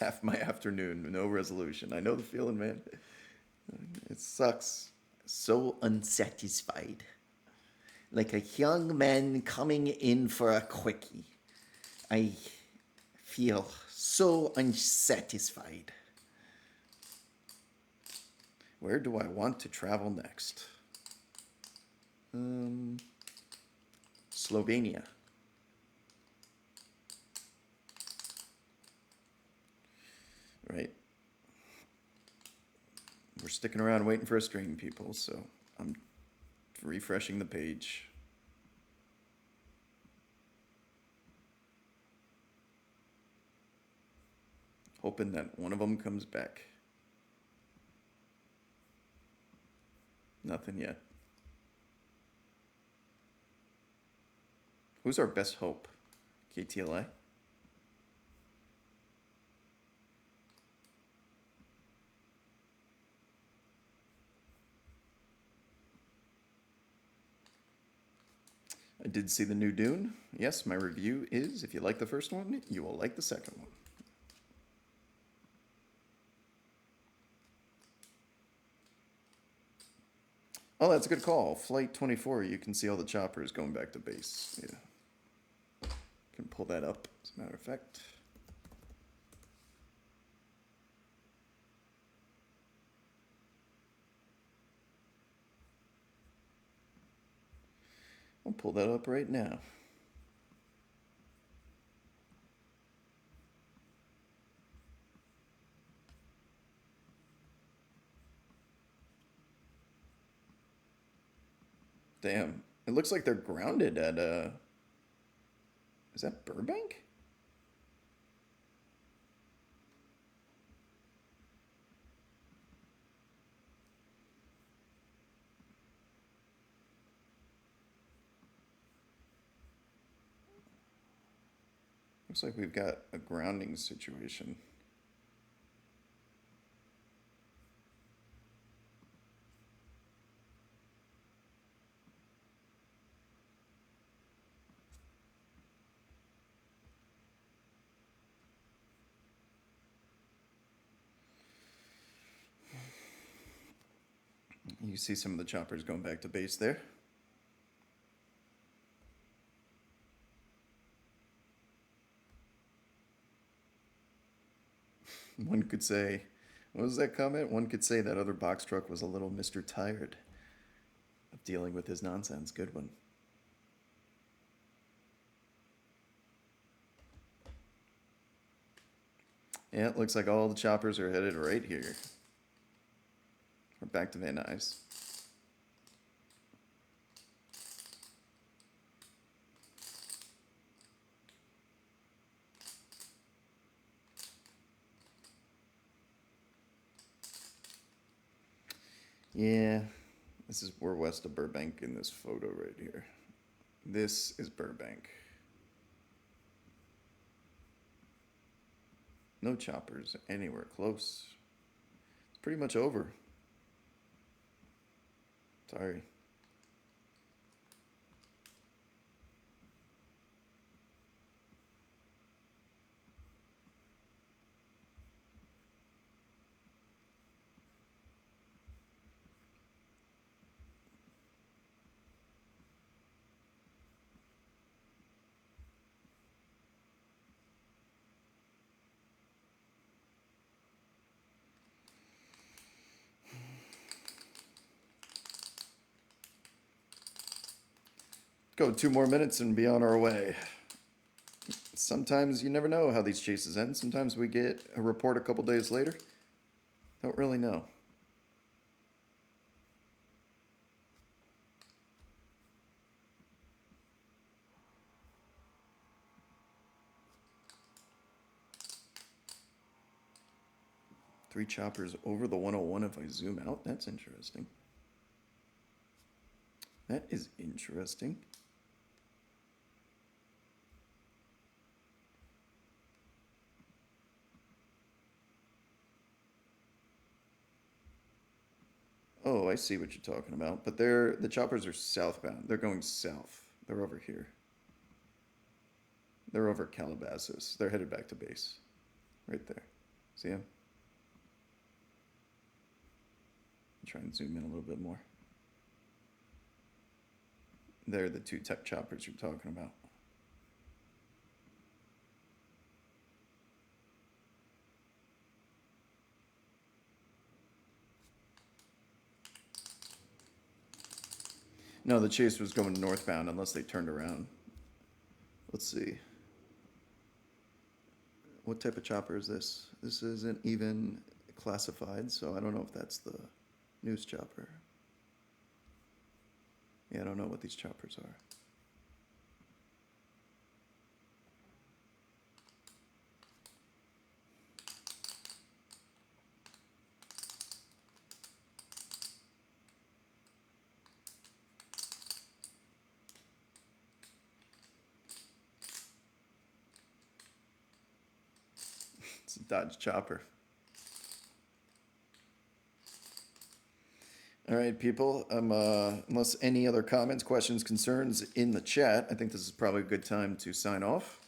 [SPEAKER 2] Half my afternoon, no resolution. I know the feeling, man. It sucks. So unsatisfied. Like a young man coming in for a quickie. I feel so unsatisfied. Where do I want to travel next? Slovenia. Right. We're sticking around waiting for a stream, people, so I'm refreshing the page. Hoping that one of them comes back. Nothing yet. Who's our best hope? KTLA? I did see the new Dune. Yes, my review is, if you like the first one, you will like the second one. Oh, that's a good call. Flight 24, you can see all the choppers going back to base. Yeah. Can pull that up, as a matter of fact. I'll pull that up right now. Damn. It looks like they're grounded at, is that Burbank? Looks like we've got a grounding situation. You see some of the choppers going back to base there. One could say, what was that comment? One could say that other box truck was a little Mr. Tired of dealing with his nonsense. Good one. Yeah, it looks like all the choppers are headed right here. We're back to Van Nuys. Yeah, we're west of Burbank in this photo right here. This is Burbank. No choppers anywhere close. It's pretty much over. Sorry. Go 2 more minutes and be on our way. Sometimes you never know how these chases end. Sometimes we get a report a couple days later. Don't really know. Three choppers over the 101 if I zoom out. That's interesting. That is interesting. Oh, I see what you're talking about. But the choppers are southbound. They're going south. They're over here. They're over Calabasas. They're headed back to base. Right there. See them? Try and zoom in a little bit more. They're the two tech choppers you're talking about. No, the chase was going northbound unless they turned around. Let's see. What type of chopper is this? This isn't even classified, so I don't know if that's the news chopper. Yeah, I don't know what these choppers are. It's a Dodge Chopper. All right, people. Unless any other comments, questions, concerns in the chat, I think this is probably a good time to sign off.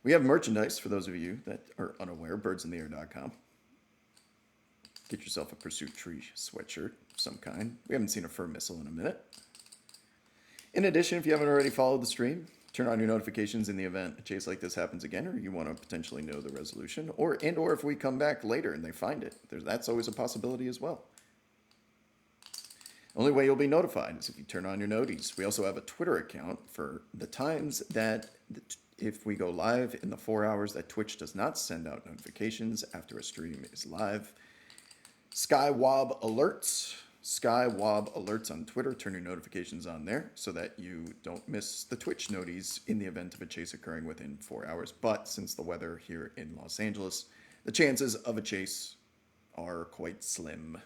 [SPEAKER 2] We have merchandise for those of you that are unaware, birdsintheair.com. Get yourself a Pursuit Tree sweatshirt of some kind. We haven't seen a fur missile in a minute. In addition, if you haven't already followed the stream, turn on your notifications in the event a chase like this happens again, or you want to potentially know the resolution, or if we come back later and they find it. That's always a possibility as well. Only way you'll be notified is if you turn on your noties. We also have a Twitter account for the times that if we go live in the 4 hours that Twitch does not send out notifications after a stream is live. Skywob Alerts on Twitter. Turn your notifications on there so that you don't miss the Twitch noties in the event of a chase occurring within 4 hours. But since the weather here in Los Angeles, the chances of a chase are quite slim.